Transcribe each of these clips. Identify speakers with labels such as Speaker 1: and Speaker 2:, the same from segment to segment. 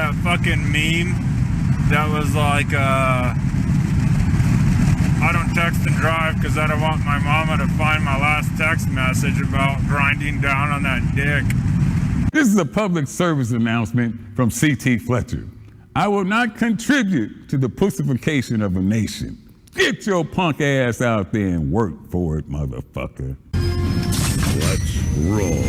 Speaker 1: that fucking meme that was like, I don't text and drive because I don't want my mama to find my last text message about grinding down on that dick.
Speaker 2: This is a public service announcement from C.T. Fletcher. I will not contribute to the pussification of a nation. Get your punk ass out there and work for it, motherfucker. Let's roll.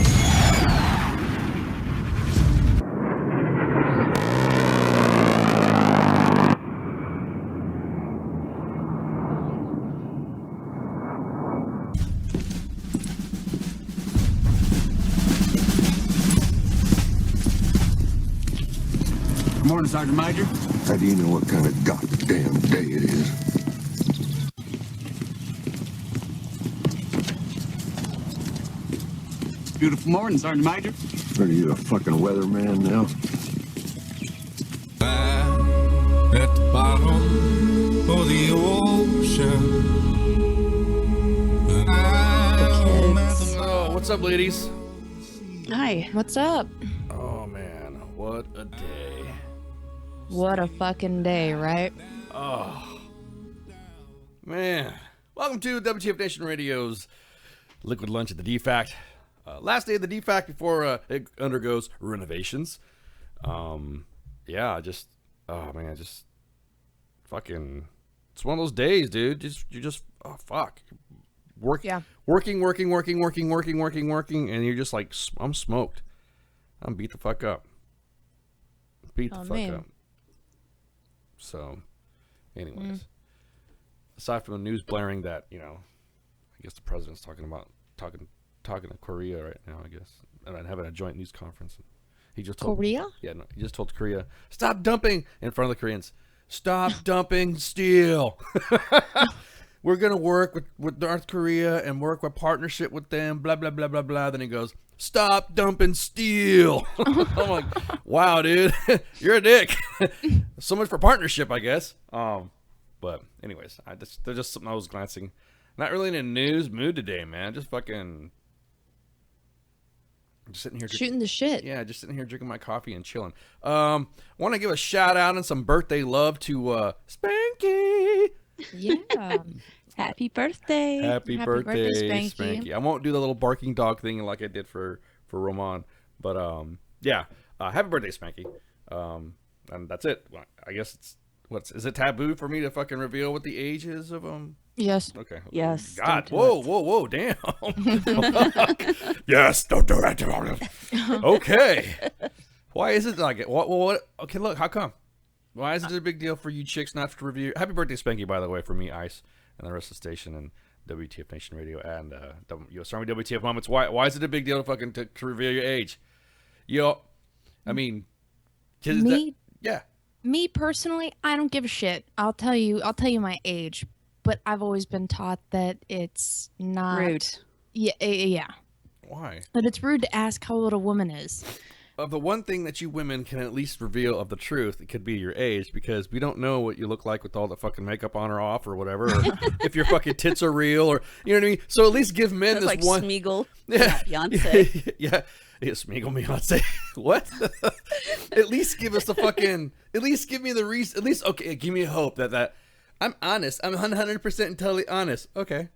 Speaker 3: Good morning, Sergeant Major.
Speaker 4: How do you know what kind of goddamn day it is?
Speaker 3: Beautiful morning, Sergeant Major.
Speaker 4: Are you a fucking weatherman now?
Speaker 5: At the bottom of the ocean.
Speaker 6: So, what's up, ladies?
Speaker 7: Hi. What's up?
Speaker 6: Oh man, what a day!
Speaker 7: What a fucking day, right?
Speaker 6: Oh man, welcome to WTF Nation Radio's Liquid Lunch at the DFAC. Last day of the DFAC before it undergoes renovations. Yeah, just fucking. It's one of those days, dude. Oh fuck. Working, and you're just like, I'm smoked. I'm beat the fuck up. Up. So, anyways, aside from the news blaring that, I guess the president's talking to Korea right now, I guess, and having a joint news conference. He just told
Speaker 7: Korea?
Speaker 6: Yeah, no, he just told Korea, stop dumping in front of the Koreans. Stop dumping steel. We're going to work with North Korea and work with partnership with them, blah, blah, blah, blah, blah. Then he goes, stop dumping steel. I'm like, wow, dude, you're a dick. So much for partnership, I guess. But anyways, there's just something I was glancing. Not really in a news mood today, man. Just fucking sitting here.
Speaker 7: Shooting the shit.
Speaker 6: Yeah, just sitting here drinking my coffee and chilling. Want to give a shout out and some birthday love to Spanky.
Speaker 7: Yeah. Happy birthday.
Speaker 6: Happy birthday,
Speaker 7: Spanky.
Speaker 6: Spanky. I won't do the little barking dog thing like I did for Roman. But yeah. Happy birthday, Spanky. And that's it. I guess is it taboo for me to fucking reveal what the age is of
Speaker 7: Yes.
Speaker 6: Okay.
Speaker 7: Yes.
Speaker 6: God. Whoa, damn. Yes, don't do that. Okay. Why is it like it? What? Okay, look, how come? Why is it a big deal for you chicks not to review? Happy birthday, Spanky, by the way, for me, Ice, and the rest of the station, and WTF Nation Radio, and US Army WTF Moments. Why is it a big deal to fucking to reveal your age? I mean, yeah.
Speaker 7: Me personally, I don't give a shit. I'll tell you my age, but I've always been taught that it's not
Speaker 8: rude.
Speaker 7: Yeah.
Speaker 6: Why?
Speaker 7: That it's rude to ask how old a woman is.
Speaker 6: Of the one thing that you women can at least reveal of the truth, it could be your age, because we don't know what you look like with all the fucking makeup on or off or whatever, or if your fucking tits are real, or you know what I mean. So at least give men
Speaker 8: That's
Speaker 6: this
Speaker 8: like
Speaker 6: one.
Speaker 8: Smeagol,
Speaker 6: Yeah,
Speaker 8: Beyonce.
Speaker 6: yeah, Smeagol, Beyonce. What? At least give us the fucking. At least give me the reason. At least okay, give me hope that I'm honest. I'm 100% entirely honest. Okay.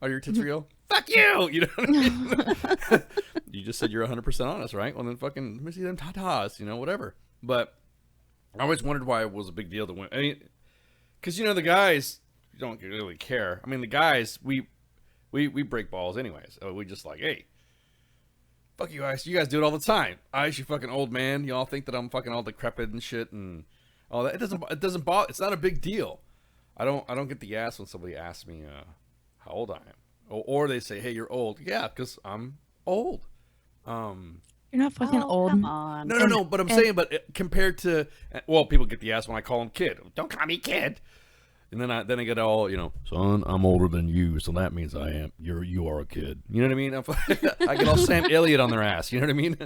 Speaker 6: Are your tits real? Fuck you! You know what I mean? You just said you're 100% honest, right? Well, then fucking let me see them tatas, whatever. But I always wondered why it was a big deal to women. I mean, because, the guys don't really care. I mean, the guys, we break balls anyways. We just like, hey, fuck you guys. You guys do it all the time. Ice, you fucking old man. You all think that I'm fucking all decrepit and shit and all that. It doesn't bother. It's not a big deal. I don't get the ass when somebody asks me how old I am. Or they say, hey, you're old. Yeah, because I'm old.
Speaker 7: You're not fucking old.
Speaker 8: Come on.
Speaker 6: No. But I'm saying, compared to, people get the ass when I call them kid. Don't call me kid. And then I get all, son, I'm older than you, so that means you are a kid. You know what I mean? I get all Sam Elliott on their ass. You know what I mean?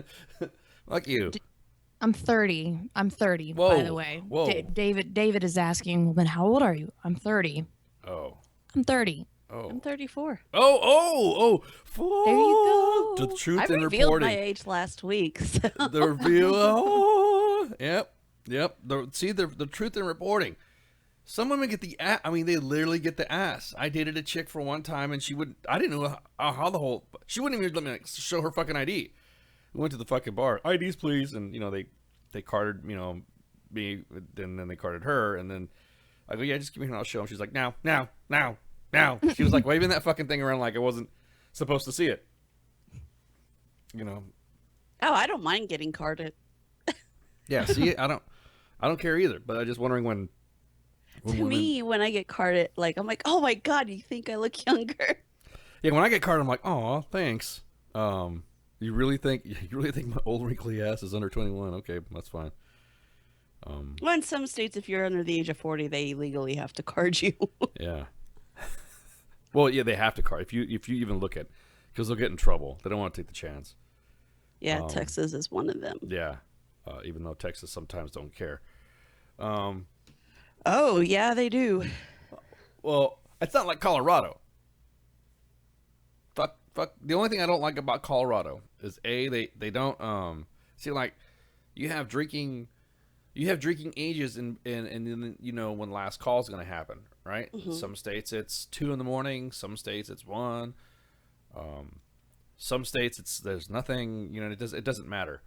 Speaker 6: Fuck you.
Speaker 7: I'm 30.
Speaker 6: Whoa.
Speaker 7: By the way.
Speaker 6: Whoa.
Speaker 7: David is asking, well, then how old are you? I'm 30.
Speaker 6: Oh.
Speaker 7: I'm 30.
Speaker 6: Oh.
Speaker 8: I'm 34.
Speaker 6: Oh.
Speaker 8: There you go.
Speaker 6: The truth
Speaker 8: I
Speaker 6: in
Speaker 8: revealed
Speaker 6: reporting.
Speaker 8: my age last week. So.
Speaker 6: The reveal. Oh. Yep. The truth in reporting. Some women get the ass. I mean, they literally get the ass. I dated a chick for one time, and I didn't know how the whole. She wouldn't even let me show her fucking ID. We went to the fucking bar. IDs, please, and they carded me, and then they carded her, and then I go, yeah, just give me her, and I'll show them. She's like, now. She was like waving that fucking thing around like I wasn't supposed to see it.
Speaker 8: Oh, I don't mind getting carded.
Speaker 6: Yeah, see, I don't care either. But I'm just wondering when
Speaker 8: me, when I get carded, like I'm like, oh my god, you think I look younger?
Speaker 6: Yeah, when I get carded, I'm like, oh, thanks. You really think my old wrinkly ass is under 21? Okay, that's fine.
Speaker 8: Well, in some states, if you're under the age of 40, they legally have to card you.
Speaker 6: Yeah. Well, yeah, they have to card if you even look at, because they'll get in trouble. They don't want to take the chance.
Speaker 8: Yeah, Texas is one of them.
Speaker 6: Yeah, even though Texas sometimes don't care.
Speaker 8: Oh yeah, they do.
Speaker 6: Well, it's not like Colorado. Fuck. The only thing I don't like about Colorado is they don't see, like, you have drinking ages and then when last call is going to happen, right?
Speaker 8: Mm-hmm.
Speaker 6: Some states it's 2 a.m, some states it's 1. Some states there's nothing, it doesn't matter.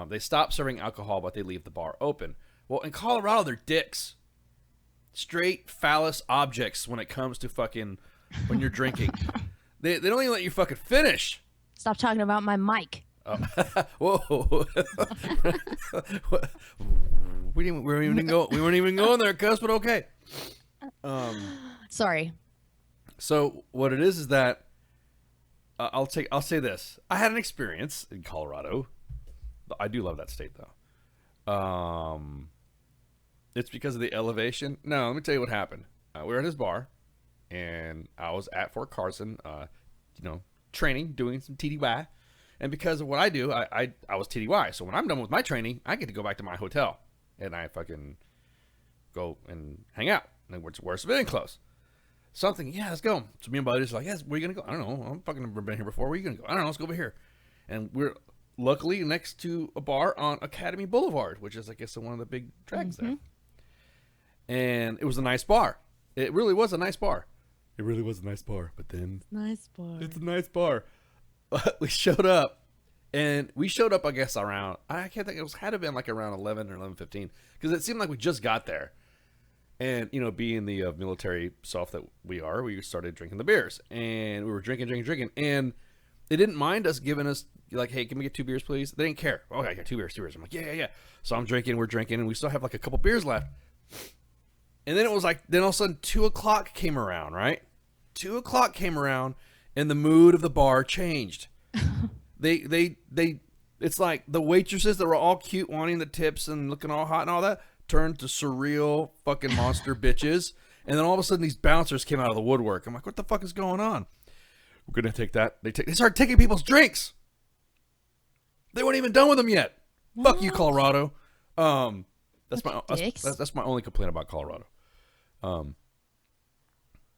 Speaker 6: They stop serving alcohol, but they leave the bar open. Well, in Colorado, they're dicks. Straight phallus objects when it comes to fucking when you're drinking. They don't even let you fucking finish.
Speaker 7: Stop talking about my mic.
Speaker 6: Whoa. we weren't even going there, cuz, but okay.
Speaker 7: Sorry.
Speaker 6: So what it is that I'll say this. I had an experience in Colorado. I do love that state though. It's because of the elevation. No, let me tell you what happened. We were at his bar, and I was at Fort Carson, training, doing some TDY. And because of what I do, I was TDY. So when I'm done with my training, I get to go back to my hotel, and I fucking go and hang out. And wear civilian clothes. Something, yeah, let's go. So me and buddies are like, yes, where are you gonna go? I don't know. I'm fucking never been here before. Where are you gonna go? I don't know. Let's go over here. And we're luckily next to a bar on Academy Boulevard, which is, I guess, one of the big drags there. And it was a nice bar. It really was a nice bar. It really was a nice bar. But then
Speaker 8: Nice bar.
Speaker 6: it's a nice bar. We showed up, I guess, around, I can't think, had to have been like around 11 or 11:15, because it seemed like we just got there. And, being the military self that we are, we started drinking the beers. And we were drinking. And they didn't mind us giving us, like, hey, can we get 2 beers, please? They didn't care. Oh, I got 2 beers. I'm like, yeah. So I'm drinking, we're drinking, and we still have like a couple beers left. And then it was like, then all of a sudden 2 o'clock came around, right? 2 o'clock came around, and the mood of the bar changed. It's like the waitresses that were all cute, wanting the tips and looking all hot and all that, turned to surreal fucking monster bitches. And then all of a sudden these bouncers came out of the woodwork. I'm like, what the fuck is going on? We're gonna take that. They started taking people's drinks. They weren't even done with them yet. What? Fuck you, Colorado. That's my only complaint about Colorado.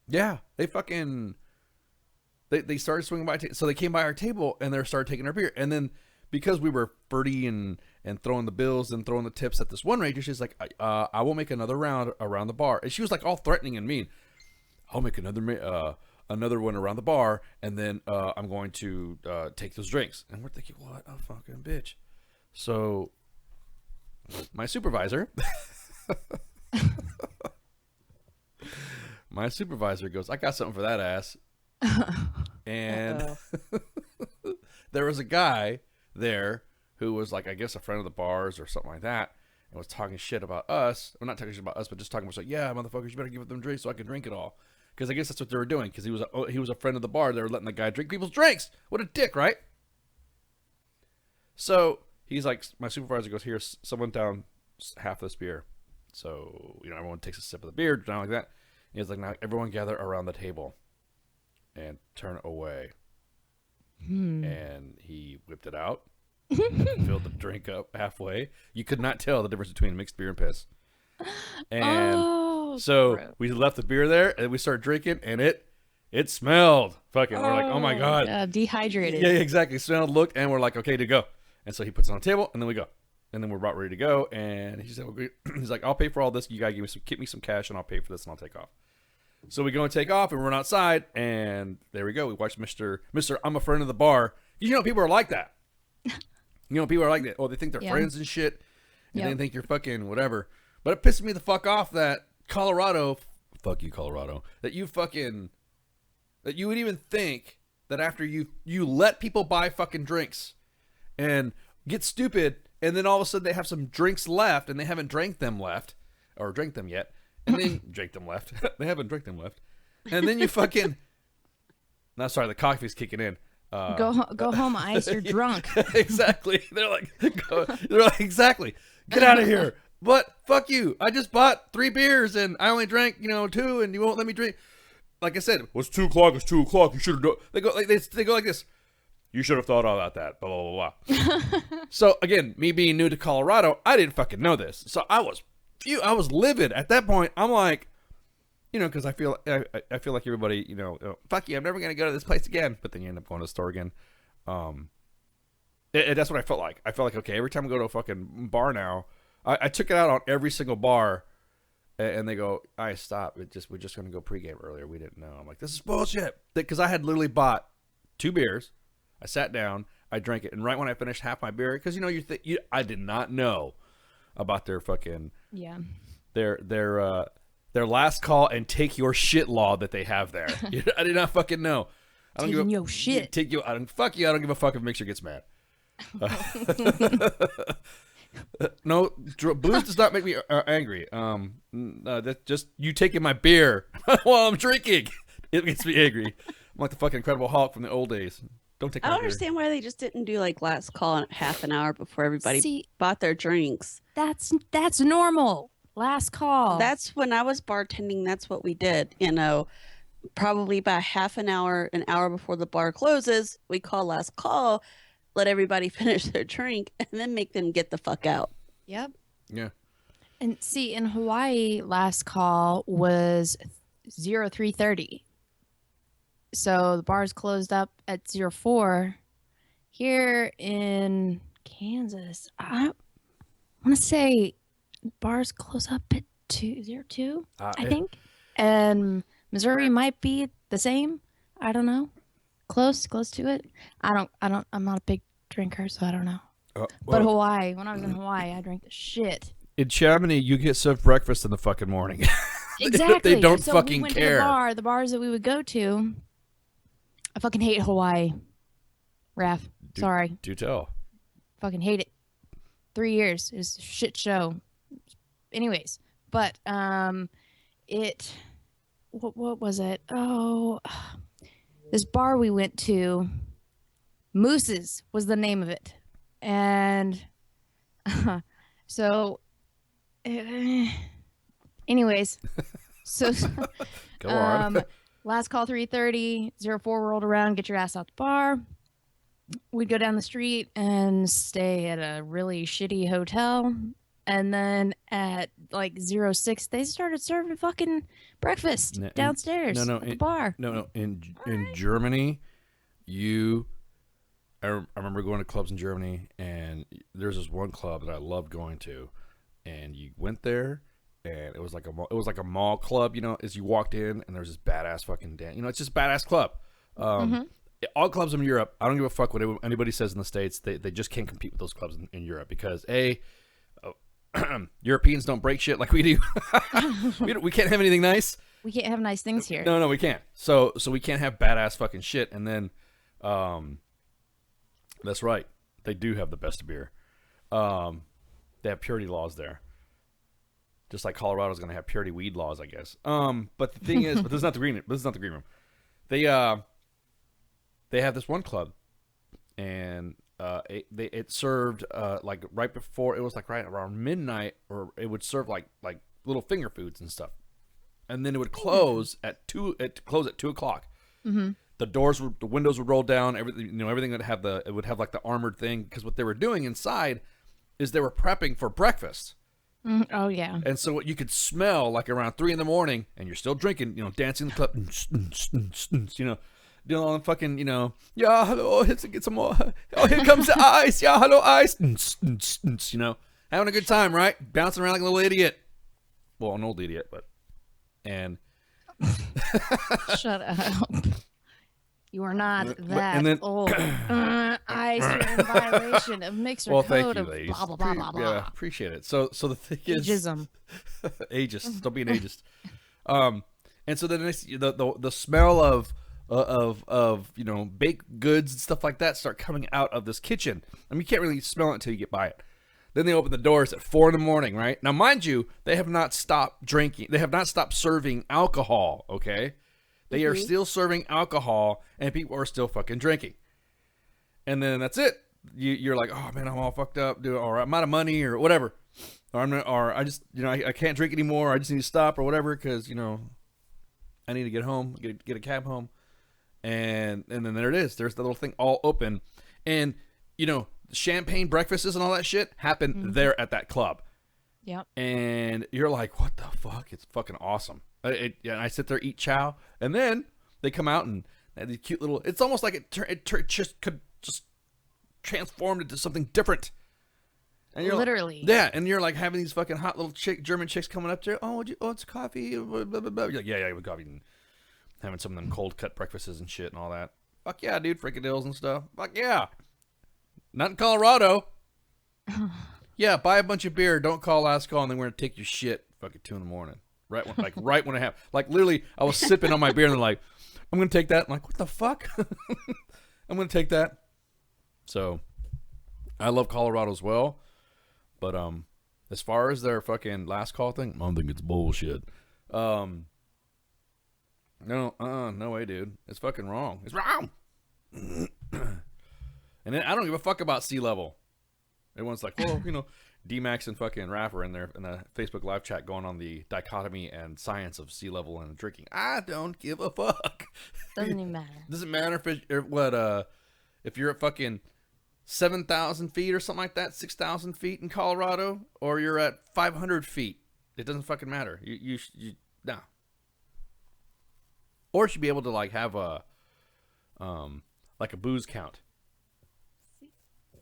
Speaker 6: Yeah, they fucking they started swinging by. So they came by our table and they started taking our beer. And then because we were flirty and throwing the bills and throwing the tips at this one waitress, she's like, I will make another round around the bar. And she was like all threatening and mean. I'll make another one around the bar, and then I'm going to take those drinks. And we're thinking, what a fucking bitch. So my supervisor goes, I got something for that ass. And there was a guy there who was like, I guess, a friend of the bars or something like that, and was talking shit about us. Well, not talking shit about us, but just talking about, like, yeah, motherfuckers, you better give them drinks so I can drink it all. Because I guess that's what they were doing, because he was a friend of the bar. They were letting the guy drink people's drinks. What a dick, right? So he's like, my supervisor goes, here, someone down half this beer. So, everyone takes a sip of the beer, down like that. And he's like, now everyone gather around the table and turn away. And he whipped it out, filled the drink up halfway. You could not tell the difference between mixed beer and piss. And so gross. We left the beer there, and we started drinking, and it smelled fucking. We're like, oh my god,
Speaker 7: dehydrated.
Speaker 6: Yeah, exactly. Smelled, looked, and we're like, okay to go. And so he puts it on the table, and then we go. And then we're about ready to go. And he said, he's like, I'll pay for all this. You got to give me some cash and I'll pay for this and I'll take off. So we go and take off and run outside. And there we go. We watch Mr. I'm a friend of the bar. You know, people are like that. You know, people are like that. Oh, they think they're friends and shit. And they think you're fucking whatever. But it pisses me the fuck off that Colorado, fuck you, Colorado, that you would even think that after you let people buy fucking drinks and get stupid, and then all of a sudden they have some drinks left and they haven't drank them yet, and then drink them left. They haven't drank them left, and then you fucking. No, sorry, the coffee's kicking in.
Speaker 7: Go home, Ice. You're drunk.
Speaker 6: Exactly. They're like, exactly. Get out of here. But fuck you. I just bought 3 beers and I only drank 2, and you won't let me drink. Like I said, it was 2 o'clock. It's 2 o'clock. You should have done. They go like this. They go like this. You should have thought all about that. Blah blah blah blah. So again, me being new to Colorado, I didn't fucking know this. So I was livid at that point. I'm like, because I feel like everybody, fuck you. I'm never gonna go to this place again. But then you end up going to the store again. That's what I felt like. I felt like, okay, every time I go to a fucking bar now, I took it out on every single bar. And they go, stop. We're just going to go pregame earlier. We didn't know. I'm like, this is bullshit. Because I had literally bought 2 beers. I sat down. I drank it. And right when I finished half my beer, because, I did not know about their fucking, their last call and take your shit law that they have there. I did not fucking know. I don't
Speaker 7: Taking your shit.
Speaker 6: Fuck you. I don't give a fuck if Mixer gets mad. No, booze does not make me angry. That's just you taking my beer while I'm drinking. It makes me angry. I'm like the fucking Incredible Hulk from the old days. Don't take.
Speaker 8: I
Speaker 6: my
Speaker 8: don't
Speaker 6: beer.
Speaker 8: understand why they just didn't do like last call half an hour before everybody bought their drinks.
Speaker 7: That's normal. Last call.
Speaker 8: That's when I was bartending. That's what we did. Probably about half an hour before the bar closes, we call last call. Let everybody finish their drink, and then make them get the fuck out.
Speaker 7: Yep.
Speaker 6: Yeah.
Speaker 7: And see, in Hawaii, last call was 03:30. So the bars closed up at 04. Here in Kansas, I want to say bars close up at 2:02, I think. And Missouri might be the same. I don't know. Close to it. I'm not a big drinker, so I don't know. But Hawaii, when I was in Hawaii, I drank the shit.
Speaker 6: In Chamonix, you get served breakfast in the fucking morning.
Speaker 7: Exactly.
Speaker 6: They don't
Speaker 7: so
Speaker 6: fucking
Speaker 7: we went
Speaker 6: care.
Speaker 7: To the bars that we would go to. I fucking hate Hawaii. Raph, sorry.
Speaker 6: Do tell.
Speaker 7: Fucking hate it. 3 years. It was a shit show. Anyways, but what was it? Oh, this bar we went to, Moose's was the name of it. And so, anyways, so
Speaker 6: Go on.
Speaker 7: last call 3:30, 04 rolled around, get your ass out the bar. We'd go down the street and stay at a really shitty hotel. And then at like 06, they started serving fucking breakfast downstairs at the bar.
Speaker 6: No. In Germany, I remember going to clubs in Germany, and there's this one club that I loved going to, and you went there, and it was like a mall club, as you walked in, and there's this badass fucking dance. It's just a badass club. All clubs in Europe, I don't give a fuck what anybody says in the States. They just can't compete with those clubs in Europe because Europeans don't break shit like we do. we can't have anything nice.
Speaker 7: We can't have nice things here.
Speaker 6: No, we can't. So we can't have badass fucking shit. And then, that's right. They do have the best beer. They have purity laws there. Just like Colorado's going to have purity weed laws, I guess. But the thing is, this is not the green room. They have this one club, and it served like right before, it was like right around midnight, or it would serve like little finger foods and stuff, and then it would close at 2 o'clock.
Speaker 7: Mm-hmm.
Speaker 6: The windows would roll down, everything would have like the armored thing, because what they were doing inside is they were prepping for breakfast.
Speaker 7: Oh yeah.
Speaker 6: And so what you could smell like around 3 a.m, and you're still drinking, dancing in the club, doing fucking, yeah, hello, let's get some more. Oh, here comes the ice. Yeah, hello, ice. Having a good time, right? Bouncing around like a little idiot. Well, an old idiot, and
Speaker 7: Shut up. You are not
Speaker 6: But-
Speaker 7: that
Speaker 6: and then-
Speaker 7: old. I you're in violation of Mixer
Speaker 6: well,
Speaker 7: code
Speaker 6: thank you,
Speaker 7: of
Speaker 6: ladies.
Speaker 7: blah blah blah blah blah.
Speaker 6: Yeah, appreciate it. So the thing is,
Speaker 7: Ageism.
Speaker 6: ageist. Don't be an ageist. And so then the smell of baked goods and stuff like that start coming out of this kitchen. I mean, you can't really smell it until you get by it. Then they open the doors at 4 a.m, right? Now, mind you, they have not stopped drinking. They have not stopped serving alcohol, okay? They are still serving alcohol, and people are still fucking drinking. And then that's it. You're like, oh, man, I'm all fucked up, dude, or I'm out of money or whatever. Or I just, I can't drink anymore. I just need to stop or whatever because, I need to get home, get a cab home. And then there it is. There's the little thing all open. And, champagne breakfasts and all that shit happen there at that club.
Speaker 7: Yep.
Speaker 6: And you're like, what the fuck? It's fucking awesome. And I sit there, eat chow, and then they come out and they have these cute little. It's almost like it just could just transformed into something different. And you're
Speaker 7: Literally.
Speaker 6: yeah, and you're like having these fucking hot little German chicks coming up there. Oh, it's coffee. Blah, blah, blah, blah. You're like, yeah, with coffee. And having some of them cold cut breakfasts and shit and all that. Fuck yeah, dude, fricadilles and stuff. Fuck yeah. Not in Colorado. Yeah, buy a bunch of beer. Don't call last call, and then we're gonna take your shit. Fucking 2 a.m. Right when I have literally, I was sipping on my beer, and they're like, "I'm gonna take that." I'm like, "What the fuck?" I'm gonna take that. So, I love Colorado as well, but as far as their fucking last call thing, I don't think it's bullshit. No way, dude. It's fucking wrong. It's wrong. And then I don't give a fuck about sea level. Everyone's like, well, D-Max and fucking Rapper in there in the Facebook live chat going on the dichotomy and science of sea level and drinking. I don't give a fuck.
Speaker 7: Doesn't even matter.
Speaker 6: Doesn't matter if you're at fucking 7,000 feet or something like that, 6,000 feet in Colorado, or you're at 500 feet. It doesn't fucking matter. You no. Or you should be able to like have a booze count.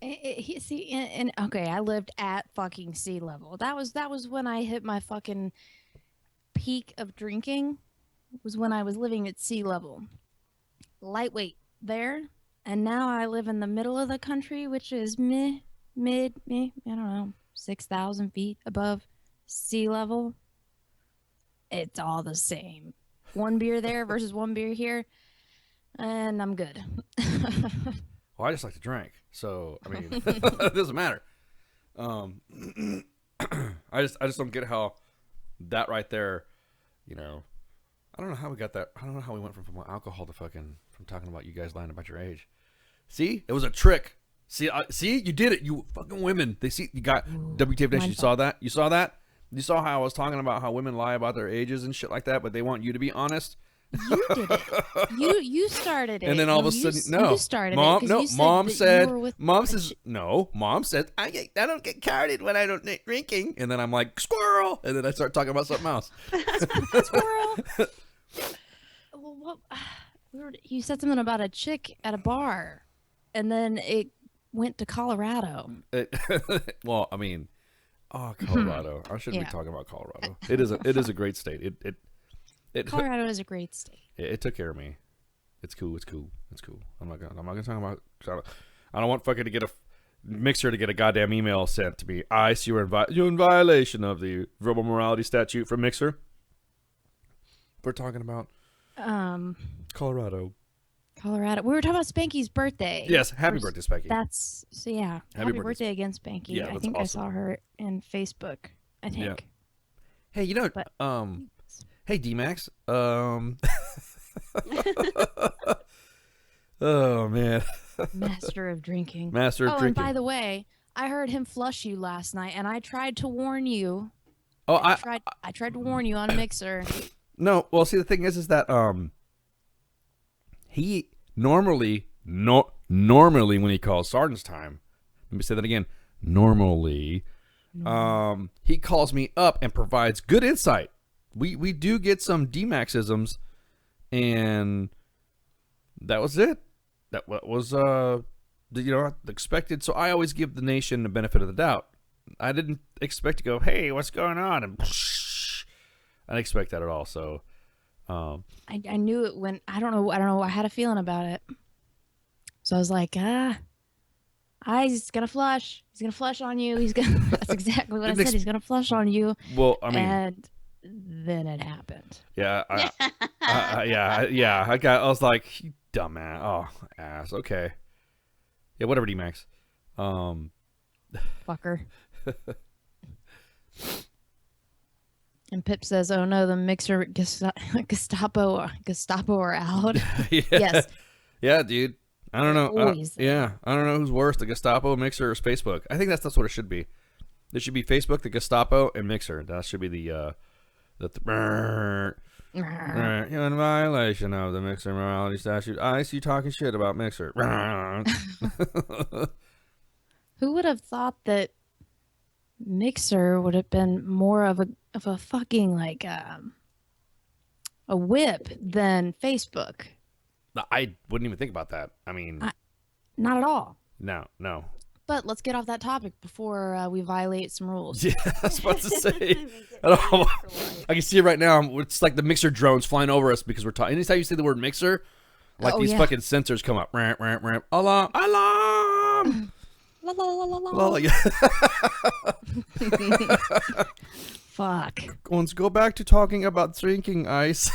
Speaker 7: Okay, I lived at fucking sea level. That was when I hit my fucking peak of drinking. Was when I was living at sea level. Lightweight there, and now I live in the middle of the country, which is I don't know, 6,000 feet above sea level. It's all the same. One beer there versus one beer here, and I'm good.
Speaker 6: Well, I just like to drink, so I mean, it doesn't matter. I just don't get how that right there, I don't know how we got that. I don't know how we went from alcohol to from talking about you guys lying about your age. See, it was a trick. See, you did it. You fucking women. They see you got WTF Nation. You saw that? You saw that? You saw how I was talking about how women lie about their ages and shit like that, but they want you to be honest.
Speaker 7: You did it. You started it.
Speaker 6: And then all of a sudden, no.
Speaker 7: You started
Speaker 6: Mom,
Speaker 7: it.
Speaker 6: no.
Speaker 7: You said
Speaker 6: Mom
Speaker 7: that
Speaker 6: said,
Speaker 7: you were with
Speaker 6: Mom says, no. Mom said, I don't get carded when I don't drinking. And then I'm like, squirrel. And then I start talking about something else.
Speaker 7: squirrel. Well, you said something about a chick at a bar, and then it went to Colorado.
Speaker 6: Well, I mean, Colorado. I shouldn't be talking about Colorado. It is a great state.
Speaker 7: Colorado is a great state.
Speaker 6: It took care of me. It's cool. I'm not gonna talk about. I don't want fucking to get a Mixer to get a goddamn email sent to me. Ice, you're in violation of the verbal morality statute from Mixer. We're talking about Colorado.
Speaker 7: We were talking about Spanky's birthday.
Speaker 6: Yes, happy birthday, Spanky.
Speaker 7: That's Happy birthday again, Spanky.
Speaker 6: Yeah,
Speaker 7: I
Speaker 6: that's
Speaker 7: think I
Speaker 6: awesome.
Speaker 7: saw her in Facebook. I think.
Speaker 6: Yeah. Hey, hey D-Max. Oh man.
Speaker 7: Master of drinking.
Speaker 6: Master of
Speaker 7: and
Speaker 6: drinking.
Speaker 7: by the way, I heard him flush you last night, and I tried to warn you.
Speaker 6: Oh,
Speaker 7: I tried to warn you on Mixer.
Speaker 6: No, well, see, the thing is that he normally when he calls Sergeant's time. Let me say that again. Normally, he calls me up and provides good insight. We do get some D-Maxisms, and that was it. That was the expected. So I always give the nation the benefit of the doubt. I didn't expect to go, hey, what's going on? And I didn't expect that at all. So
Speaker 7: I knew it when I don't know. I had a feeling about it. So I was like, he's gonna flush. He's gonna flush on you. That's exactly what I said. He's gonna flush on you.
Speaker 6: Well, I mean,
Speaker 7: and then it happened.
Speaker 6: yeah, I was like, you dumbass. Oh, ass. Okay. Yeah, whatever, D-Max.
Speaker 7: Fucker. And Pip says, "Oh no, the Mixer Gestapo are out."
Speaker 6: Yeah.
Speaker 7: Yes.
Speaker 6: Yeah, dude. I don't know.
Speaker 7: Always.
Speaker 6: I don't know who's worse, the Gestapo, Mixer, or Facebook. I think that's what it should be. It should be Facebook, the Gestapo, and Mixer. That should be the you're in violation of the Mixer morality statute. I see you talking shit about Mixer.
Speaker 7: Who would have thought that Mixer would have been more of a fucking like a whip than Facebook?
Speaker 6: I wouldn't even think about that. I mean,
Speaker 7: Not at all.
Speaker 6: no.
Speaker 7: But let's get off that topic before we violate some rules.
Speaker 6: Yeah, I was about to say. I can see it right now. It's like the Mixer drones flying over us because we're talking. Anytime you say the word Mixer, like these fucking sensors come up. Ramp, ramp, ramp. Alarm, alarm.
Speaker 7: La, la, la, la, la.
Speaker 6: Oh, yeah.
Speaker 7: Fuck.
Speaker 6: Let's go back to talking about drinking ice.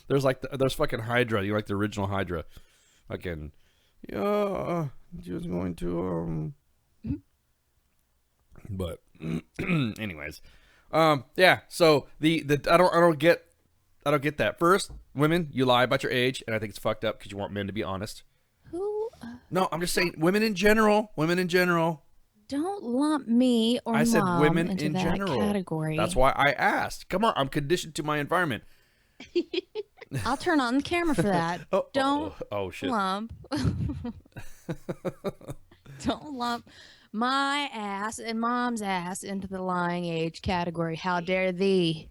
Speaker 6: There's fucking Hydra. You like the original Hydra? Fucking, yeah. Just going to But, anyways, yeah. So the I don't get that. First, women, you lie about your age, and I think it's fucked up because you want men to be honest.
Speaker 7: Who?
Speaker 6: No, I'm just saying women in general.
Speaker 7: Don't lump me or
Speaker 6: I said
Speaker 7: mom
Speaker 6: women
Speaker 7: into
Speaker 6: in
Speaker 7: that
Speaker 6: general.
Speaker 7: category.
Speaker 6: That's why I asked. Come on, I'm conditioned to my environment.
Speaker 7: I'll turn on the camera for that. Don't
Speaker 6: shit.
Speaker 7: lump. Don't lump my ass and mom's ass into the lying age category. How dare thee?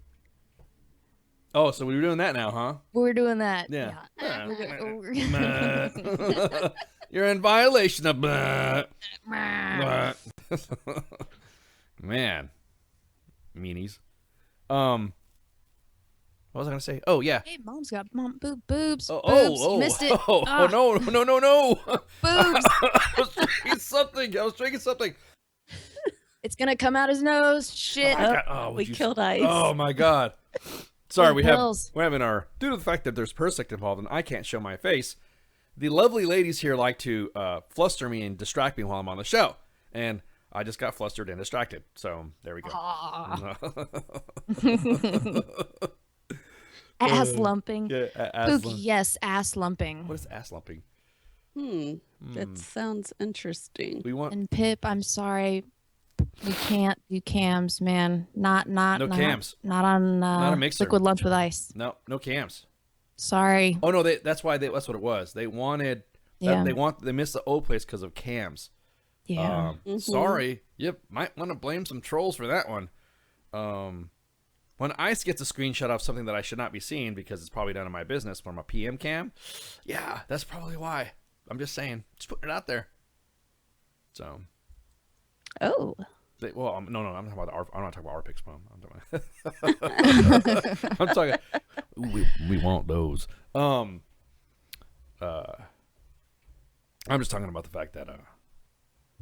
Speaker 6: Oh, so we're doing that now, huh?
Speaker 7: We're doing that.
Speaker 6: Yeah.
Speaker 7: Yeah.
Speaker 6: You're in violation of man. Meanies. What was I gonna say? Oh yeah.
Speaker 7: Hey, mom's got boobs.
Speaker 6: Oh,
Speaker 7: boobs.
Speaker 6: oh,
Speaker 7: You missed it.
Speaker 6: oh, no.
Speaker 7: Boobs.
Speaker 6: I was drinking something.
Speaker 7: It's gonna come out his nose. Shit.
Speaker 8: We killed Ice.
Speaker 6: Oh my god. Sorry, we're
Speaker 7: pills.
Speaker 6: having our, due to the fact that there's Persic involved and I can't show my face, the lovely ladies here like to fluster me and distract me while I'm on the show. And I just got flustered and distracted. So there we go.
Speaker 7: Ass lumping.
Speaker 6: Yeah, ass
Speaker 7: Pook,
Speaker 6: lumping.
Speaker 7: yes, ass lumping.
Speaker 6: What is ass lumping?
Speaker 8: That sounds interesting.
Speaker 6: We want
Speaker 7: And Pip, I'm sorry. We can't do cams, man. Not
Speaker 6: cams.
Speaker 7: Not on
Speaker 6: Not a Mixer.
Speaker 7: Liquid Lunch with Ice.
Speaker 6: no cams.
Speaker 7: Sorry.
Speaker 6: Oh no, that's what it was. They wanted
Speaker 7: Yeah.
Speaker 6: they missed the old place because of cams.
Speaker 7: Yeah.
Speaker 6: Sorry. Yep, might want to blame some trolls for that one. When Ice gets a screenshot of something that I should not be seeing because it's probably none of my business from a PM cam, yeah, that's probably why. I'm just saying, just putting it out there. So,
Speaker 8: Oh.
Speaker 6: no, I'm not talking about I'm not talking about our picks, Mom. I'm talking. We want those. I'm just talking about the fact that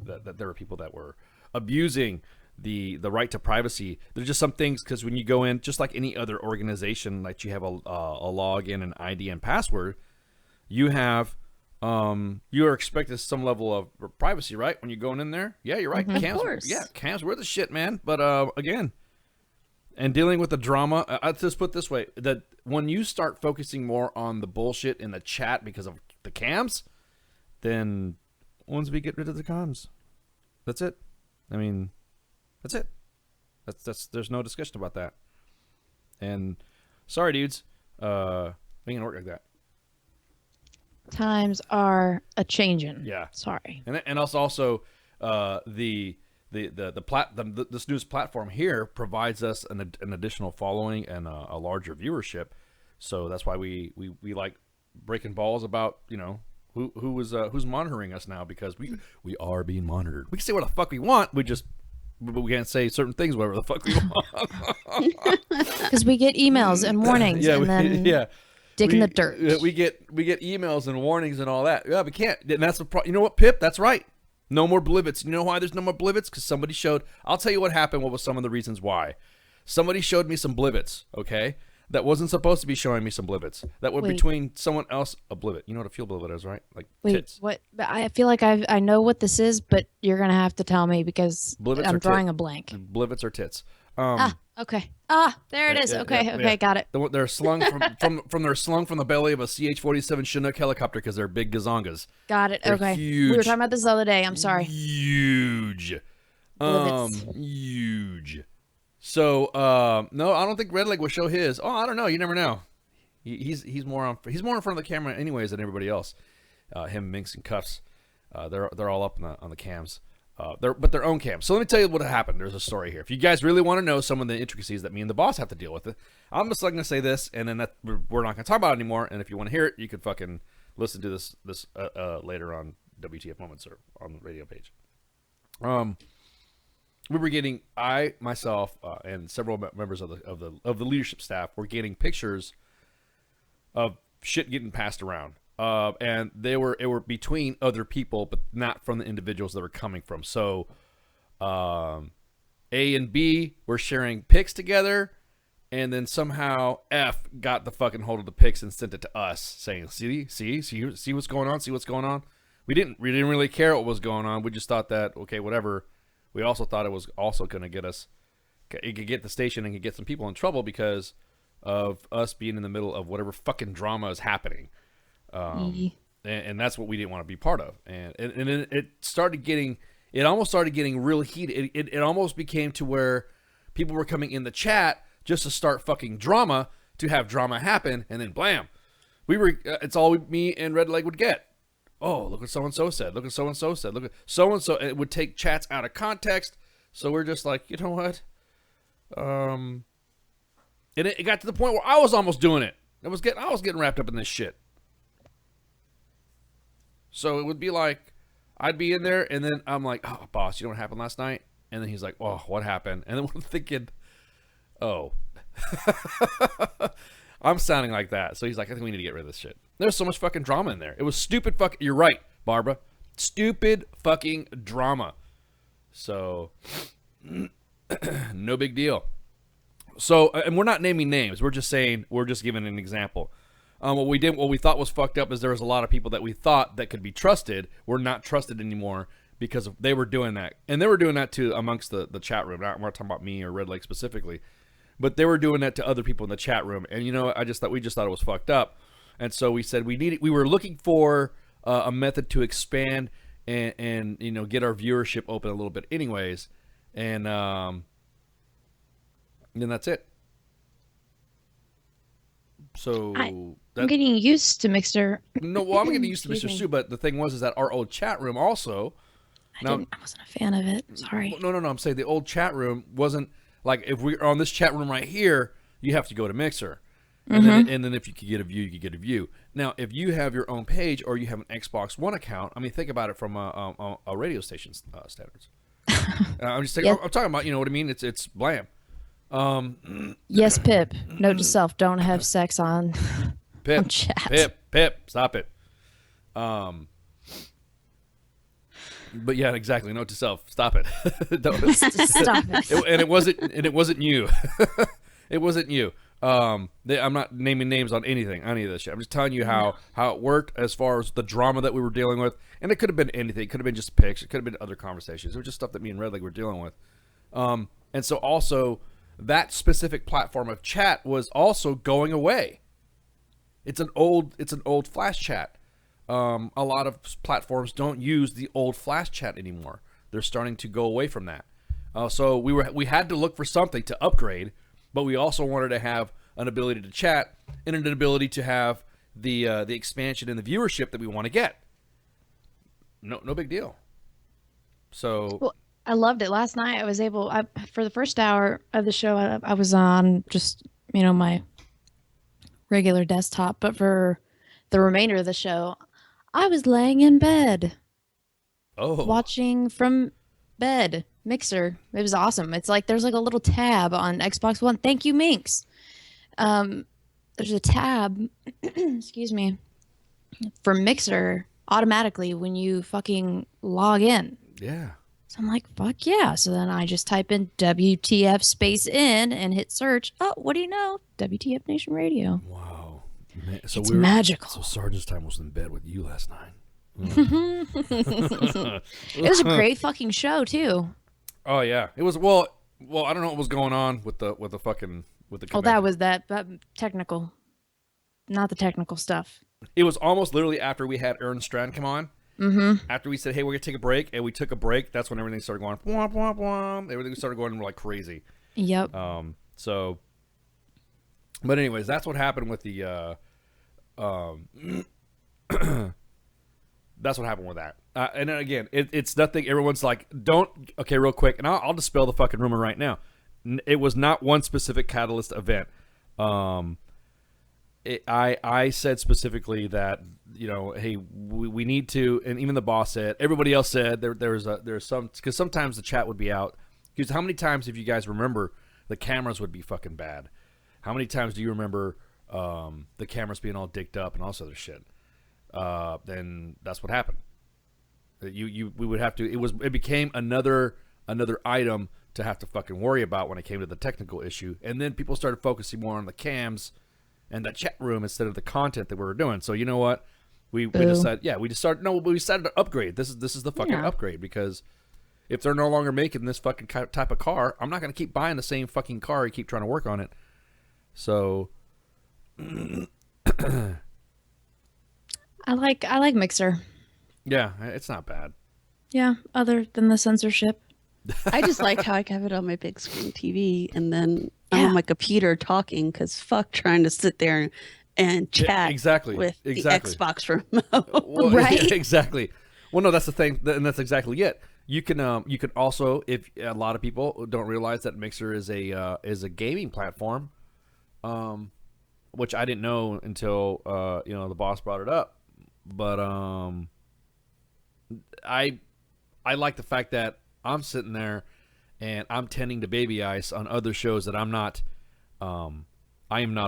Speaker 6: that there were people that were abusing the right to privacy. There's just some things, because when you go in, just like any other organization, like you have a login, an ID, and password, you have you are expected some level of privacy, right? When you're going in there, yeah, you're right.
Speaker 8: Of
Speaker 6: Cams,
Speaker 8: course.
Speaker 6: yeah, cams were the shit, man. But again, and dealing with the drama, I'll just put it this way: that when you start focusing more on the bullshit in the chat because of the cams, then once we get rid of the cams, that's it. I mean, that's it. That's there's no discussion about that. And sorry, dudes, it ain't gonna work like that.
Speaker 7: Times are a changing.
Speaker 6: Yeah.
Speaker 7: Sorry.
Speaker 6: And also this news platform here provides us an additional following and a larger viewership. So that's why we like breaking balls about, you know, who's monitoring us now, because we are being monitored. We can say what the fuck we want. We can't say certain things whatever the fuck we want.
Speaker 7: Because we get emails and warnings,
Speaker 6: Yeah,
Speaker 7: and then dig in the dirt.
Speaker 6: We get emails and warnings and all that. Yeah, we can't. And that's the you know what, Pip? That's right. No more Blivets. You know why there's no more Blivets? Because somebody showed. I'll tell you what happened. What was some of the reasons why? Somebody showed me some Blivets. Okay, that wasn't supposed to be showing me some Blivets. That were
Speaker 7: Wait.
Speaker 6: between someone else. A Blivet. You know what a field Blivet is, right? Like
Speaker 7: Wait,
Speaker 6: tits.
Speaker 7: what? But I feel like I know what this is, but you're gonna have to tell me because
Speaker 6: Blivets
Speaker 7: I'm
Speaker 6: are
Speaker 7: drawing
Speaker 6: tit-
Speaker 7: a blank.
Speaker 6: Blivets are tits.
Speaker 7: Okay. There it is.
Speaker 6: Yeah,
Speaker 7: Okay,
Speaker 6: yeah,
Speaker 7: okay,
Speaker 6: yeah.
Speaker 7: got it.
Speaker 6: They're slung they're slung from the belly of a CH-47 Chinook helicopter because they're big gazongas.
Speaker 7: Got it.
Speaker 6: They're
Speaker 7: Okay. We
Speaker 6: huge.
Speaker 7: were talking about this the other day. I'm sorry.
Speaker 6: Huge.
Speaker 7: Blivets.
Speaker 6: Huge. So, no, I don't think Redleg will show his. Oh, I don't know. You never know. He's more in front of the camera anyways than everybody else. Him, Minx, and Cuffs. They're all up on the cams. But their own cams. So let me tell you what happened. There's a story here. If you guys really want to know some of the intricacies that me and the boss have to deal with, I'm just going to say this, and then we're not going to talk about it anymore. And if you want to hear it, you could fucking listen to this later on WTF Moments or on the radio page. We were getting myself, and several members of the leadership staff were getting pictures of shit getting passed around. And it were between other people, but not from the individuals that were coming from. So, A and B were sharing pics together, and then somehow F got the fucking hold of the pics and sent it to us, saying, "See what's going on? See what's going on." We didn't really care what was going on. We just thought that, okay, whatever. We also thought it was also going to get us, it could get the station and could get some people in trouble because of us being in the middle of whatever fucking drama is happening. And that's what we didn't want to be part of. And it almost started getting real heated. It almost became to where people were coming in the chat just to start fucking drama, to have drama happen, and then blam. It's all me and Redleg would get. Oh, look what so-and-so said. Look what so-and-so said. Look at so-and-so. It would take chats out of context. So we're just like, you know what? And it got to the point where I was almost doing it. I was getting wrapped up in this shit. So it would be like, I'd be in there, and then I'm like, oh, boss, you know what happened last night? And then he's like, oh, what happened? And then we're thinking, oh. I'm sounding like that. So he's like, I think we need to get rid of this shit. There's so much fucking drama in there. It was stupid fucking, you're right, Barbara. Stupid fucking drama. So, no big deal. So, and we're not naming names. We're just giving an example. What we thought was fucked up is there was a lot of people that we thought that could be trusted were not trusted anymore because they were doing that. And they were doing that too amongst the chat room. We're not talking about me or Red Lake specifically, but they were doing that to other people in the chat room. And you know, we just thought it was fucked up. And so we said we were looking for a method to expand and you know, get our viewership open a little bit anyways. And then that's it. So
Speaker 7: I'm getting used to Mixer.
Speaker 6: No, well, I'm getting used to Mr. Sue, but the thing was that our old chat room also.
Speaker 7: I wasn't a fan of it. Sorry.
Speaker 6: No. I'm saying the old chat room wasn't like, if we're on this chat room right here, you have to go to Mixer. And then if you could get a view, you could get a view. Now, if you have your own page or you have an Xbox One account, I mean, think about it from a radio station standards. I'm talking about, you know what I mean? It's blam.
Speaker 7: Yes, Pip. Note to self: don't have sex on chat.
Speaker 6: Pip, stop it. But yeah, exactly. Note to self: stop it.
Speaker 7: Stop it.
Speaker 6: And it wasn't you. It wasn't you. I'm not naming names on any of this shit. I'm just telling you how it worked as far as the drama that we were dealing with. And it could have been anything. It could have been just pics. It could have been other conversations. It was just stuff that me and Redleg were dealing with. And so also, that specific platform of chat was also going away. It's an old Flash chat. A lot of platforms don't use the old Flash chat anymore. They're starting to go away from that. So we had to look for something to upgrade, but we also wanted to have an ability to chat and an ability to have the expansion and the viewership that we want to get. No big deal. So.
Speaker 7: Well, I loved it. Last night I was able, for the first hour of the show, I was on just, my regular desktop. But for the remainder of the show, I was laying in bed
Speaker 6: Oh,
Speaker 7: watching from bed. Mixer. It was awesome. It's like there's like a little tab on Xbox One. Thank you, Minx. There's a tab, excuse me, for Mixer automatically when you fucking log in.
Speaker 6: yeah.
Speaker 7: So I'm like, fuck yeah. So then I just type in WTF space in and hit search. Oh, what do you know? WTF Nation Radio.
Speaker 6: Wow. Man, so
Speaker 7: It's magical.
Speaker 6: So Sergeant's Time was in bed with you last night.
Speaker 7: It was a great fucking show too.
Speaker 6: Oh yeah, it was. Well, I don't know what was going on with the fucking with the.
Speaker 7: Oh, that was that technical, not the technical stuff.
Speaker 6: It was almost literally after we had Aaron Strand come on.
Speaker 7: Mm-hmm.
Speaker 6: After we said, "Hey, we're gonna take a break," and we took a break. That's when everything started going. Womp, womp, womp. Everything started going like crazy.
Speaker 7: Yep.
Speaker 6: So, but anyways, that's what happened with the. That's what happened with that. And then again, it's nothing. Everyone's like, don't. Okay, real quick, and I'll dispel the fucking rumor right now. It was not one specific catalyst event. I said specifically that, you know, hey, we need to, and even the boss said, everybody else said there's some, because sometimes the chat would be out. Because how many times, if you guys remember, the cameras would be fucking bad? How many times do you remember the cameras being all dicked up and all this other shit? Then that's what happened. We would have to. It became another item to have to fucking worry about when it came to the technical issue, and then people started focusing more on the cams and the chat room instead of the content that we were doing. So you know what? We decided. Yeah, we decided to upgrade. This is the fucking upgrade, because if they're no longer making this fucking type of car, I'm not gonna keep buying the same fucking car and keep trying to work on it. So.
Speaker 7: I like Mixer.
Speaker 6: Yeah, it's not bad.
Speaker 7: Yeah, other than the censorship.
Speaker 8: I just like how I have it on my big screen TV and then I'm
Speaker 7: Yeah.
Speaker 8: on my computer talking because fuck trying to sit there and
Speaker 6: Yeah,
Speaker 8: chat
Speaker 6: exactly.
Speaker 8: with
Speaker 6: Exactly.
Speaker 8: the Xbox remote.
Speaker 6: Well,
Speaker 7: Right?
Speaker 6: yeah, exactly. Well, no, that's the thing, and that's exactly it. You can also, if a lot of people don't realize that Mixer is a gaming platform, which I didn't know until the boss brought it up. But I like the fact that I'm sitting there and I'm tending to Baby Ice on other shows that I am not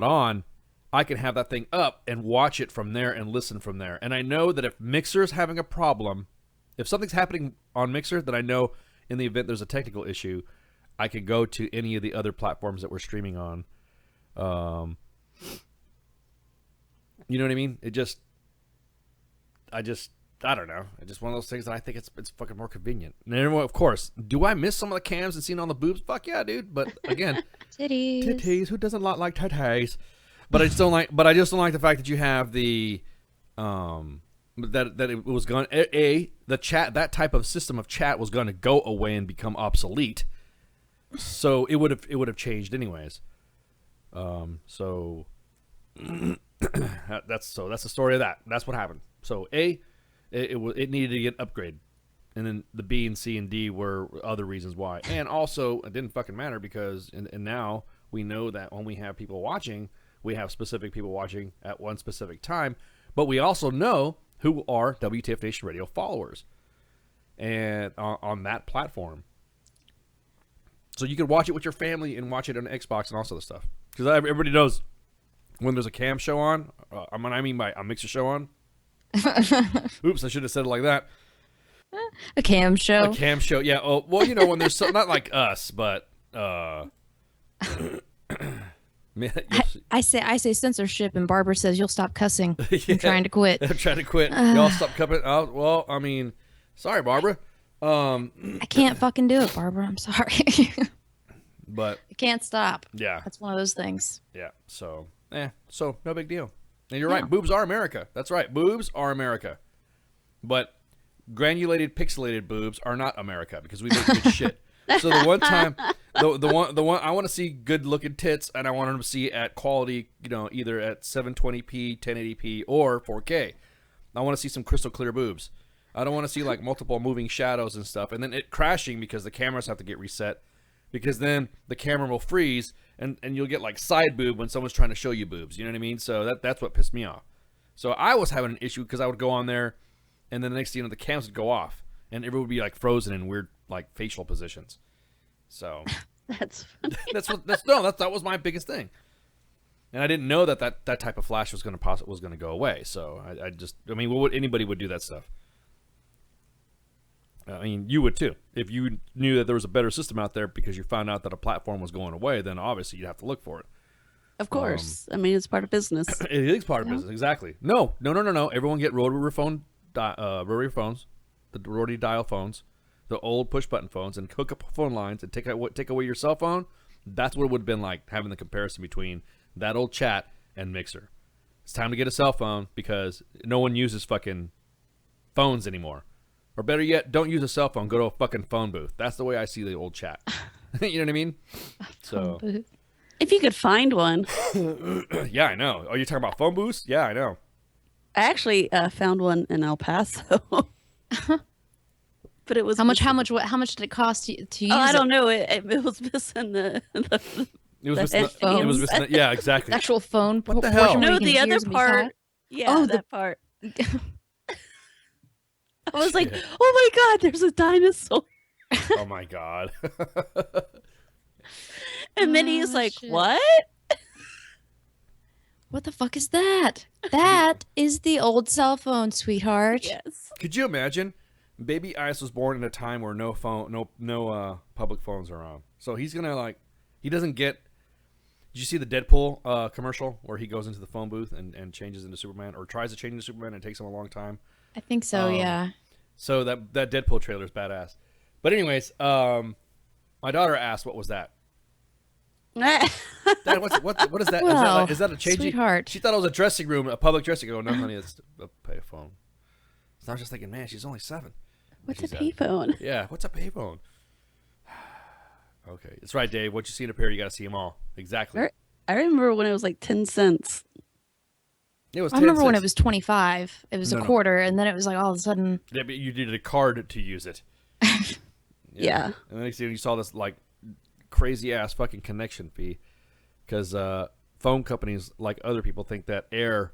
Speaker 6: on. I can have that thing up and watch it from there and listen from there. And I know that if Mixer's having a problem, if something's happening on Mixer, that I know in the event there's a technical issue, I can go to any of the other platforms that we're streaming on. You know what I mean? I don't know. It's just one of those things that I think it's fucking more convenient. And everyone, of course, do I miss some of the cams and seeing all the boobs? Fuck yeah, dude. But again, titties. Who doesn't like titties? But I just don't like. But I just don't like the fact that you have the, that it was going the chat, that type of system of chat was going to go away and become obsolete. So it would have changed anyways. So that's the story of that. That's what happened. So it needed to get upgraded, and then the B and C and D were other reasons why. And also, it didn't fucking matter because and now we know that when we have people watching, we have specific people watching at one specific time, but we also know who are WTF Nation Radio followers, and on that platform. So you can watch it with your family and watch it on Xbox and also the stuff. Because everybody knows when there's a cam show on, I mean by a Mixer show on. Oops, I should have said it like that.
Speaker 7: A cam show.
Speaker 6: A cam show, yeah. Oh, well, when there's not like us, but man,
Speaker 7: I say censorship, and Barbara says you'll stop cussing.
Speaker 6: Yeah.
Speaker 7: I'm trying to quit.
Speaker 6: I'm trying to quit. Y'all stop cupping. Well, I mean, sorry, Barbara.
Speaker 7: I can't fucking do it, Barbara. I'm sorry.
Speaker 6: But
Speaker 7: I can't stop.
Speaker 6: yeah,
Speaker 7: That's one of those things.
Speaker 6: yeah. So no big deal. And you're right. Boobs are America. That's right. Boobs are America. But granulated, pixelated boobs are not America because we make good shit. So the one time, the one I want to see good looking tits, and I want them to see at quality, either at 720p, 1080p, or 4K. I want to see some crystal clear boobs. I don't want to see like multiple moving shadows and stuff, and then it crashing because the cameras have to get reset. Because then the camera will freeze, and you'll get like side boob when someone's trying to show you boobs. You know what I mean? So that's what pissed me off. So I was having an issue because I would go on there, and then the next thing you know, the cams would go off, and everyone would be like frozen in weird like facial positions. So
Speaker 8: That's funny.
Speaker 6: that was my biggest thing, and I didn't know that type of flash was going to go away. So I mean, anybody would do that stuff. I mean, you would too. If you knew that there was a better system out there because you found out that a platform was going away, then obviously you'd have to look for it.
Speaker 8: Of course. I mean, it's part of business.
Speaker 6: It is part of business, exactly. No. Everyone get rotary phones, the rotary dial phones, the old push button phones, and hook up phone lines and take away your cell phone. That's what it would have been like having the comparison between that old chat and Mixer. It's time to get a cell phone because no one uses fucking phones anymore. Or better yet, don't use a cell phone. Go to a fucking phone booth. That's the way I see the old chat. You know what I mean? So,
Speaker 8: If you could find one.
Speaker 6: yeah, I know. Oh, you're talking about phone booths? Yeah, I know.
Speaker 8: I actually found one in El Paso. But it was
Speaker 7: How much did it cost to use?
Speaker 8: I don't know. It was missing the
Speaker 6: It was
Speaker 8: The
Speaker 6: missing. It was missing. Yeah, exactly.
Speaker 7: The actual phone.
Speaker 6: What the hell?
Speaker 7: portion where
Speaker 8: no,
Speaker 7: you can
Speaker 8: the
Speaker 7: hear
Speaker 8: other
Speaker 7: somebody's
Speaker 8: part.
Speaker 7: talk?
Speaker 8: Yeah,
Speaker 7: Oh,
Speaker 8: that part. I was like, oh my god, there's a dinosaur.
Speaker 6: Oh my god.
Speaker 8: And then he's
Speaker 7: Oh,
Speaker 8: like,
Speaker 7: shit.
Speaker 8: what?
Speaker 7: What the fuck is that? That is the old cell phone, sweetheart.
Speaker 8: Yes.
Speaker 6: Could you imagine? Baby Ice was born in a time where no public phones are on. So he's gonna he doesn't get. Did you see the Deadpool commercial where he goes into the phone booth and changes into Superman, or tries to change into Superman and it takes him a long time?
Speaker 7: I think so, yeah.
Speaker 6: So that Deadpool trailer is badass. But anyways, my daughter asked, "What was that?" Dad, what is that?
Speaker 7: Well,
Speaker 6: is that a changing?
Speaker 7: sweetheart.
Speaker 6: She thought it was a dressing room, a public dressing room. No, honey, it's a payphone. So I was just thinking, man, she's only 7.
Speaker 8: What's
Speaker 6: She
Speaker 8: a
Speaker 6: said.
Speaker 8: payphone?
Speaker 6: Yeah, what's a payphone? Okay, it's right, Dave. What you see in a pair, you got to see them all. Exactly.
Speaker 8: I remember when it was like 10 cents.
Speaker 6: It was.
Speaker 7: I remember when
Speaker 6: 10
Speaker 7: it was 25. It was
Speaker 6: No,
Speaker 7: a
Speaker 6: no.
Speaker 7: quarter, and then it was like all of a sudden.
Speaker 6: Yeah, but you needed a card to use it.
Speaker 8: Yeah.
Speaker 6: And then next thing you saw this crazy ass fucking connection fee, because phone companies, like other people, think that air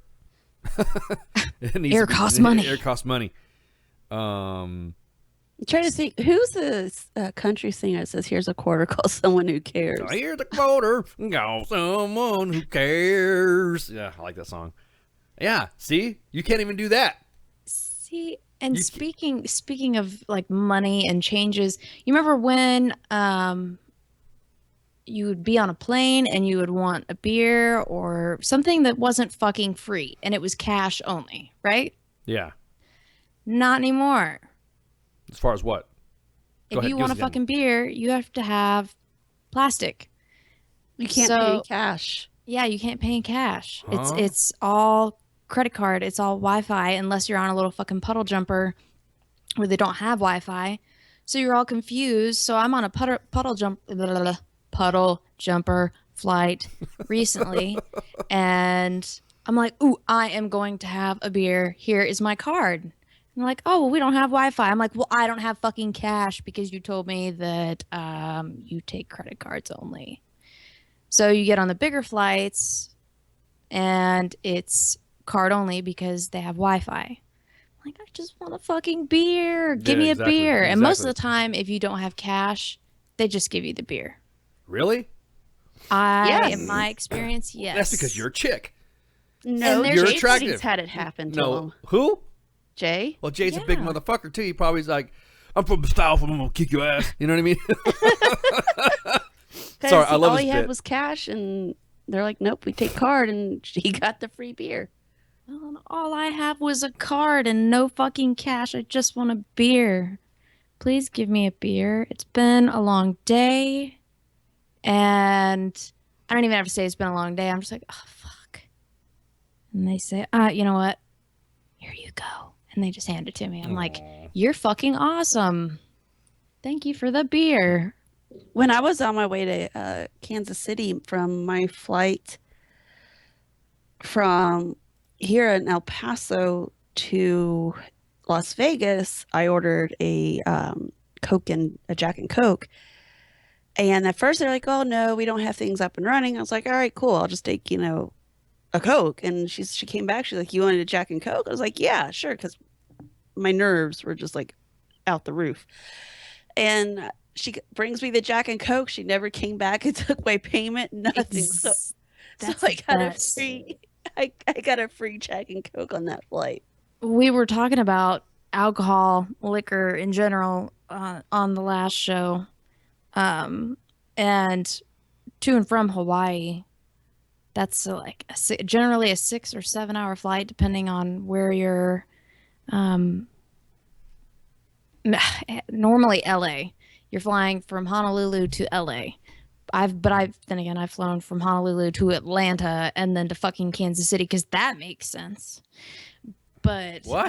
Speaker 7: Air costs money.
Speaker 6: Air costs money.
Speaker 8: I'm trying to think, who's the country singer that says, here's a quarter, call someone who cares?
Speaker 6: I hear the quarter, call someone who cares. Yeah, I like that song. Yeah, see, you can't even do that.
Speaker 7: See, and speaking of like money and changes, you remember when you would be on a plane and you would want a beer or something that wasn't fucking free and it was cash only, right?
Speaker 6: Yeah.
Speaker 7: Not anymore.
Speaker 6: As far as what? Go
Speaker 7: If
Speaker 6: ahead,
Speaker 7: you
Speaker 6: give
Speaker 7: want
Speaker 6: us
Speaker 7: a
Speaker 6: the
Speaker 7: fucking beer, you have to have plastic.
Speaker 8: You can't
Speaker 7: So-
Speaker 8: pay cash.
Speaker 7: Yeah, you can't pay in cash.
Speaker 6: Huh?
Speaker 7: It's all credit card. It's all Wi-Fi unless you're on a little fucking puddle jumper where they don't have Wi-Fi. So you're all confused. So I'm on a puddle jumper flight recently, and I'm like, "Ooh, I am going to have a beer. Here is my card." And they're like, "Oh, well, we don't have Wi-Fi." I'm like, "Well, I don't have fucking cash because you told me that you take credit cards only." So you get on the bigger flights, and it's card only because they have Wi-Fi. I'm like, I just want a fucking beer. Give me a
Speaker 6: exactly,
Speaker 7: beer. And most of
Speaker 6: exactly.
Speaker 7: the time, if you don't have cash, they just give you the beer.
Speaker 6: Really?
Speaker 8: Yes.
Speaker 7: In my experience, yes.
Speaker 6: That's because you're a chick.
Speaker 8: No,
Speaker 7: And
Speaker 6: You're
Speaker 8: Jay's
Speaker 6: attractive.
Speaker 8: had it happen to
Speaker 6: No.
Speaker 8: him.
Speaker 6: Who?
Speaker 8: Jay?
Speaker 6: Well, Jay's a big
Speaker 7: Yeah.
Speaker 6: motherfucker, too. He probably's like, I'm from the South, I'm going to kick your ass. You know what I mean?
Speaker 8: 'Cause
Speaker 6: Sorry, I love
Speaker 8: all
Speaker 6: his
Speaker 8: he had
Speaker 6: bit.
Speaker 8: was cash, and they're like, nope, we take card, and he got the free beer.
Speaker 7: Well, all I have was a card and no fucking cash. I just want a beer. Please give me a beer. It's been a long day. And I don't even have to say it's been a long day. I'm just like, oh, fuck. And they say, you know what? Here you go. And they just hand it to me. I'm like, you're fucking awesome. Thank you for the beer.
Speaker 8: When I was on my way to Kansas City from my flight from here in El Paso to Las Vegas, I ordered a Coke and a Jack and Coke. And at first they're like, oh no, we don't have things up and running. I was like, all right, cool. I'll just take, a a Coke. And she came back. She's like, you wanted a Jack and Coke? I was like, yeah, sure. Because my nerves were just like out the roof. And she brings me the Jack and Coke. She never came back and took my payment. Nothing. So
Speaker 7: That's
Speaker 8: I
Speaker 7: the
Speaker 8: got
Speaker 7: best.
Speaker 8: I got a free Jack and Coke on that flight.
Speaker 7: We were talking about alcohol, liquor in general on the last show, and to and from Hawaii. That's like generally a 6 or 7 hour flight, depending on where you're. Normally LA. You're flying from Honolulu to LA. I've flown from Honolulu to Atlanta and then to fucking Kansas City because that makes sense. But
Speaker 6: What?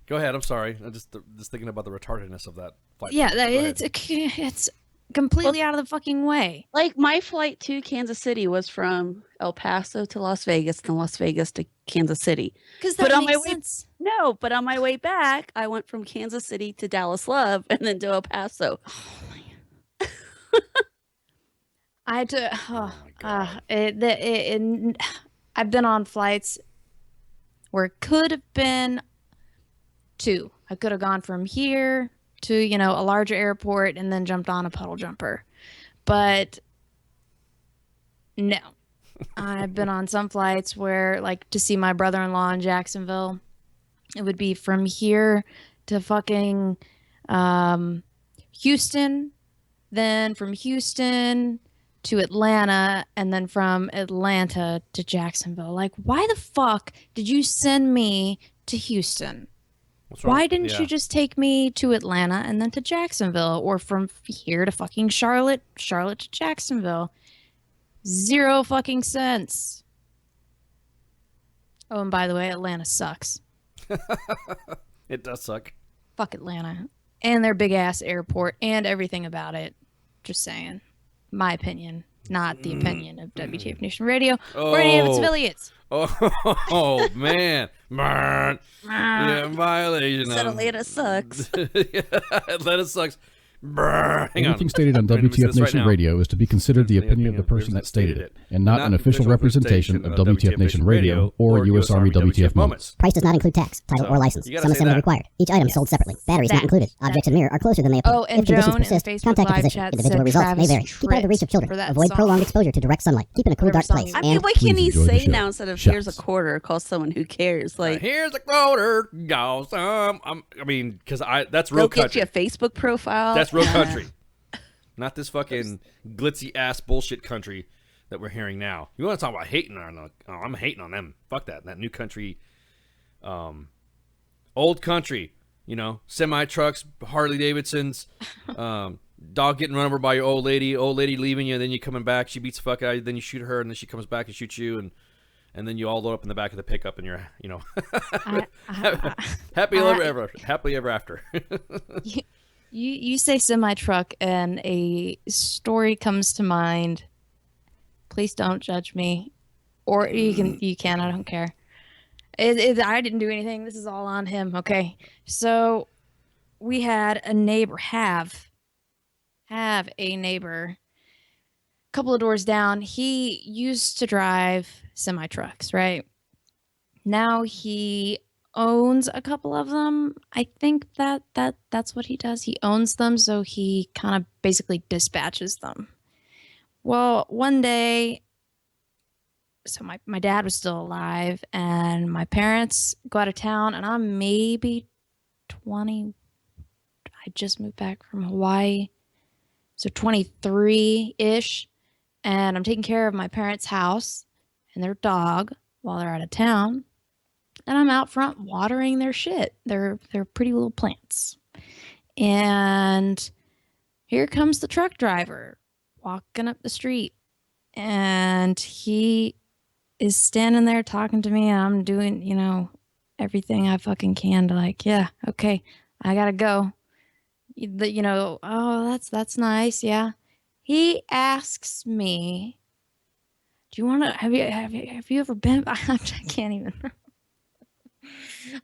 Speaker 6: Go ahead. I'm sorry. I'm just thinking about the retardedness of that flight.
Speaker 7: yeah,
Speaker 6: Go ahead.
Speaker 7: it's completely out of the fucking way.
Speaker 8: Like my flight to Kansas City was from El Paso to Las Vegas, then Las Vegas to Kansas City.
Speaker 7: Because
Speaker 8: But
Speaker 7: that
Speaker 8: on my
Speaker 7: makes
Speaker 8: way-
Speaker 7: sense.
Speaker 8: No, but on my way back, I went from Kansas City to Dallas Love and then to El Paso.
Speaker 7: I had to.
Speaker 6: Oh my God.
Speaker 7: I've been on flights where it could have been 2. I could have gone from here to a larger airport and then jumped on a puddle jumper, but no. I've been on some flights where, like, to see my brother-in-law in Jacksonville, it would be from here to fucking Houston, then from Houston to Atlanta, and then from Atlanta to Jacksonville. Like, why the fuck did you send me to Houston?
Speaker 6: What's wrong?
Speaker 7: Why didn't
Speaker 6: Yeah.
Speaker 7: you just take me to Atlanta and then to Jacksonville, or from here to fucking Charlotte to Jacksonville? Zero fucking sense. Oh, and by the way, Atlanta sucks.
Speaker 6: It does suck.
Speaker 7: Fuck Atlanta. And their big ass airport and everything about it. Just saying. My opinion, not the opinion of WTF Nation Radio or any of its
Speaker 6: Oh.
Speaker 7: affiliates.
Speaker 6: Oh man. Burn. Yeah, violation.
Speaker 8: Said
Speaker 6: of-
Speaker 8: Atlanta sucks.
Speaker 6: Atlanta sucks. Brr. Hang on.
Speaker 9: Anything stated on
Speaker 6: I'm gonna miss
Speaker 9: WTF
Speaker 6: this right
Speaker 9: Nation
Speaker 6: now.
Speaker 9: Radio is to be considered the opinion of the person that stated it, and not an official representation of WTF Nation Radio or U.S. Army WTF Moments.
Speaker 10: Price does not include tax, title,
Speaker 6: So,
Speaker 10: or license.
Speaker 6: you gotta
Speaker 10: Some
Speaker 6: say
Speaker 10: assembly
Speaker 6: that.
Speaker 10: required. Each item sold separately. Batteries not
Speaker 7: That.
Speaker 10: included. Objects in mirror are closer than they appear.
Speaker 7: Oh, and
Speaker 10: if conditions
Speaker 7: Joan in
Speaker 10: persist,
Speaker 7: Facebook
Speaker 10: contact a
Speaker 7: live
Speaker 10: physician.
Speaker 7: chat
Speaker 10: Individual
Speaker 7: said
Speaker 10: results may
Speaker 7: Travis
Speaker 10: vary. Keep out of the reach of
Speaker 7: tripped
Speaker 10: children.
Speaker 7: for that
Speaker 10: Avoid
Speaker 7: song.
Speaker 10: prolonged exposure to direct sunlight. Keep in a cool,
Speaker 7: Whatever
Speaker 10: dark place.
Speaker 7: song
Speaker 8: I mean,
Speaker 10: And
Speaker 8: what can
Speaker 9: Please
Speaker 8: he
Speaker 9: enjoy the
Speaker 8: say
Speaker 9: show.
Speaker 8: now instead of
Speaker 9: Shots.
Speaker 8: here's a quarter? Call someone who cares. Like,
Speaker 6: Here's a quarter. Go some. I mean, because that's
Speaker 8: go
Speaker 6: real
Speaker 8: get
Speaker 6: country.
Speaker 8: you a Facebook profile.
Speaker 6: That's real
Speaker 8: and,
Speaker 6: country. Not this fucking glitzy ass bullshit country that we're hearing now. You want to talk about hating on? Oh, I'm hating on them. Fuck that. That new country, old country. Semi trucks, Harley Davidsons, dog getting run over by your old lady leaving you, and then you coming back. She beats the fuck out of you, then you shoot her, and then she comes back and shoots you, and then you all load up in the back of the pickup, and you're happily ever after.
Speaker 7: You say semi truck, and a story comes to mind. Please don't judge me, or you can. I don't care. I didn't do anything. This is all on him. Okay, so we had a neighbor have a neighbor. A couple of doors down. He used to drive semi trucks, right? Now he owns a couple of them. I think that's what he does. He owns them, so he kind of basically dispatches them. Well, one day, so my dad was still alive, and my parents go out of town, and I'm maybe 20. I just moved back from Hawaii, so 23-ish, and I'm taking care of my parents' house and their dog while they're out of town. And I'm out front watering their shit. They're pretty little plants. And here comes the truck driver walking up the street. And he is standing there talking to me. And I'm doing, everything I fucking can to yeah, okay, I gotta go. Oh, that's nice. Yeah. He asks me, do you want to, have you ever been, I can't even.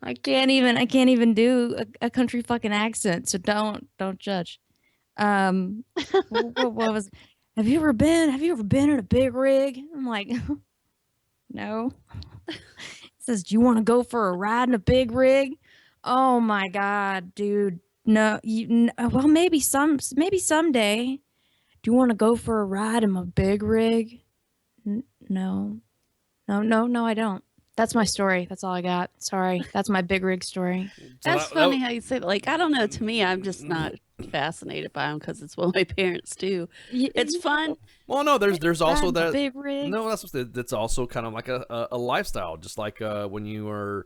Speaker 7: I can't even do a country fucking accent, so don't judge. What was? Have you ever been in a big rig? I'm like, No. It says, "Do you want to go for a ride in a big rig?" Oh my god, dude. No, well, maybe someday. Do you want to go for a ride in my big rig? No. No, I don't. That's my story. That's all I got. Sorry. That's my big rig story.
Speaker 8: That's funny how you say that. Like, I don't know. To me, I'm just not fascinated by them because it's what my parents do. It's fun.
Speaker 6: Well, no, there's also
Speaker 7: Ride in a
Speaker 6: that.
Speaker 7: big rig.
Speaker 6: No, that's also kind of like a lifestyle, just like when you are,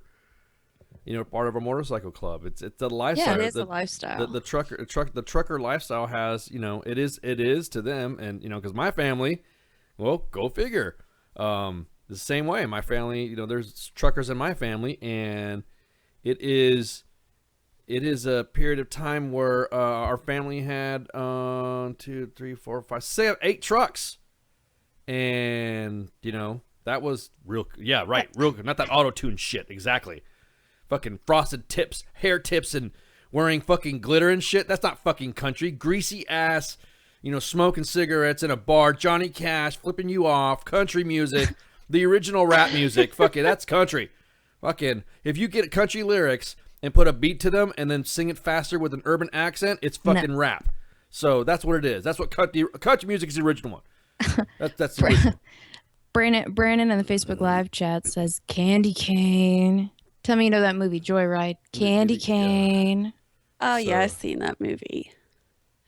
Speaker 6: part of a motorcycle club. It's a lifestyle.
Speaker 8: Yeah, it is a lifestyle.
Speaker 6: The trucker lifestyle has, it is to them, and because my family, well, go figure. The same way, my family, there's truckers in my family, and it is a period of time where our family had 2, 3, 4, 5, 6, 8 trucks, and that was real. Yeah, right, real good. Not that auto-tune shit. Exactly. Fucking frosted tips, hair tips, and wearing fucking glitter and shit. That's not fucking country. Greasy ass, smoking cigarettes in a bar. Johnny Cash flipping you off. Country music. The original rap music. Fuck it, that's country. Fucking, if you get country lyrics and put a beat to them and then sing it faster with an urban accent, it's fucking rap. So that's what it is. That's what country music is, the original one. That's the original.
Speaker 7: Brandon in the Facebook Live chat says, "Candy cane." Tell me you know that movie, Joyride. Candy cane.
Speaker 8: Oh, yeah, I've seen that movie.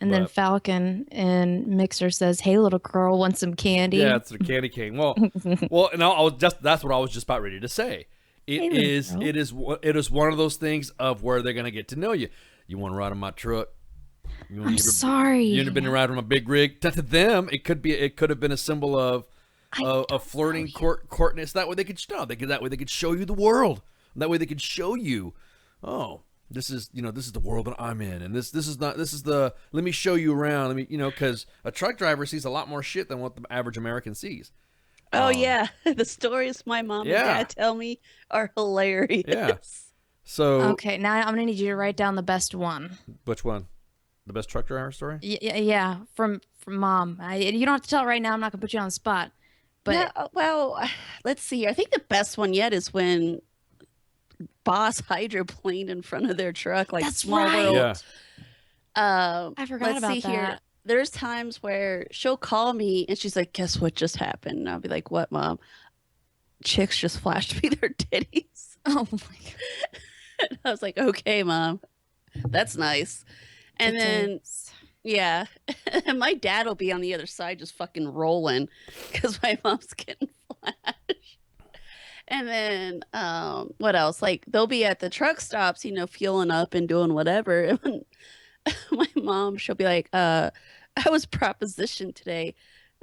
Speaker 7: And then Falcon in Mixer says, "Hey, little girl, want some candy?"
Speaker 6: Yeah, it's the candy cane. Well, and that's what I was just about ready to say. It is one of those things of where they're gonna get to know you. You want to ride in my truck?
Speaker 7: I'm sorry.
Speaker 6: You ever been to ride on a big rig? To them, it could have been a symbol of flirting, courtness. That way they could show you the world. That way they could show you, oh, this is the world that I'm in, and this is the let me show you around. Because a truck driver sees a lot more shit than what the average American sees.
Speaker 8: Oh yeah, the stories my mom and dad tell me are hilarious.
Speaker 6: Yeah. So
Speaker 7: okay, now I'm gonna need you to write down the best one.
Speaker 6: Which one? The best truck driver story?
Speaker 7: Yeah, from mom. You don't have to tell it right now. I'm not gonna put you on the spot. But
Speaker 8: let's see. I think the best one yet is when Boss hydroplaned in front of their truck, like
Speaker 7: that's
Speaker 8: Small
Speaker 7: right.
Speaker 8: World.
Speaker 7: I forgot about
Speaker 8: see
Speaker 7: that.
Speaker 8: Here. There's times where she'll call me and she's like, "Guess what just happened?" And I'll be like, "What, Mom?" Chicks just flashed me their titties.
Speaker 7: Oh my god!
Speaker 8: And I was like, "Okay, Mom, that's nice." And then yeah, and my dad will be on the other side just fucking rolling because my mom's getting flashed. And then what else? Like they'll be at the truck stops, fueling up and doing whatever. And my mom, she'll be like, "I was propositioned today."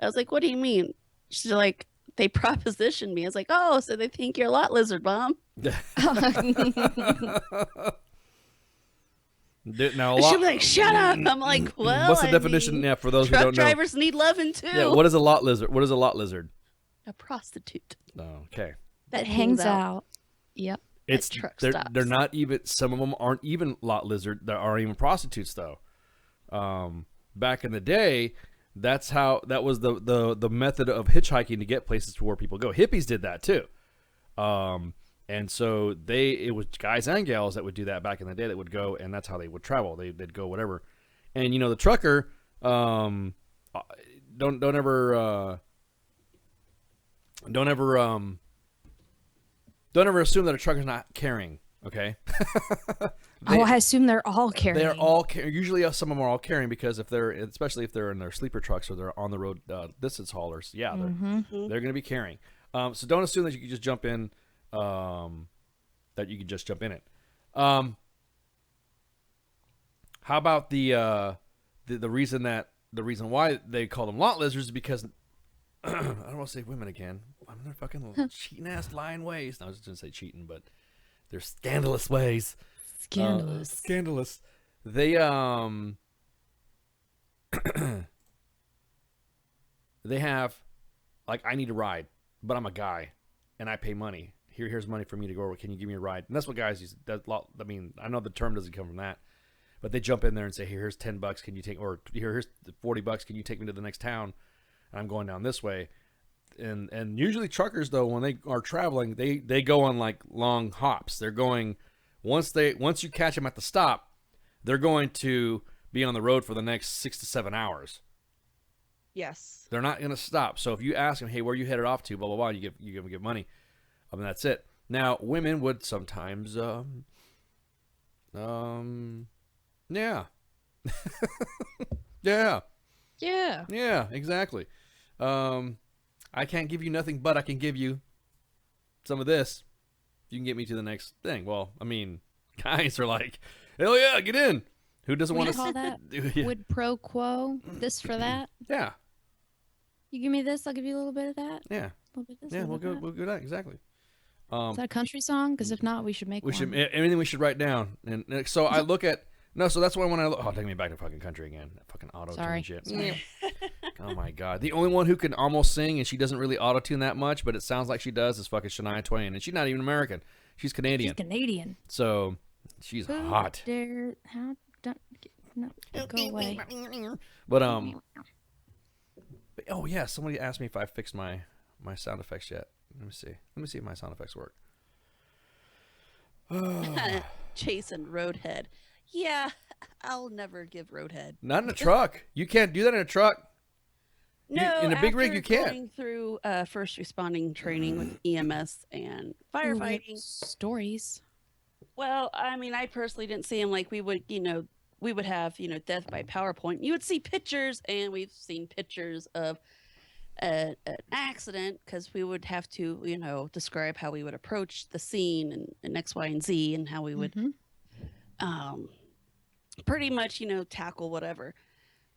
Speaker 8: I was like, "What do you mean?" She's like, "They propositioned me." I was like, "Oh, so they think you're a lot lizard, Mom."
Speaker 6: Now,
Speaker 8: she'll be like, "Shut up." I'm like, "Well,
Speaker 6: what's the definition? Yeah, for those who don't know,
Speaker 8: truck drivers need loving too."
Speaker 6: Yeah, what is a lot lizard? What is a lot lizard?
Speaker 8: A prostitute.
Speaker 6: Oh, okay.
Speaker 7: That hangs out. Yep.
Speaker 6: It's
Speaker 8: truck
Speaker 6: they're
Speaker 8: stops.
Speaker 6: not even. Some of them aren't even lot lizard. There aren't even prostitutes though. Back in the day, that was the method of hitchhiking to get places to where people go. Hippies did that too. And so it was guys and gals that would do that back in the day that would go, and that's how they would travel. They'd go whatever. And the trucker, don't ever assume that a trucker's not carrying, okay?
Speaker 7: I assume they're all carrying.
Speaker 6: They're all carrying. Usually some of them are all carrying because especially if they're in their sleeper trucks or they're on the road distance haulers, they're going to be carrying. So don't assume that you can just jump in, it. How about the reason why they call them lot lizards is because I don't want to say women again. I'm their fucking cheating ass lying ways. No, I was just gonna say cheating, but they're scandalous ways. Scandalous. They they have like, I need a ride, but I'm a guy and I pay money. Here's money for me to go over. Can you give me a ride? And that's what guys use. I mean, I know the term doesn't come from that, but they jump in there and say, here's $10. Can you take, or here's $40. Can you take me to the next town? And I'm going down this way. and usually truckers though, when they are traveling, they go on like long hops. They're going once you catch them at the stop, they're going to be on the road for the next 6 to 7 hours.
Speaker 8: Yes.
Speaker 6: They're not going to stop. So if you ask them, hey, where are you headed off to? Blah blah blah. You give money. I mean, that's it. Now women would sometimes yeah. Yeah. Yeah, exactly. I can't give you nothing, but I can give you some of this. You can get me to the next thing. Well, I mean, guys are like, hell yeah, get in. Who doesn't want to
Speaker 7: call that quid pro quo? This for that?
Speaker 6: Yeah.
Speaker 7: You give me this, I'll give you a little bit of that.
Speaker 6: Yeah.
Speaker 7: A little bit of this,
Speaker 6: Yeah,
Speaker 7: a
Speaker 6: we'll
Speaker 7: little
Speaker 6: go.
Speaker 7: bit
Speaker 6: We'll go that exactly.
Speaker 7: Is that a country song? Because if not, we should make
Speaker 6: We
Speaker 7: one.
Speaker 6: should everything we should write down. And so I look at so that's why when I look, take me back to fucking country again. That fucking auto tune shit.
Speaker 7: Sorry.
Speaker 6: Oh my god. The only one who can almost sing and she doesn't really auto tune that much, but it sounds like she does is fucking Shania Twain, and she's not even American. She's Canadian.
Speaker 7: She's Canadian.
Speaker 6: So she's hot.
Speaker 7: No, go away.
Speaker 6: But oh yeah, somebody asked me if I fixed my sound effects yet. Let me see if my sound effects work.
Speaker 8: Jason Roadhead. Yeah, I'll never give Roadhead.
Speaker 6: Not in a truck. You can't do that in a truck.
Speaker 8: No,
Speaker 6: in a big rig
Speaker 8: after
Speaker 6: you can't.
Speaker 8: Going through first responding training with EMS and firefighting
Speaker 7: stories.
Speaker 8: Well, I mean, I personally didn't see him. Like we would have, death by PowerPoint. You would see pictures, and we've seen pictures of an accident because we would have to, describe how we would approach the scene and X, Y, and Z, and how we would, pretty much, tackle whatever.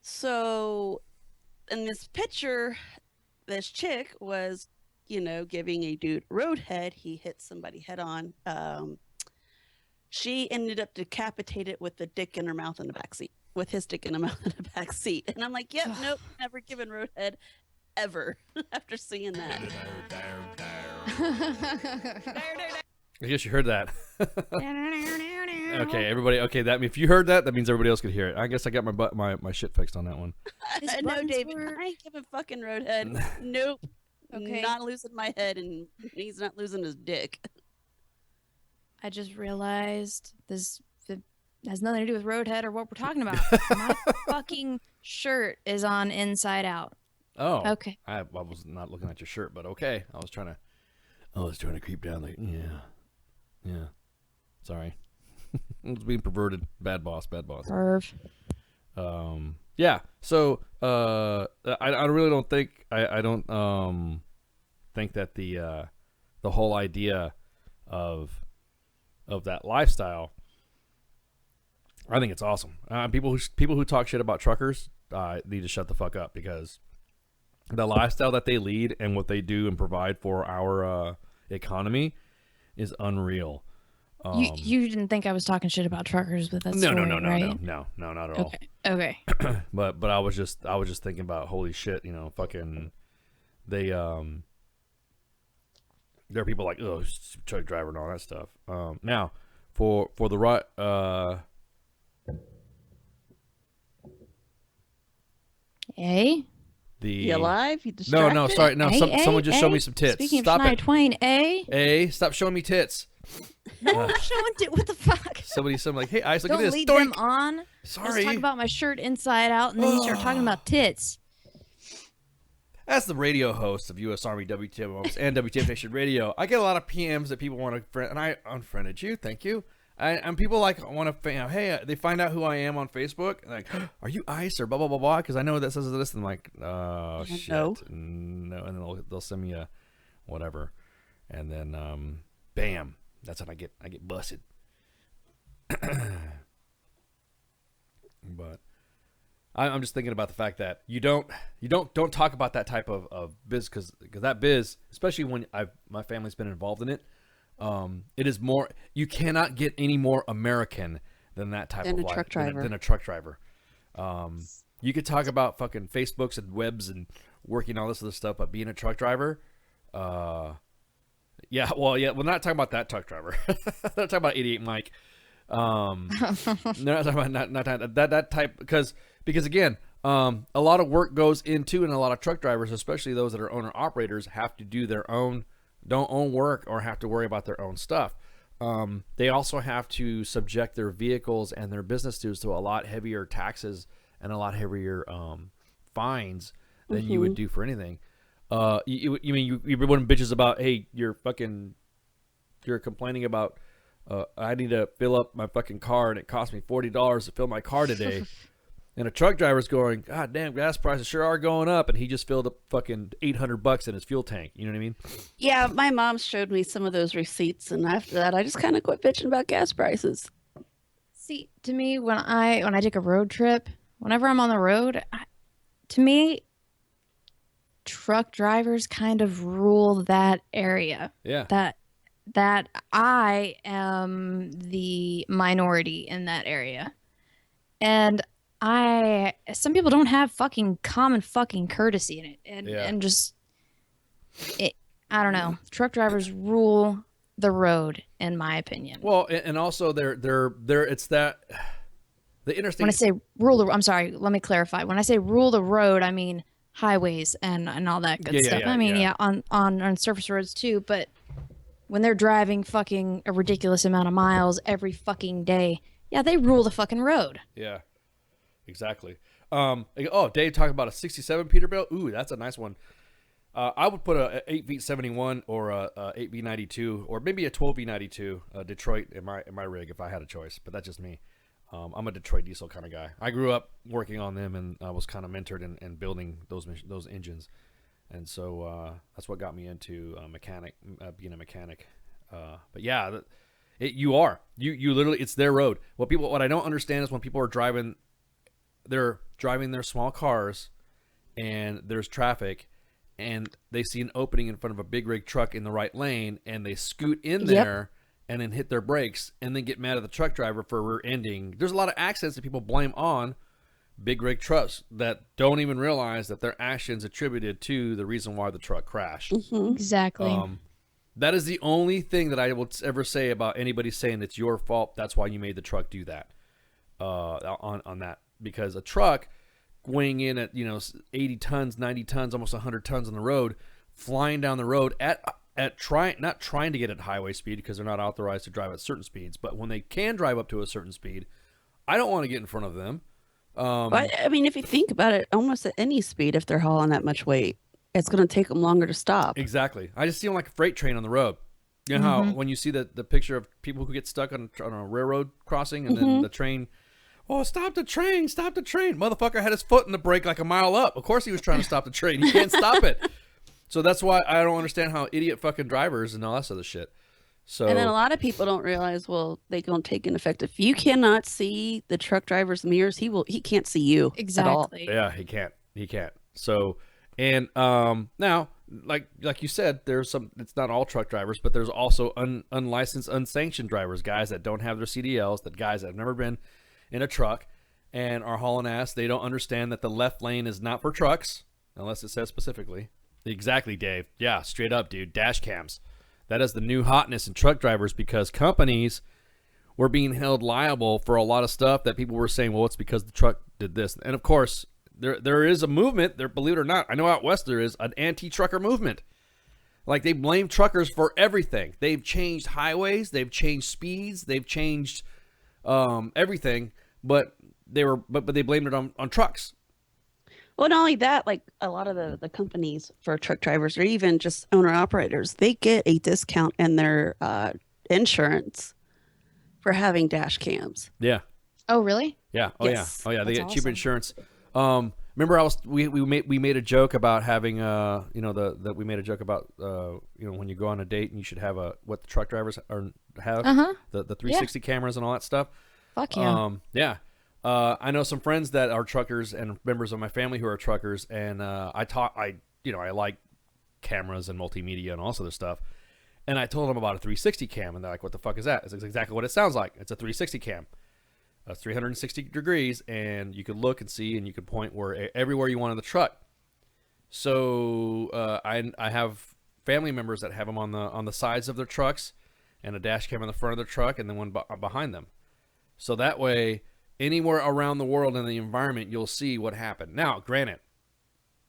Speaker 8: So, in this picture, this chick was, giving a dude roadhead. He hit somebody head on. She ended up decapitated with the dick in her mouth in the back seat, with his dick in her mouth in the back seat. And I'm like, yep, nope, never given roadhead ever after seeing that.
Speaker 6: I guess you heard that. Okay, everybody. Okay, if you heard that, that means everybody else could hear it. I guess I got my shit fixed on that one.
Speaker 8: No, David, I ain't giving fucking roadhead. Nope.
Speaker 7: Okay.
Speaker 8: Not losing my head, and he's not losing his dick.
Speaker 7: I just realized this has nothing to do with Roadhead or what we're talking about. My fucking shirt is on inside out.
Speaker 6: Oh.
Speaker 7: Okay.
Speaker 6: I was not looking at your shirt, but okay. I was trying to creep down. Like, yeah. Sorry. I was being perverted. Bad boss.
Speaker 7: Perv.
Speaker 6: Yeah. So I really don't think I don't think that the whole idea of that lifestyle, I think it's awesome. People who talk shit about truckers need to shut the fuck up, because the lifestyle that they lead and what they do and provide for our economy is unreal.
Speaker 7: You didn't think I was talking shit about truckers with that
Speaker 6: No,
Speaker 7: story,
Speaker 6: not
Speaker 7: right?
Speaker 6: at all.
Speaker 7: Okay.
Speaker 6: but I was just thinking about, holy shit, fucking they there are people like, oh, truck driver and all that stuff. Now for the right
Speaker 7: A?
Speaker 8: You alive? You distracted?
Speaker 6: No, sorry. No, someone just showed me some tits.
Speaker 7: Speaking
Speaker 6: Stop
Speaker 7: of Shania
Speaker 6: it.
Speaker 7: Twain,
Speaker 6: Stop showing me tits.
Speaker 7: No, I'm showing it. What the fuck?
Speaker 6: Somebody like, hey, Ice, look
Speaker 7: Don't
Speaker 6: at this.
Speaker 7: lead
Speaker 6: Doink.
Speaker 7: them on.
Speaker 6: Sorry.
Speaker 7: Let's talk about my shirt inside out, and then you start talking about tits.
Speaker 6: As the radio host of U.S. Army WTF Moments and WTF Nation Radio, I get a lot of PMs that people want to friend, and I unfriended you. Thank you. And people like want to, hey, they find out who I am on Facebook, like, are you Ice or blah blah blah blah? Because I know that says this, and I'm like, oh shit, no, and then they'll send me a whatever, and then bam, that's when I get busted. But I'm just thinking about the fact that you don't talk about that type of biz, because that biz, especially when my family's been involved in it. It is more. You cannot get any more American than that type of life. Than a truck driver. You could talk about fucking Facebooks and webs and working all this other stuff, but being a truck driver, we're not talking about that truck driver. They're talking about 88 Mike. They're not talking about not that type, because again, A lot of work goes into, and a lot of truck drivers, especially those that are owner operators, have to do their own, don't own work or have to worry about their own stuff. They also have to subject their vehicles and their business to a lot heavier taxes and a lot heavier fines than you would do for anything. You mean you one bitches about, hey, you're complaining about I need to fill up my fucking car and it cost me $40 to fill my car today. And a truck driver's going, God damn, gas prices sure are going up, and he just filled up fucking $800 in his fuel tank. You know what I mean?
Speaker 8: Yeah, my mom showed me some of those receipts, and after that, I just kind of quit bitching about gas prices.
Speaker 7: See, to me, when I take a road trip, whenever I'm on the road, to me, truck drivers kind of rule that area.
Speaker 6: Yeah.
Speaker 7: That I am the minority in that area, and some people don't have fucking common fucking courtesy in it, and just I don't know. Truck drivers rule the road, in my opinion.
Speaker 6: Well, and also they're it's that the interstate.
Speaker 7: When I say I'm sorry. Let me clarify. When I say rule the road, I mean highways and all that good stuff. I mean, on surface roads too. But when they're driving fucking a ridiculous amount of miles every fucking day, yeah, they rule the fucking road.
Speaker 6: Yeah. Exactly. Dave talking about a 67 Peterbilt. Ooh, that's a nice one. I would put a 8V71 or a 8V92 or maybe a 12V92 Detroit in my rig if I had a choice, but that's just me. I'm a Detroit diesel kind of guy. I grew up working on them, and I was kind of mentored in building those engines, and so that's what got me into being a mechanic. But yeah, you literally, it's their road. What I don't understand is when people are driving. They're driving their small cars and there's traffic and they see an opening in front of a big rig truck in the right lane and they scoot in there and then hit their brakes and then get mad at the truck driver for rear-ending. There's a lot of accidents that people blame on big rig trucks that don't even realize that their actions attributed to the reason why the truck crashed.
Speaker 7: Exactly.
Speaker 6: That is the only thing that I will ever say about anybody saying it's your fault. That's why you made the truck do that on that. Because a truck weighing in at 80 tons, 90 tons, almost 100 tons on the road, flying down the road not trying to get at highway speed because they're not authorized to drive at certain speeds, but when they can drive up to a certain speed, I don't want to get in front of them.
Speaker 8: But I mean, if you think about it, almost at any speed, if they're hauling that much weight, it's going to take them longer to stop.
Speaker 6: Exactly. I just see them like a freight train on the road. You know how when you see the picture of people who get stuck on a railroad crossing and then the train. Oh, stop the train, stop the train. Motherfucker had his foot in the brake like a mile up. Of course he was trying to stop the train. He can't stop it. So that's why I don't understand how idiot fucking drivers and all that other shit. So,
Speaker 8: and then a lot of people don't realize, well, they don't take an effect. If you cannot see the truck driver's mirrors, he can't see you
Speaker 7: exactly.
Speaker 8: at all.
Speaker 6: Yeah, he can't. So, and now, like you said, there's some, it's not all truck drivers, but there's also unlicensed, unsanctioned drivers, guys that don't have their CDLs, that guys that have never been in a truck and are hauling ass. They don't understand that the left lane is not for trucks unless it says specifically. Exactly, Dave. Yeah, straight up, dude. Dash cams. That is the new hotness in truck drivers because companies were being held liable for a lot of stuff that people were saying, well, it's because the truck did this. And of course, there is a movement there, believe it or not. I know out west there is an anti-trucker movement. Like they blame truckers for everything. They've changed highways, they've changed speeds, they've changed everything, but they blamed it on trucks.
Speaker 8: Well, not only that, like a lot of the companies for truck drivers or even just owner operators, they get a discount in their insurance for having dash cams.
Speaker 6: Yeah.
Speaker 7: Oh, really?
Speaker 6: Yeah. Oh,
Speaker 8: yes.
Speaker 6: yeah. Oh, yeah. They
Speaker 7: That's
Speaker 6: get
Speaker 7: awesome.
Speaker 6: cheaper insurance. Remember, we made a joke about having that we made a joke about when you go on a date and you should have what the truck drivers have the 360 cameras and all that stuff.
Speaker 7: Fuck yeah.
Speaker 6: Yeah. I know some friends that are truckers and members of my family who are truckers, and I like cameras and multimedia and all this other stuff. And I told them about a 360 cam, and they're like, "What the fuck is that?" It's exactly what it sounds like. It's a 360 cam. 360 degrees, and you could look and see, and you could point everywhere you want in the truck. So I have family members that have them on the sides of their trucks, and a dash cam in the front of their truck, and then one behind them. So that way, anywhere around the world in the environment, you'll see what happened. Now, granted,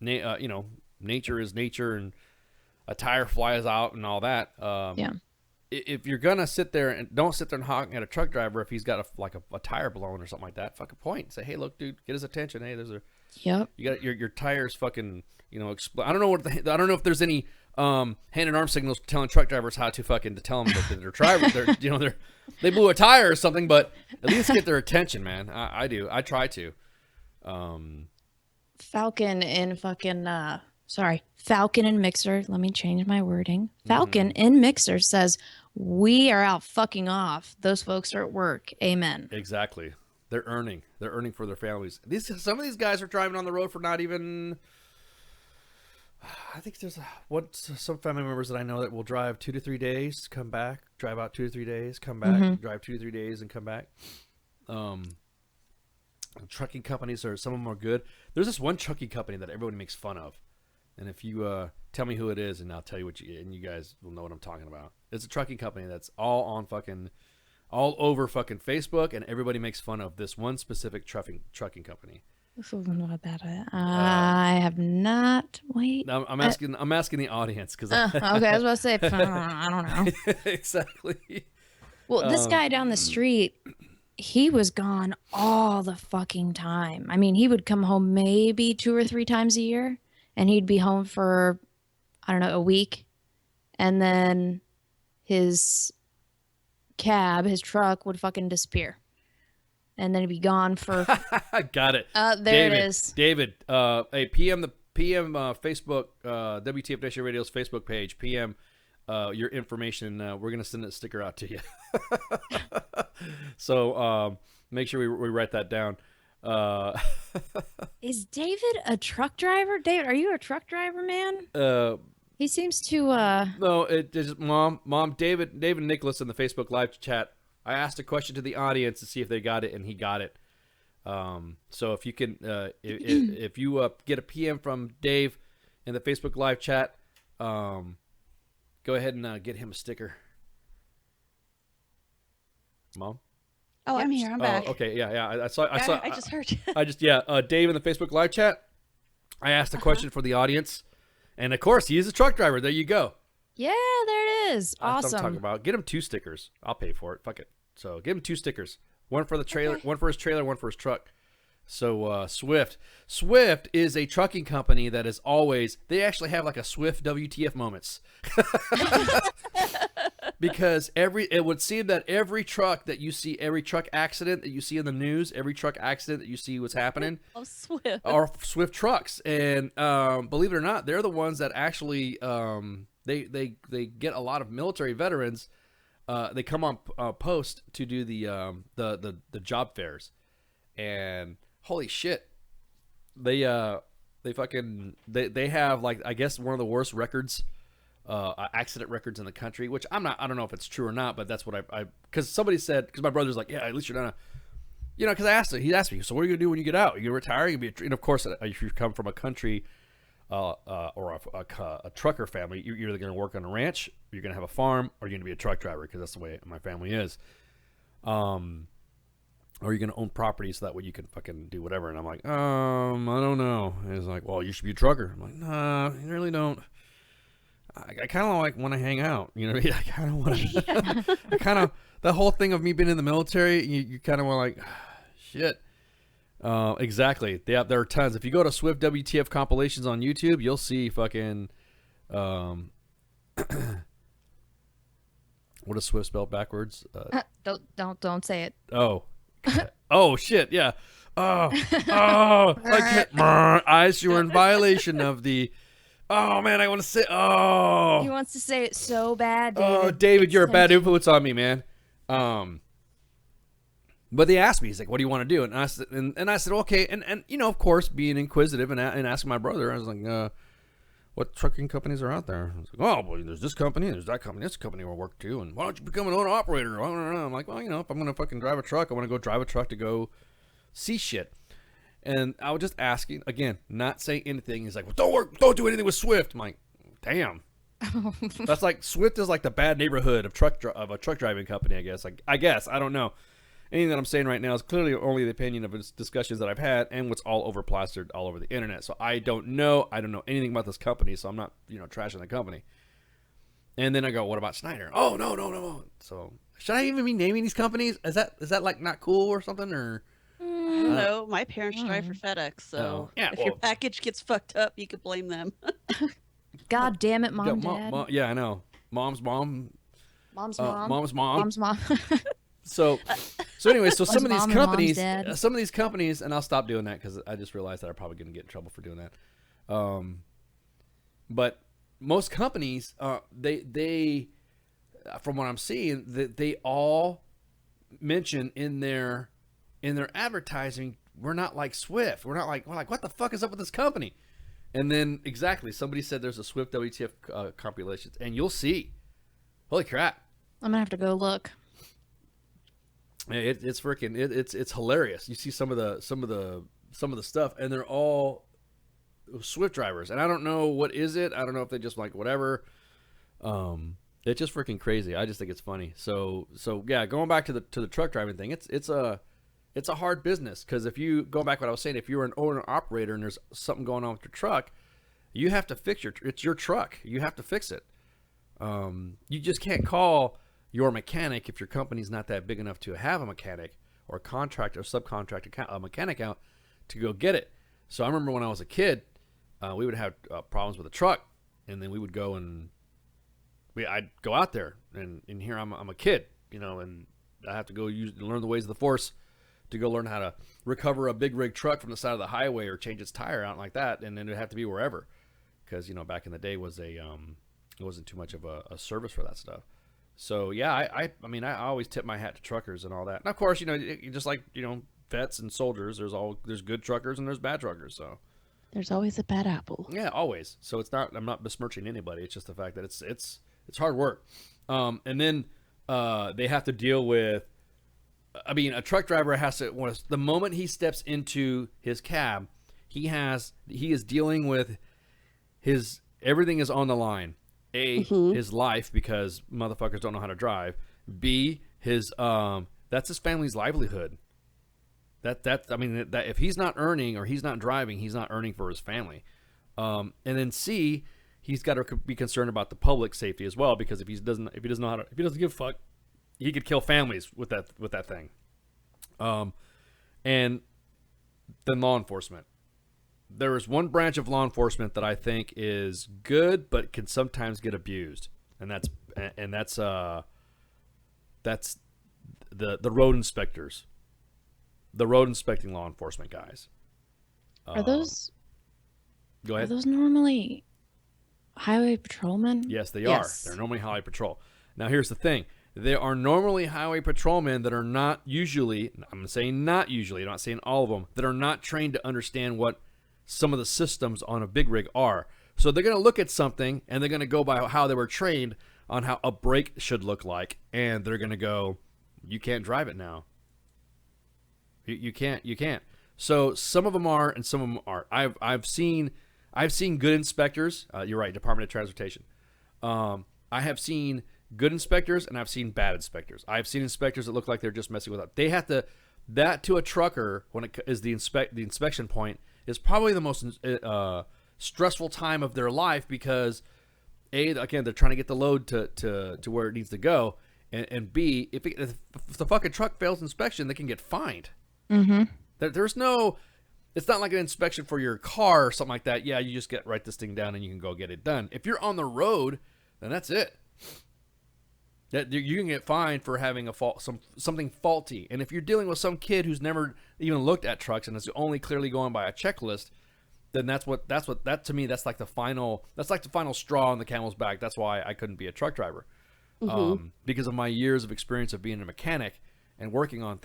Speaker 6: you know, nature is nature, and a tire flies out and all that.
Speaker 7: Yeah.
Speaker 6: If you're gonna sit there and don't sit there and honk at a truck driver if he's got a tire blown or something like that, fucking point. Say, hey, look, dude, get his attention. Hey, there's a you got your tires fucking, you know, explode. I don't know if there's any hand and arm signals telling truck drivers how to fucking to tell them that they're driving. They blew a tire or something, but at least get their attention, man. I do. I try to.
Speaker 7: Falcon and Mixer. Let me change my wording. Falcon in Mixer says, we are out fucking off. Those folks are at work. Amen.
Speaker 6: Exactly. They're earning. They're earning for their families. Some of these guys are driving on the road for not even. I think there's some family members that I know that will drive 2 to 3 days, come back, drive out 2 to 3 days, come back, drive 2 to 3 days, and come back. Trucking companies some of them are good. There's this one trucking company that everybody makes fun of. And if you tell me who it is, and I'll tell you and you guys will know what I'm talking about. It's a trucking company that's all over fucking Facebook, and everybody makes fun of this one specific trucking company.
Speaker 7: I have not. Wait.
Speaker 6: I'm asking the audience because.
Speaker 7: Okay, I was about to say. I don't know.
Speaker 6: Exactly.
Speaker 7: Well, this guy down the street, he was gone all the fucking time. I mean, he would come home maybe 2 or 3 times a year. And he'd be home for, I don't know, a week. And then his truck would fucking disappear. And then he'd be gone for...
Speaker 6: I got it.
Speaker 7: There it is.
Speaker 6: David, hey, PM Facebook, WTF Nation Radio's Facebook page, PM your information. We're going to send a sticker out to you. So make sure we write that down.
Speaker 7: Is David a truck driver? David, are you a truck driver, man? He seems to
Speaker 6: No, it just mom David Nicholas in the Facebook live chat. I asked a question to the audience to see if they got it, and he got it. So if you can if you get a PM from Dave in the Facebook live chat, go ahead and get him a sticker. Mom?
Speaker 8: Oh, I'm here. I'm back.
Speaker 6: Okay, yeah. I saw.
Speaker 8: I just heard you.
Speaker 6: Dave in the Facebook live chat. I asked a question for the audience, and of course, he is a truck driver. There you go.
Speaker 7: Yeah, there it is. Awesome.
Speaker 6: That's what I'm talking about. Get him 2 stickers. I'll pay for it. Fuck it. So give him 2 stickers. One for the trailer, one for his trailer, one for his truck. So Swift is a trucking company that is always. They actually have like a Swift WTF moments. Because it would seem that every truck that you see, every truck accident that you see in the news, every truck accident that you see what's happening are Swift trucks. And believe it or not, they're the ones that actually they get a lot of military veterans. They come on post to do the job fairs, and holy shit, they have like, I guess, one of the worst records. Accident records in the country, which I don't know if it's true or not, but that's what because somebody said, because my brother's like, yeah, at least you're not because he asked me, so what are you gonna do when you get out? Are you gonna retire? You be and of course, if you come from a country or a trucker family, you're either gonna work on a ranch, you're gonna have a farm, or you're gonna be a truck driver, because that's the way my family is. Or you're gonna own property, so that way you can fucking do whatever. And I'm like, I don't know. And he's like, well, you should be a trucker. I'm like, nah, you really don't. I kind of want to hang out, you know what I mean? I kind of want to, the whole thing of me being in the military, you kind of want like, shit. Exactly. There are tons. If you go to Swift WTF compilations on YouTube, you'll see fucking, what is Swift spelled backwards?
Speaker 7: Don't say it.
Speaker 6: Oh shit. Yeah. Ice, you were in violation of the, oh man, I want to say. Oh,
Speaker 7: he wants to say it so bad. David.
Speaker 6: Oh, David, you're a bad influence on me, man. But they asked me, he's like, "What do you want to do?" And I said, "Okay." And you know, of course, being inquisitive and asking my brother, I was like, "What trucking companies are out there?" I was like, "Oh, well, there's this company, there's that company, this company will work too. And why don't you become an owner operator?" I don't know. I'm like, "Well, you know, if I'm gonna fucking drive a truck, I want to go drive a truck to go see shit." And I was just asking, again, not saying anything. He's like, well, don't do anything with Swift. I'm like, damn. That's like, Swift is like the bad neighborhood of a truck driving company, I guess. I don't know. anything that I'm saying right now is clearly only the opinion of discussions that I've had and what's all over plastered all over the internet. So I don't know anything about this company, so I'm not, trashing the company. And then I go, what about Schneider? Oh, no. So should I even be naming these companies? Is that like not cool or something? Or
Speaker 8: I don't know. My parents drive for FedEx, so
Speaker 6: yeah,
Speaker 8: if your package gets fucked up, you could blame them.
Speaker 7: God damn it, Mom,
Speaker 6: yeah,
Speaker 7: Dad.
Speaker 6: yeah, I know. Mom's mom.
Speaker 7: Mom's mom.
Speaker 6: Mom's mom.
Speaker 7: Mom's mom.
Speaker 6: So anyway, so some of these
Speaker 7: mom and mom's
Speaker 6: companies, and I'll stop doing that because I just realized that I'm probably going to get in trouble for doing that. But most companies, they from what I'm seeing, they all mention in their advertising, we're not like Swift. We're like what the fuck is up with this company? And then exactly, somebody said there's a Swift WTF compilation, and you'll see. Holy crap!
Speaker 7: I'm gonna have to go look.
Speaker 6: It's freaking it's hilarious. You see some of the stuff, and they're all Swift drivers, and I don't know what is it. I don't know if they just like whatever. It's just freaking crazy. I just think it's funny. So yeah, going back to the truck driving thing, it's a hard business, because if you go back to what I was saying, if you're an owner operator and there's something going on with your truck, you have to fix it's your truck. You have to fix it. You just can't call your mechanic if your company's not that big enough to have a mechanic or a contract or subcontract a mechanic out to go get it. So I remember when I was a kid, we would have problems with a truck, and then we would go and I'd go out there, and here I'm a kid, and I have to go learn the ways of the force to go learn how to recover a big rig truck from the side of the highway or change its tire out like that, and then it'd have to be wherever, because back in the day was it wasn't too much of a service for that stuff. So yeah, I mean I always tip my hat to truckers and all that. And of course, just like vets and soldiers, there's good truckers and there's bad truckers. So
Speaker 8: There's always a bad apple.
Speaker 6: yeah, always. So I'm not besmirching anybody. It's just the fact that it's hard work. And then they have to deal with. I mean, a truck driver has to. The moment he steps into his cab, he is dealing with everything is on the line. A, his life, because motherfuckers don't know how to drive. B, that's his family's livelihood. That if he's not earning or he's not driving, he's not earning for his family. And then C, he's got to be concerned about the public safety as well, because if he doesn't give a fuck, he could kill families with that thing. And then law enforcement. There is one branch of law enforcement that I think is good, but can sometimes get abused, and that's the road inspectors, the road inspecting law enforcement guys.
Speaker 7: Are those?
Speaker 6: Go ahead.
Speaker 7: Are those normally highway patrolmen?
Speaker 6: Yes, they are. They're normally highway patrol. Now, here's the thing. There are normally highway patrolmen that are not usually, I'm saying not usually, I'm not saying all of them, that are not trained to understand what some of the systems on a big rig are. So they're going to look at something and they're going to go by how they were trained on how a brake should look like, and they're going to go, you can't drive it now. You can't. So some of them are and some of them aren't. I've seen good inspectors. You're right, Department of Transportation. I have seen good inspectors and I've seen bad inspectors. I've seen inspectors that look like they're just messing with it. They have to, that to a trucker, when it is the inspection point, is probably the most stressful time of their life, because A, again, they're trying to get the load to where it needs to go, and B, if the fucking truck fails inspection, they can get fined.
Speaker 7: Mm-hmm.
Speaker 6: There's no, it's not like an inspection for your car or something like that. Yeah, you just write this thing down and you can go get it done. If you're on the road, then that's it. That you can get fined for having a fault, something faulty. And if you're dealing with some kid who's never even looked at trucks and is only clearly going by a checklist, then that's to me, that's like the final straw on the camel's back. That's why I couldn't be a truck driver, because of my years of experience of being a mechanic and working on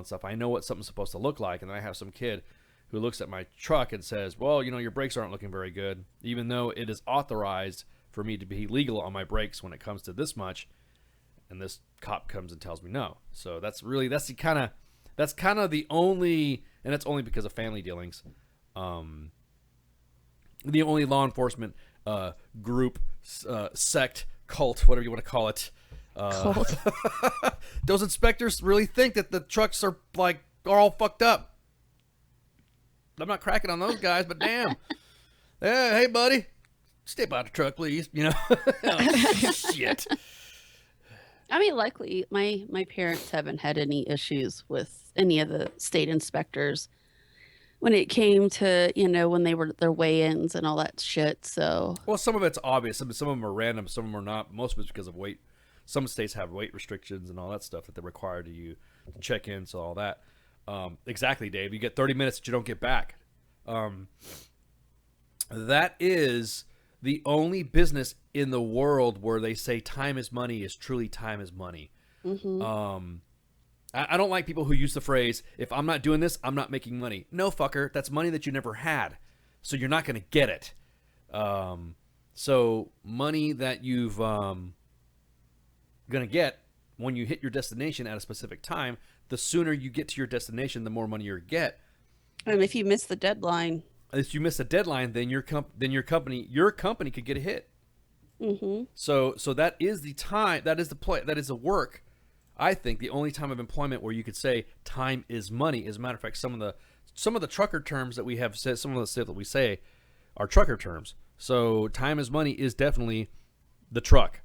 Speaker 6: stuff. I know what something's supposed to look like, and then I have some kid who looks at my truck and says, "Well, your brakes aren't looking very good," even though it is authorized for me to be legal on my brakes when it comes to this much. And this cop comes and tells me no. So that's kind of the only, and that's only because of family dealings. The only law enforcement group, sect, cult, whatever you want to call it,
Speaker 7: Cold.
Speaker 6: Those inspectors really think that the trucks are all fucked up. I'm not cracking on those guys, but damn. Hey, buddy, step out the truck, please. You know, oh, shit.
Speaker 8: I mean, luckily, my parents haven't had any issues with any of the state inspectors when it came to, you know, when they were their weigh-ins and all that shit. So,
Speaker 6: well, some of it's obvious. Some of them are random. Some of them are not. Most of it's because of weight. Some states have weight restrictions and all that stuff that they're required to check in. So all that. Exactly, Dave. You get 30 minutes that you don't get back. That is the only business in the world where they say time is money is truly time is money. Mm-hmm. I don't like people who use the phrase, if I'm not doing this, I'm not making money. No, fucker. That's money that you never had. So you're not going to get it. So money that you've going to get when you hit your destination at a specific time, the sooner you get to your destination, the more money you get.
Speaker 8: And if you miss the deadline,
Speaker 6: if you miss a deadline, then your company could get a hit.
Speaker 8: Mm-hmm.
Speaker 6: So that is the time. That is the play. That is the work. I think the only time of employment where you could say time is money. As a matter of fact, some of the trucker terms that we have said, some of the stuff that we say, are trucker terms. So time is money is definitely the truck.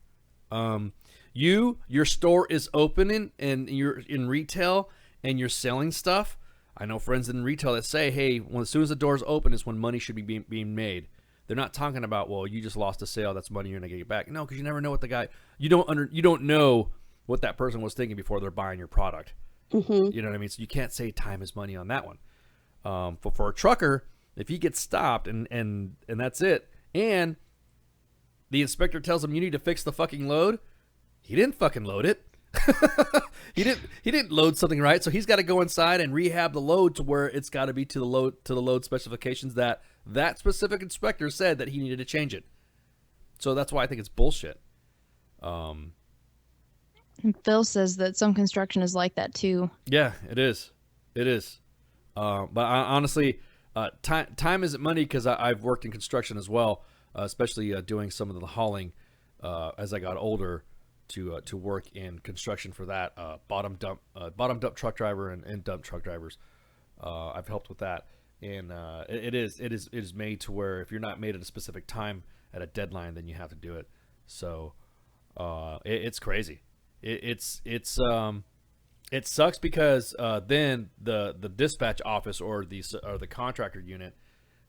Speaker 6: Your store is open and you're in retail and you're selling stuff. I know friends in retail that say, hey, as soon as the doors open is when money should be being made. They're not talking about, well, you just lost a sale, that's money you're gonna get back. No, because you never know what the guy, you don't know what that person was thinking before they're buying your product.
Speaker 8: Mm-hmm.
Speaker 6: You know what I mean? So you can't say time is money on that one. But for a trucker, if he gets stopped and that's it, and the inspector tells him you need to fix the fucking load, he didn't fucking load it. He didn't load something right, so he's got to go inside and rehab the load to where it's got to be to the load specifications that specific inspector said that he needed to change it. So that's why I think it's bullshit.
Speaker 7: Phil says that some construction is like that too.
Speaker 6: Yeah, it is. But honestly, time isn't money because I've worked in construction as well, especially doing some of the hauling as I got older. To work in construction for that bottom dump truck driver and dump truck drivers. I've helped with that, and it is made to where if you're not made at a specific time at a deadline, then you have to do it. So it's crazy. It sucks because then the dispatch office or the contractor unit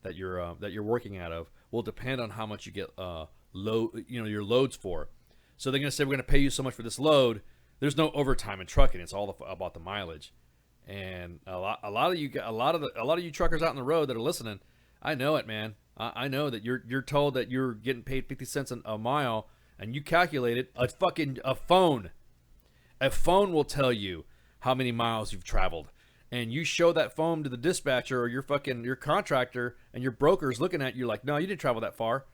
Speaker 6: that you're working out of will depend on how much you get your loads for. So they're going to say, we're going to pay you so much for this load. There's no overtime in trucking. It's all about the mileage. And a lot of you truckers out on the road that are listening, I know it, man. I know that you're told that you're getting paid 50 cents a mile, and you calculate it. A phone will tell you how many miles you've traveled. And you show that phone to the dispatcher or your contractor, and your broker's looking at you like, no, you didn't travel that far.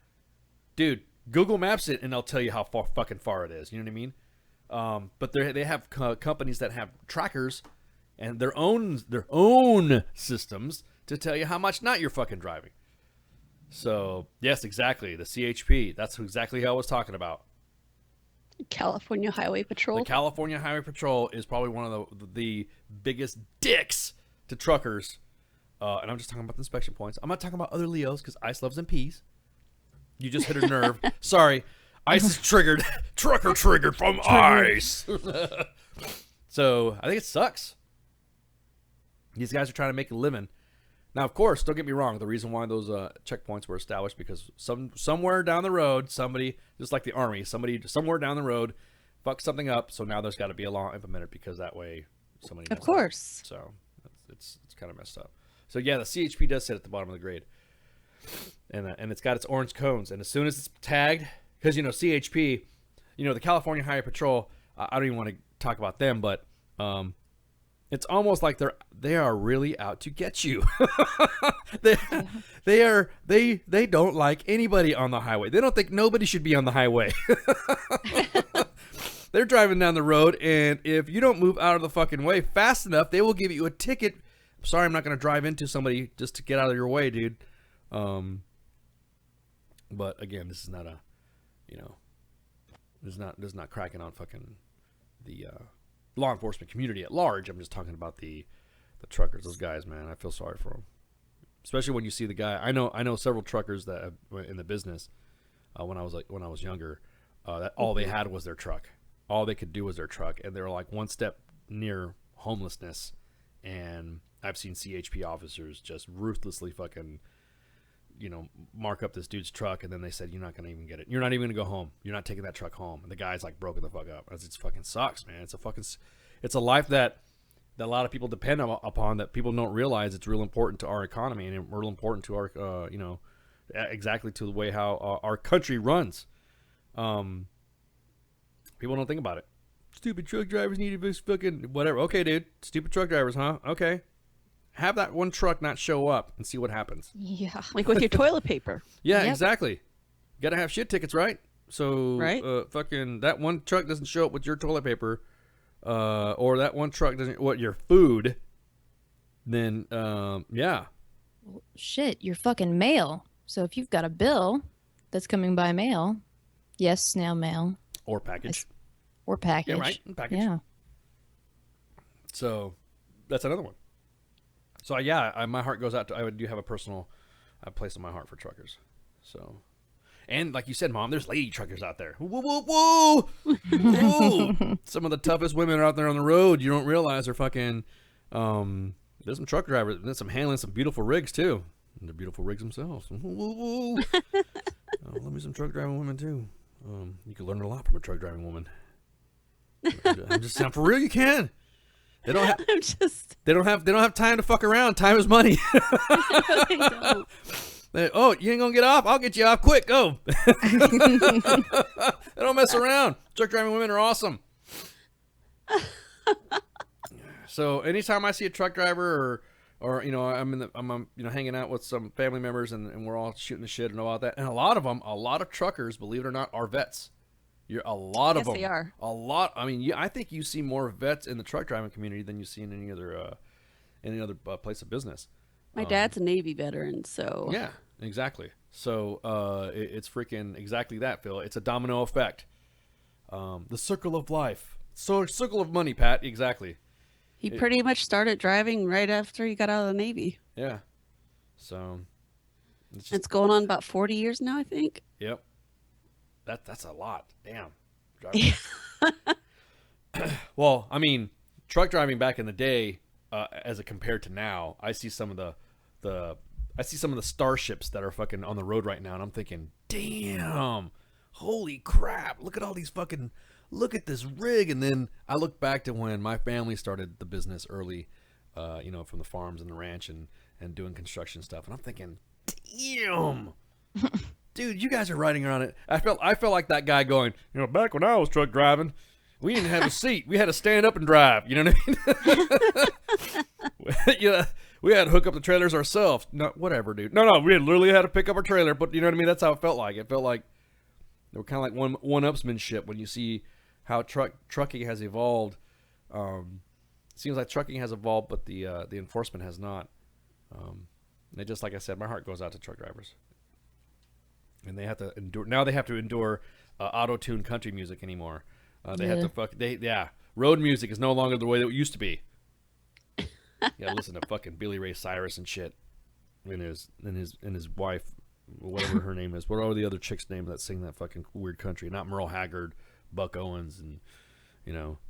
Speaker 6: Dude, Google Maps it and they'll tell you how far it is. You know what I mean? But they have companies that have trackers and their own systems to tell you how much not you're fucking driving. So yes, exactly. The CHP. That's exactly who I was talking about.
Speaker 8: California Highway Patrol.
Speaker 6: The California Highway Patrol is probably one of the biggest dicks to truckers. And I'm just talking about the inspection points. I'm not talking about other Leos because Ice loves them peas. You just hit a nerve. Sorry. Ice is triggered. Trucker triggered from Ice. So I think it sucks. These guys are trying to make a living. Now, of course, don't get me wrong. The reason why those checkpoints were established because somewhere down the road, somebody, just like the Army, somewhere down the road fucked something up. So now there's got to be a law implemented because that way somebody knows.
Speaker 8: Of course.
Speaker 6: That. So it's kind of messed up. So yeah, the CHP does sit at the bottom of the grade. And it's got its orange cones, and as soon as it's tagged, because CHP, the California Highway Patrol, I don't even want to talk about them, but it's almost like they are really out to get you. they don't like anybody on the highway. They don't think nobody should be on the highway. They're driving down the road, and if you don't move out of the fucking way fast enough, they will give you a ticket. Sorry, I'm not going to drive into somebody just to get out of your way, dude. But again, this is not It's not cracking on fucking the law enforcement community at large. I'm just talking about the truckers. Those guys, man, I feel sorry for them. Especially when you see the guy. I know several truckers that have, in the business when I was younger. That all they had was their truck. All they could do was their truck, and they're like one step near homelessness. And I've seen CHP officers just ruthlessly fucking, mark up this dude's truck, and then they said, "You're not gonna even get it. You're not even gonna go home. You're not taking that truck home." And the guy's like broken the fuck up. It fucking sucks, man. It's a life that a lot of people depend upon, that people don't realize it's real important to our economy and real important to our, exactly to the way how our country runs. People don't think about it. Stupid truck drivers need to be fucking whatever. Okay, dude. Stupid truck drivers, huh? Okay. Have that one truck not show up and see what happens.
Speaker 7: Yeah.
Speaker 8: Like with your toilet paper.
Speaker 6: Yeah,
Speaker 7: Yep.
Speaker 6: exactly. You gotta have shit tickets, right? So,
Speaker 8: Right.
Speaker 6: Fucking that one truck doesn't show up with your toilet paper, or that one truck doesn't your food. Then, yeah.
Speaker 7: Shit, you're fucking mail. So if you've got a bill that's coming by mail, yes, snail mail
Speaker 6: Or package.
Speaker 7: or package.
Speaker 6: Yeah, right. Package.
Speaker 7: Yeah.
Speaker 6: So that's another one. So yeah, my heart goes out to. I do have a personal place in my heart for truckers. So, and like you said, Mom, there's lady truckers out there. Woo, woo, woo, woo. Some of the toughest women are out there on the road. You don't realize they're fucking. There's some truck drivers. There's some handling some beautiful rigs too. And they're beautiful rigs themselves. Woo, woo, woo. Love me some truck driving women too. You can learn a lot from a truck driving woman. I'm just saying, for real, you can. They don't have. They don't have time to fuck around. Time is money.
Speaker 8: They don't.
Speaker 6: Oh, you ain't gonna get off? I'll get you off quick. Go. They don't mess around. Truck driving women are awesome. So anytime I see a truck driver or I'm hanging out with some family members and we're all shooting the shit and all that, and a lot of truckers, believe it or not, are vets. A lot of them.
Speaker 8: Yes, they are.
Speaker 6: A lot. I mean, I think you see more vets in the truck driving community than you see in any other place of business.
Speaker 8: My dad's a Navy veteran, so
Speaker 6: Yeah, exactly. So it's freaking exactly that, Phil. It's a domino effect. The circle of life. So circle of money, Pat. Exactly.
Speaker 8: he pretty much started driving right after he got out of the Navy.
Speaker 6: Yeah. So
Speaker 8: It's going on about 40 years now, I think.
Speaker 6: Yep. That's a lot. Damn. Driving. Well, I mean, truck driving back in the day, as it compared to now, I see some of the starships that are fucking on the road right now, and I'm thinking, damn, holy crap, look at this rig. And then I look back to when my family started the business early, from the farms and the ranch and doing construction stuff, and I'm thinking, damn. Dude, you guys are riding around it. I felt like that guy going, back when I was truck driving, we didn't have a seat. We had to stand up and drive. You know what I mean? Yeah, we had to hook up the trailers ourselves. No, whatever, dude. No, we literally had to pick up our trailer. But you know what I mean? That's how it felt like. It felt like they were kind of like one-upsmanship when you see how trucking has evolved. It seems like trucking has evolved, but the enforcement has not. And just like I said, my heart goes out to truck drivers. And they have to endure. Now they have to endure auto-tune country music anymore. They have to road music is no longer the way that it used to be. You gotta listen to fucking Billy Ray Cyrus and shit. And his wife, whatever her name is. What are the other chicks' names that sing that fucking weird country? Not Merle Haggard, Buck Owens, and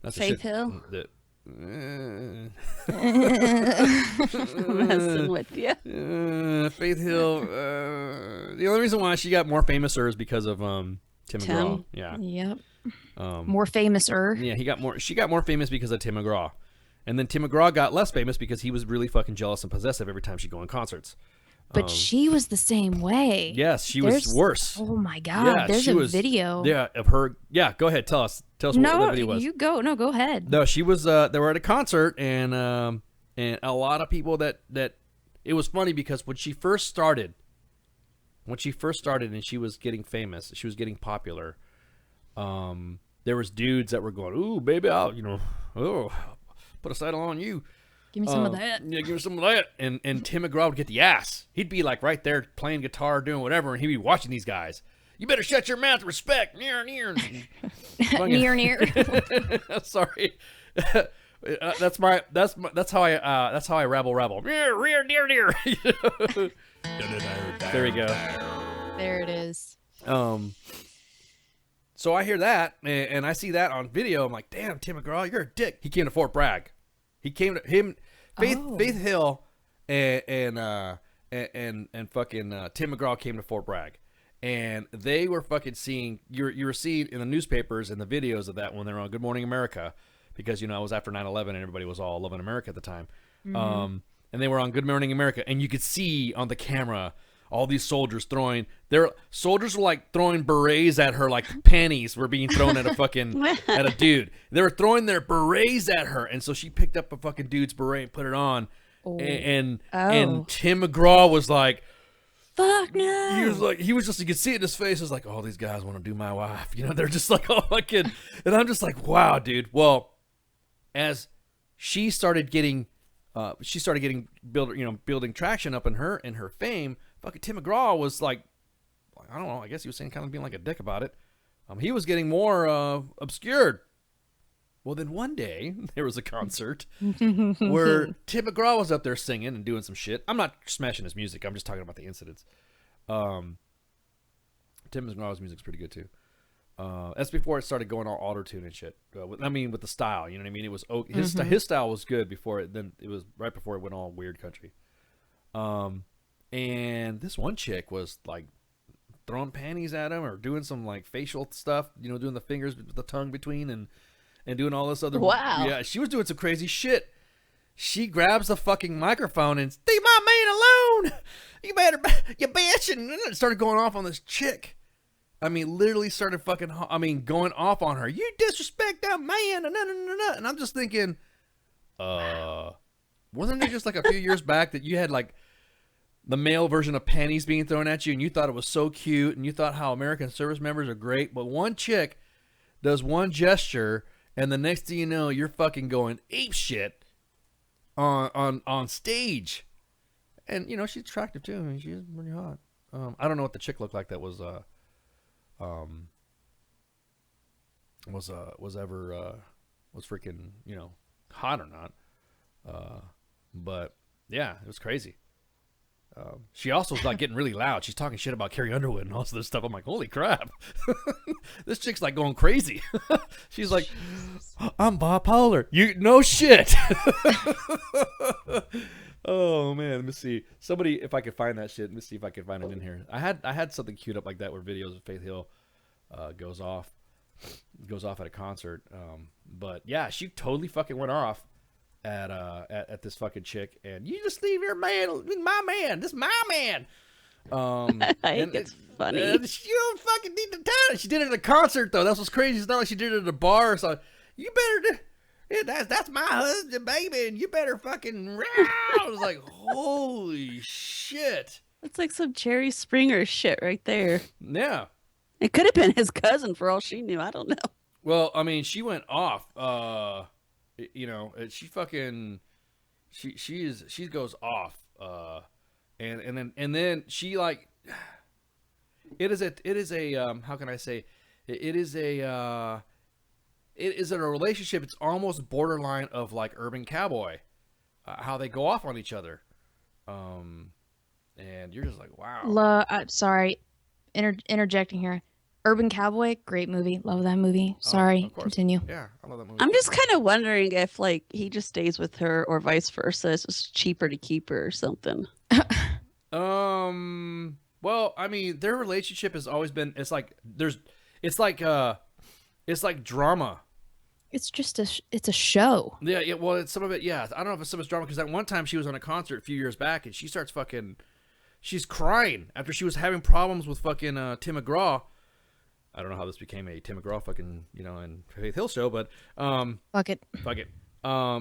Speaker 6: that's
Speaker 8: Faith
Speaker 6: the shit
Speaker 8: Hill?
Speaker 6: that.
Speaker 8: Messing with you.
Speaker 6: Faith Hill. The only reason why she got more famous is because of Tim McGraw. Yeah.
Speaker 7: Yep. More famous-er.
Speaker 6: Yeah, she got more famous because of Tim McGraw. And then Tim McGraw got less famous because he was really fucking jealous and possessive every time she'd go on concerts.
Speaker 7: But she was the same way.
Speaker 6: Yes, she was worse.
Speaker 7: Oh my God!
Speaker 6: Yeah,
Speaker 7: There's a video.
Speaker 6: Yeah, of her. Yeah, go ahead. Tell us what the video was.
Speaker 7: You go. No, go ahead.
Speaker 6: No, she was. They were at a concert, and a lot of people that it was funny because when she first started, and she was getting famous, she was getting popular. There was dudes that were going, "Ooh, baby, I'll put a saddle on you."
Speaker 7: Give me some of that.
Speaker 6: Yeah, give me some of that. And Tim McGraw would get the ass. He'd be like right there playing guitar, doing whatever, and he'd be watching these guys. You better shut your mouth. Respect. Near.
Speaker 7: near.
Speaker 6: Sorry. That's how I rabble. Near. There we go.
Speaker 7: There it is.
Speaker 6: So I hear that and I see that on video. I'm like, damn, Tim McGraw, you're a dick. He came to Fort Bragg. He came to him, Faith Hill, and fucking Tim McGraw came to Fort Bragg, and they were fucking seeing. You were seeing in the newspapers and the videos of that when they were on Good Morning America, because it was after 9/11 and everybody was all loving America at the time. And they were on Good Morning America, and you could see on the camera all these soldiers throwing. Their soldiers were like throwing berets at her, like panties were being thrown at a dude. They were throwing their berets at her, and so she picked up a fucking dude's beret and put it on. And Tim McGraw was like,
Speaker 7: "Fuck no!"
Speaker 6: He was just, you could see it in his face. It was like, "Oh, these guys want to do my wife." They're just like, "Oh, fucking," and I'm just like, "Wow, dude." Well, as she started getting building traction up in her fame. Fucking Tim McGraw was like, I don't know, I guess he was saying, kind of being like a dick about it. He was getting more obscured. Well, then one day there was a concert where Tim McGraw was up there singing and doing some shit. I'm not smashing his music. I'm just talking about the incidents. Tim McGraw's music's pretty good too. That's before it started going all auto-tune and shit. With the style, you know what I mean? It was his style was good before it. Then it was right before it went all weird country. And this one chick was like throwing panties at him or doing some like facial stuff, doing the fingers with the tongue between and doing all this other.
Speaker 8: Wow.
Speaker 6: Yeah, she was doing some crazy shit. She grabs the fucking microphone and leave my man alone. You bitch, and it started going off on this chick. I mean, literally started going off on her. You disrespect that man, and I'm just thinking, wasn't it just like a few years back that you had like the male version of panties being thrown at you, and you thought it was so cute, and you thought how American service members are great, but one chick does one gesture, and the next thing you know, you're fucking going ape shit on stage. And she's attractive too. I mean, she's pretty hot. I don't know what the chick looked like that was freaking hot or not. But yeah, it was crazy. She also was like getting really loud. She's talking shit about Carrie Underwood and all this other stuff. I'm like, holy crap. This chick's like going crazy. She's like, I'm bipolar. No shit. Oh man, let me see. Somebody, if I could find that shit, let me see if I can find it in here. I had something queued up like that where videos of Faith Hill goes off at a concert. But yeah, she totally fucking went off at this fucking chick, and you just leave your man, my man, this my man.
Speaker 8: I think it's funny.
Speaker 6: You don't fucking need to tell it. She did it at a concert though. That's what's crazy. It's not like she did it at a bar. So you better. That's my husband, baby, and you better fucking. I was like, holy shit.
Speaker 8: That's like some Jerry Springer shit right there.
Speaker 6: Yeah.
Speaker 8: It could have been his cousin for all she knew. I don't know.
Speaker 6: Well, I mean, she went off. She fucking. She goes off. And then she like. It is a how can I say? It is a relationship. It's almost borderline of like Urban Cowboy, how they go off on each other, and you're just like, wow.
Speaker 7: Sorry, interjecting here. Urban Cowboy, great movie. Love that movie. Sorry, continue.
Speaker 6: Yeah, I love that movie.
Speaker 8: I'm just kind of wondering if like he just stays with her or vice versa. It's just cheaper to keep her or something.
Speaker 6: Well, I mean, their relationship has always been. It's like drama.
Speaker 7: It's just it's a show.
Speaker 6: Yeah. Well, it's some of it. Yeah, I don't know if it's some of it's drama because that one time she was on a concert a few years back and she's crying after she was having problems with fucking Tim McGraw. I don't know how this became a Tim McGraw fucking and Faith Hill show, but
Speaker 7: fuck it.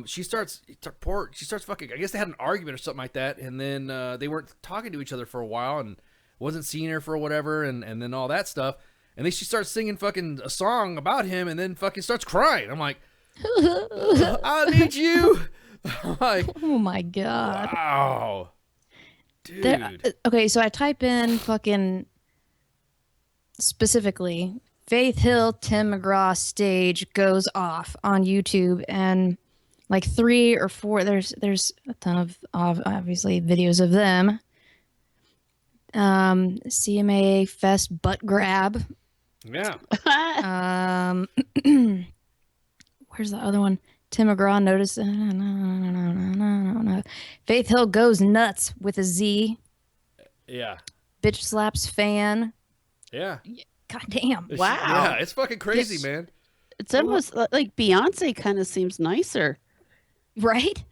Speaker 6: She starts fucking. I guess they had an argument or something like that, and then they weren't talking to each other for a while and wasn't seeing her for whatever, and then all that stuff. And then she starts singing fucking a song about him and then fucking starts crying. I'm like, I need you. I'm like,
Speaker 7: oh my God.
Speaker 6: Wow. Dude.
Speaker 7: Okay, so I type in fucking specifically, Faith Hill, Tim McGraw stage goes off on YouTube, and like 3 or 4, there's a ton of obviously videos of them. CMA Fest butt grab.
Speaker 6: Yeah.
Speaker 7: Where's the other one? Tim McGraw noticed. No. Faith Hill goes nuts with a Z.
Speaker 6: Yeah.
Speaker 7: Bitch slaps fan.
Speaker 6: Yeah.
Speaker 7: God damn.
Speaker 8: Wow.
Speaker 6: Yeah, it's fucking crazy, man.
Speaker 8: It's almost like Beyonce kind of seems nicer.
Speaker 7: Right?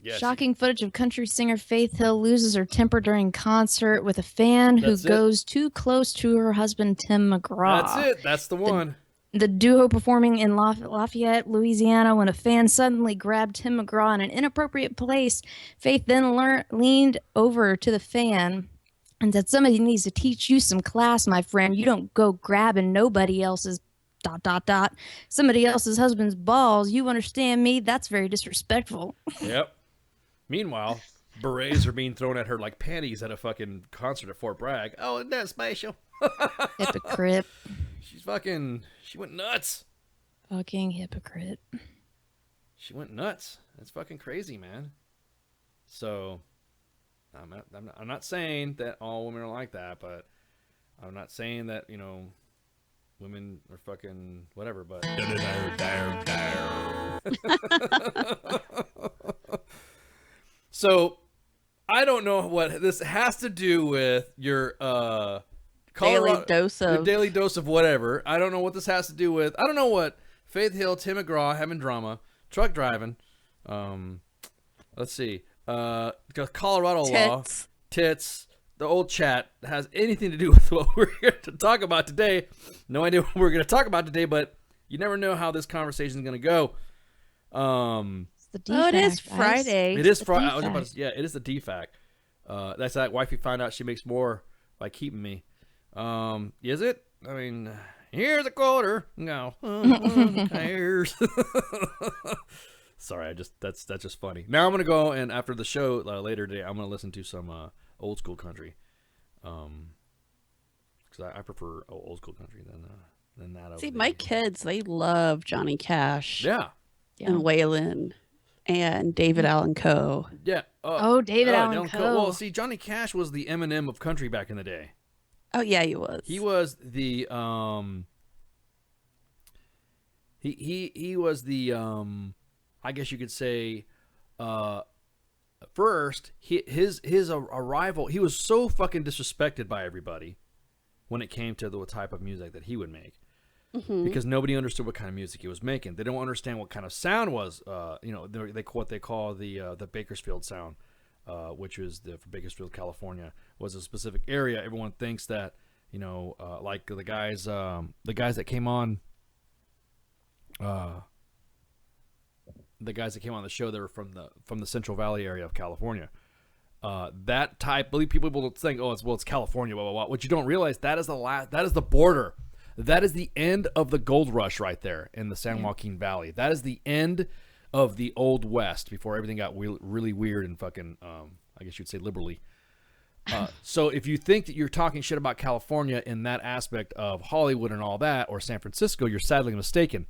Speaker 6: Yes.
Speaker 7: Shocking footage of country singer Faith Hill loses her temper during concert with a fan who
Speaker 6: That's it.
Speaker 7: goes too close to her husband, Tim McGraw.
Speaker 6: That's it. That's the one.
Speaker 7: The duo performing in Lafayette, Louisiana, when a fan suddenly grabbed Tim McGraw in an inappropriate place. Faith then leaned over to the fan and said, "Somebody needs to teach you some class, my friend. You don't go grabbing nobody else's ... somebody else's husband's balls. You understand me? That's very disrespectful."
Speaker 6: Yep. Meanwhile, berets are being thrown at her like panties at a fucking concert at Fort Bragg. Oh, isn't that special?
Speaker 7: Hypocrite.
Speaker 6: She went nuts.
Speaker 7: Fucking hypocrite.
Speaker 6: She went nuts. That's fucking crazy, man. So, I'm not saying that all women are like that, but I'm not saying that, women are fucking whatever, but... So, I don't know what this has to do with your
Speaker 8: Daily dose of...
Speaker 6: your daily dose of whatever. I don't know what this has to do with. I don't know what Faith Hill, Tim McGraw having drama, truck driving. Let's see. Colorado law, tits, the old chat has anything to do with what we're here to talk about today. No idea what we're going to talk about today, but you never know how this conversation is going to go.
Speaker 8: It is Friday.
Speaker 6: It is Friday. It is the DFAC. That's that wifey found out she makes more by keeping me. Is it? I mean, here's a quarter. No, cares. Sorry, that's just funny. Now I'm gonna go and after the show later today, I'm gonna listen to some old school country. Because I prefer old school country than that.
Speaker 8: See, my kids, they love Johnny Cash.
Speaker 6: Yeah.
Speaker 8: And Waylon and David Allan Coe.
Speaker 6: Yeah.
Speaker 7: David Allan Coe.
Speaker 6: Well, see, Johnny Cash was the Eminem of country back in the day.
Speaker 8: Oh yeah, he was.
Speaker 6: He was the he was the I guess you could say first his arrival, he was so fucking disrespected by everybody when it came to the type of music that he would make.
Speaker 8: Mm-hmm.
Speaker 6: Because nobody understood what kind of music he was making. They don't understand what kind of sound was what they call the Bakersfield sound. Which was for Bakersfield, California, was a specific area. Everyone thinks that, like the guys that came on, the show, they were from the Central Valley area of California. That type, people will think, it's California, blah blah blah. What you don't realize, that is the border. That is the end of the gold rush right there in the San Joaquin Valley. That is the end of the Old West before everything got really weird and fucking, I guess you'd say liberally. So if you think that you're talking shit about California in that aspect of Hollywood and all that, or San Francisco, you're sadly mistaken.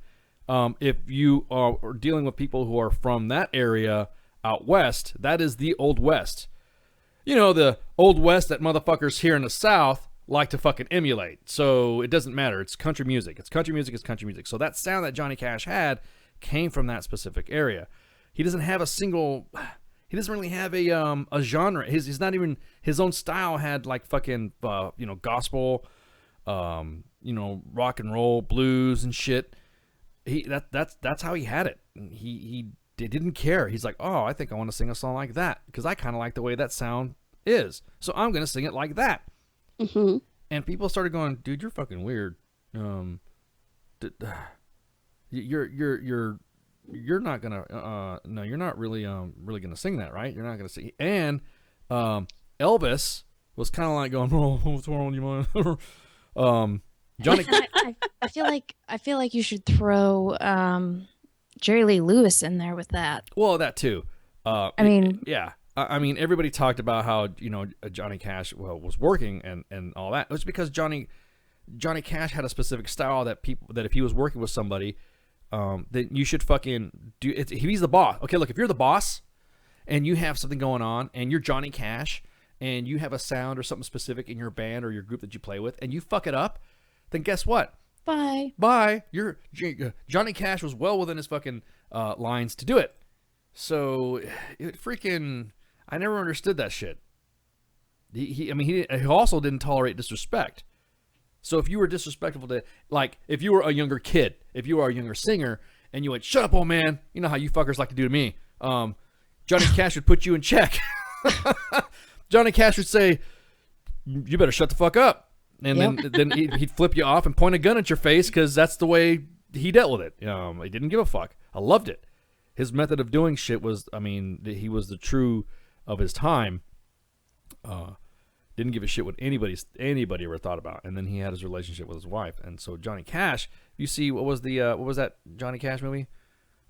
Speaker 6: If you are dealing with people who are from that area out west, that is the Old West. The Old West that motherfuckers here in the South like to fucking emulate. So it doesn't matter. It's country music. It's country music. It's country music. So that sound that Johnny Cash had came from that specific area. He doesn't really have a genre. He's not even, his own style had like fucking gospel, rock and roll, blues and shit. That's how he had it. He didn't care. He's like, I think I want to sing a song like that because I kind of like the way that sound is. So I'm gonna sing it like that.
Speaker 8: Mm-hmm.
Speaker 6: And people started going, dude, you're fucking weird. You're not gonna no, you're not really really gonna sing that, right? You're not gonna sing. And Elvis was kind of like going, what's wrong with you, man? Johnny,
Speaker 7: I feel like you should throw Jerry Lee Lewis in there with that.
Speaker 6: Well, that too.
Speaker 7: I mean,
Speaker 6: yeah. I mean, everybody talked about how Johnny Cash was working and all that. It was because Johnny Johnny Cash had a specific style that if he was working with somebody, then you should fucking do it. He's the boss. Okay, look, if you're the boss and you have something going on and you're Johnny Cash and you have a sound or something specific in your band or your group that you play with and you fuck it up, then guess what? Bye. Johnny Cash was well within his fucking lines to do it. So I never understood that shit. He also didn't tolerate disrespect. So if you were disrespectful to, like, if you were a younger kid, if you were a younger singer, and you went, shut up, old man, you know how you fuckers like to do to me, Johnny Cash would put you in check. Johnny Cash would say, you better shut the fuck up. And then he'd flip you off and point a gun at your face because that's the way he dealt with it. He didn't give a fuck. I loved it. His method of doing shit was, he was the true of his time. Didn't give a shit what anybody ever thought about. And then he had his relationship with his wife. And so Johnny Cash, you see, what was that Johnny Cash movie?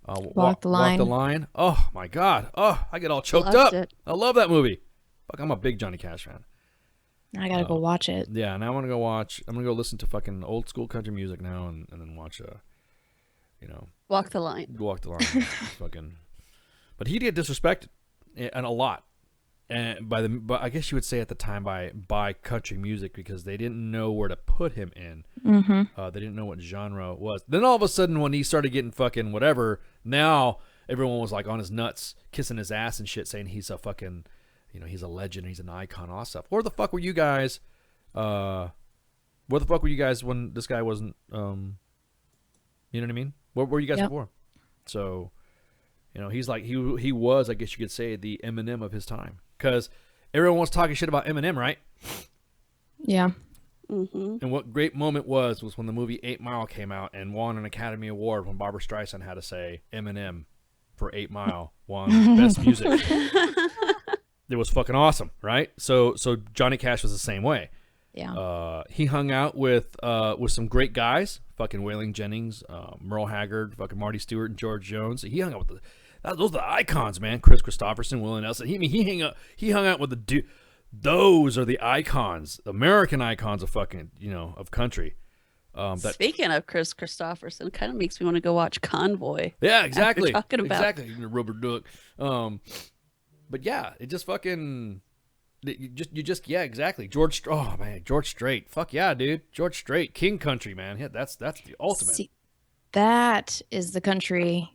Speaker 7: Walk the Line.
Speaker 6: Walk the Line. Oh my God. Oh, I get all choked
Speaker 8: Loved
Speaker 6: up.
Speaker 8: it.
Speaker 6: I love that movie. Fuck, I'm a big Johnny Cash fan.
Speaker 7: I gotta go watch it.
Speaker 6: Yeah, now I'm gonna go listen to fucking old school country music now and then watch
Speaker 8: Walk the Line.
Speaker 6: Walk the Line. Fucking, but he did disrespect and a lot. And but I guess you would say at the time by country music because they didn't know where to put him in.
Speaker 7: Mm-hmm.
Speaker 6: They didn't know what genre it was. Then all of a sudden, when he started getting fucking whatever, now everyone was like on his nuts, kissing his ass and shit, saying he's a fucking, he's a legend, he's an icon, all that stuff. Where the fuck were you guys? Where the fuck were you guys when this guy wasn't? You know what I mean? Where were you guys before? So, he's like he was, I guess you could say, the Eminem of his time. Because everyone was talking shit about Eminem, right?
Speaker 7: Yeah.
Speaker 8: Mm-hmm.
Speaker 6: And what great moment was when the movie 8 Mile came out and won an Academy Award when Barbra Streisand had to say Eminem for 8 Mile won Best Music. It was fucking awesome, right? So Johnny Cash was the same way.
Speaker 7: Yeah.
Speaker 6: He hung out with some great guys, fucking Waylon Jennings, Merle Haggard, fucking Marty Stewart, and George Jones. He hung out with those are the icons, man. Chris Christopherson, Willie Nelson. He hung out with those are the icons, American icons of fucking, of country.
Speaker 8: Speaking of Chris Christopherson, kind of makes me want to go watch Convoy.
Speaker 6: Yeah, exactly.
Speaker 8: Talking about
Speaker 6: exactly. Rubber duck. But yeah, it just fucking. Yeah, exactly. George Strait. Fuck yeah, dude. George Strait, King Country, man. Yeah, that's the ultimate.
Speaker 7: See, that is the country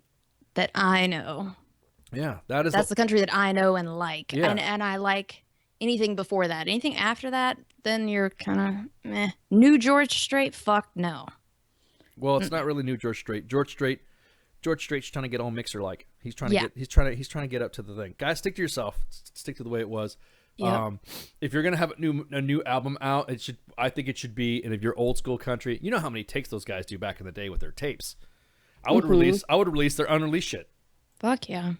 Speaker 7: that I know.
Speaker 6: Yeah, that's
Speaker 7: the country that I know and like.
Speaker 6: Yeah.
Speaker 7: And I like anything before that. Anything after that, then you're kind of meh. New George Strait, fuck no.
Speaker 6: Well, it's not really new George Strait. George Strait's trying to get all Mixer like. He's trying to he's trying to get up to the thing. Guys, stick to yourself. Stick to the way it was.
Speaker 7: Yep.
Speaker 6: If you're gonna have a new album out, I think it should be. And if you're old school country, you know how many takes those guys do back in the day with their tapes. I would release their unreleased shit.
Speaker 7: Fuck yeah.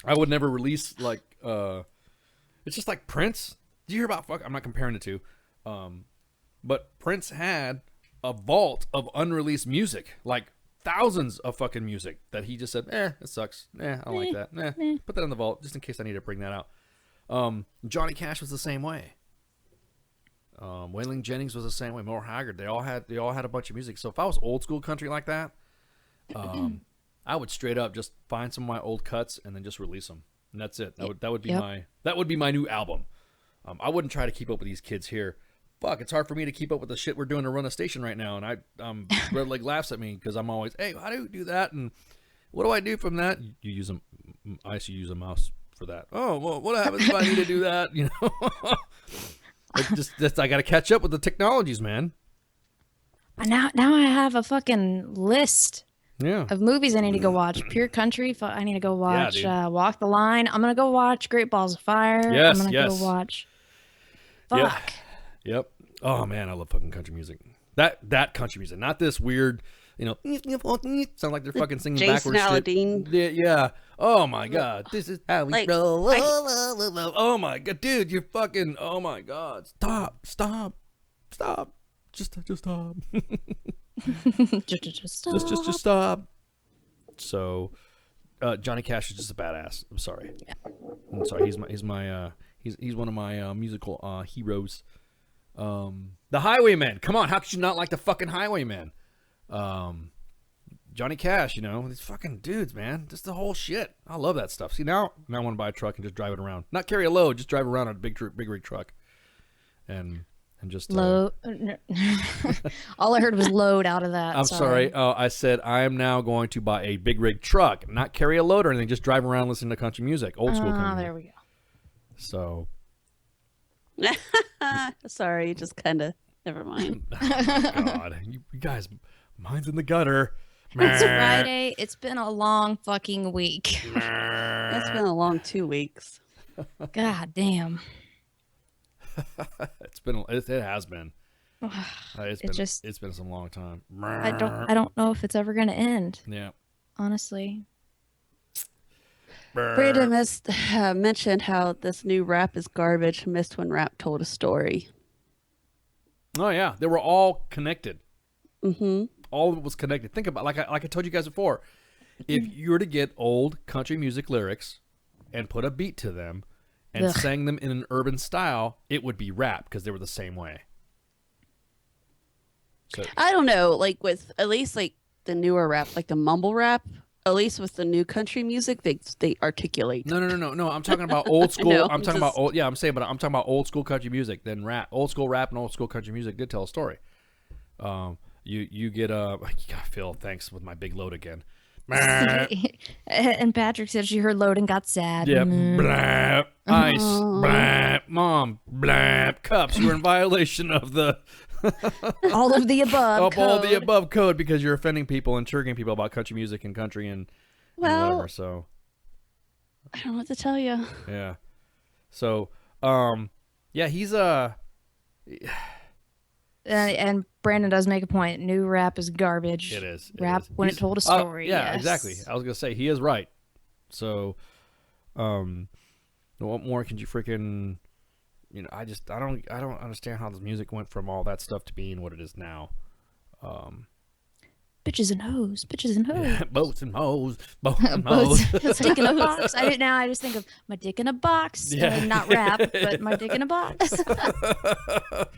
Speaker 6: I would never release like it's just like Prince. Do you hear about I'm not comparing the two. But Prince had a vault of unreleased music, like thousands of fucking music that he just said, it sucks. I don't like that. Put that in the vault just in case I need to bring that out. Johnny Cash was the same way. Waylon Jennings was the same way. Merle Haggard. They all had a bunch of music. So if I was old school country like that, I would straight up just find some of my old cuts and then just release them, and that's it. That would be my new album. I wouldn't try to keep up with these kids here. Fuck, it's hard for me to keep up with the shit we're doing to run a station right now, and Red Leg laughs at me because I'm always, hey, how do you do that? And what do I do from that? You use I used to use a mouse for that. Oh, well, what happens if I need to do that? I got to catch up with the technologies, man.
Speaker 7: Now I have a fucking list of movies I need to go watch. Pure Country, I need to go watch Walk the Line. I'm going to go watch Great Balls of Fire.
Speaker 6: Yes,
Speaker 7: I'm going to go watch. Fuck.
Speaker 6: Yep. Oh, man, I love fucking country music. That country music, not this weird, sound like they're fucking singing
Speaker 8: Jason
Speaker 6: backwards
Speaker 8: Aldean.
Speaker 6: shit. Yeah. Oh, my God. This is how we roll. Oh, my God. Dude, you're fucking, oh, my God. Stop. Just stop. Just stop. So, Johnny Cash is just a badass. I'm sorry. He's one of my musical heroes. The Highwaymen. Come on, how could you not like the fucking Highwaymen? Johnny Cash, you know, these fucking dudes, man. Just the whole shit. I love that stuff. See, now I want to buy a truck and just drive it around. Not carry a load, just drive around on a big rig truck. And just
Speaker 7: load. All I heard was load out of that.
Speaker 6: I'm sorry. I said I am now going to buy a big rig truck, not carry a load or anything. Just drive around listening to country music, old school country.
Speaker 7: There we go.
Speaker 6: So.
Speaker 8: Sorry, just kind of. Never mind.
Speaker 6: Oh, God, you guys, mine's in the gutter.
Speaker 7: It's Friday. It's been a long fucking week.
Speaker 8: It's been a long 2 weeks.
Speaker 7: God damn.
Speaker 6: It has been. It's been some long time.
Speaker 7: I don't know if it's ever gonna end.
Speaker 6: Yeah.
Speaker 7: Honestly.
Speaker 8: Brandon mentioned how this new rap is garbage. Missed when rap told a story.
Speaker 6: Oh yeah, they were all connected.
Speaker 8: Mm-hmm.
Speaker 6: All of it was connected. Think about like I told you guys before. If you were to get old country music lyrics and put a beat to them and sang them in an urban style, it would be rap because they were the same way. So
Speaker 8: I don't know, like with at least like the newer rap, like the mumble rap. At least with the new country music, they articulate.
Speaker 6: No. I'm talking about old school.
Speaker 8: know,
Speaker 6: I'm talking about old. Yeah, I'm saying, but I'm talking about old school country music. Then rap, old school rap, and old school country music did tell a story. You get Phil. Thanks with my big load again.
Speaker 7: And Patrick said she heard load and got sad.
Speaker 6: Yeah. Blap, ice. Blap, mom. Blap, cups. You're in violation of the.
Speaker 7: All of the above.
Speaker 6: All the above code because you're offending people and triggering people about country music and country and whatever. So
Speaker 8: I don't know what to tell you.
Speaker 6: Yeah. So yeah, he's
Speaker 7: and Brandon does make a point. New rap is garbage.
Speaker 6: It is.
Speaker 7: Rap when it told a story.
Speaker 6: Yeah,
Speaker 7: yes.
Speaker 6: exactly. I was gonna say he is right. So, what more can you freaking? You know, I don't understand how this music went from all that stuff to being what it is now.
Speaker 7: Bitches and hoes.
Speaker 6: Yeah, boats and hoes. Boats and hoes.
Speaker 7: Dick in a box. I just think of my dick in a box.
Speaker 6: Yeah.
Speaker 7: Not rap, but my dick in a box.
Speaker 8: That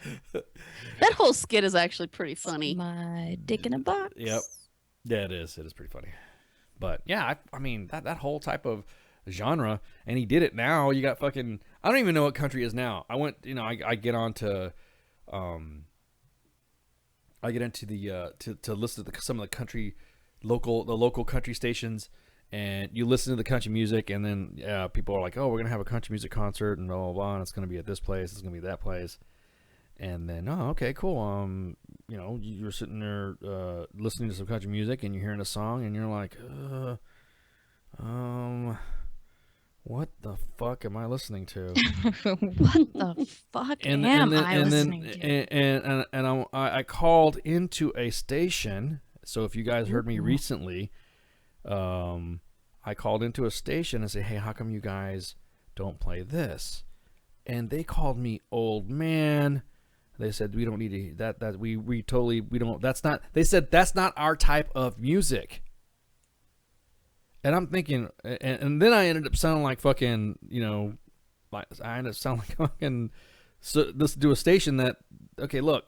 Speaker 8: whole skit is actually pretty funny.
Speaker 7: My dick in a box.
Speaker 6: Yep. Yeah, it is. It is pretty funny. But yeah, I mean that whole type of genre, and he did it now. You got fucking. I don't even know what country is now. I went. You know, I get on to. I get into the to listen to some of the local country stations, and you listen to the country music, and then people are like, "Oh, we're gonna have a country music concert, and blah blah blah, and it's gonna be at this place, it's gonna be that place," and then okay, cool. You know, you're sitting there listening to some country music, and you're hearing a song, and you're like, what the fuck am I listening to?
Speaker 7: What the fuck am I listening to?
Speaker 6: And I called into a station. So if you guys heard me recently, I called into a station and said, "Hey, how come you guys don't play this?" And they called me old man. They said we don't need to that we totally we don't. That's not. They said that's not our type of music. And I'm thinking, and then I ended up sounding like fucking, you know, like I ended up sounding like fucking. So let's do a station that. Okay, look.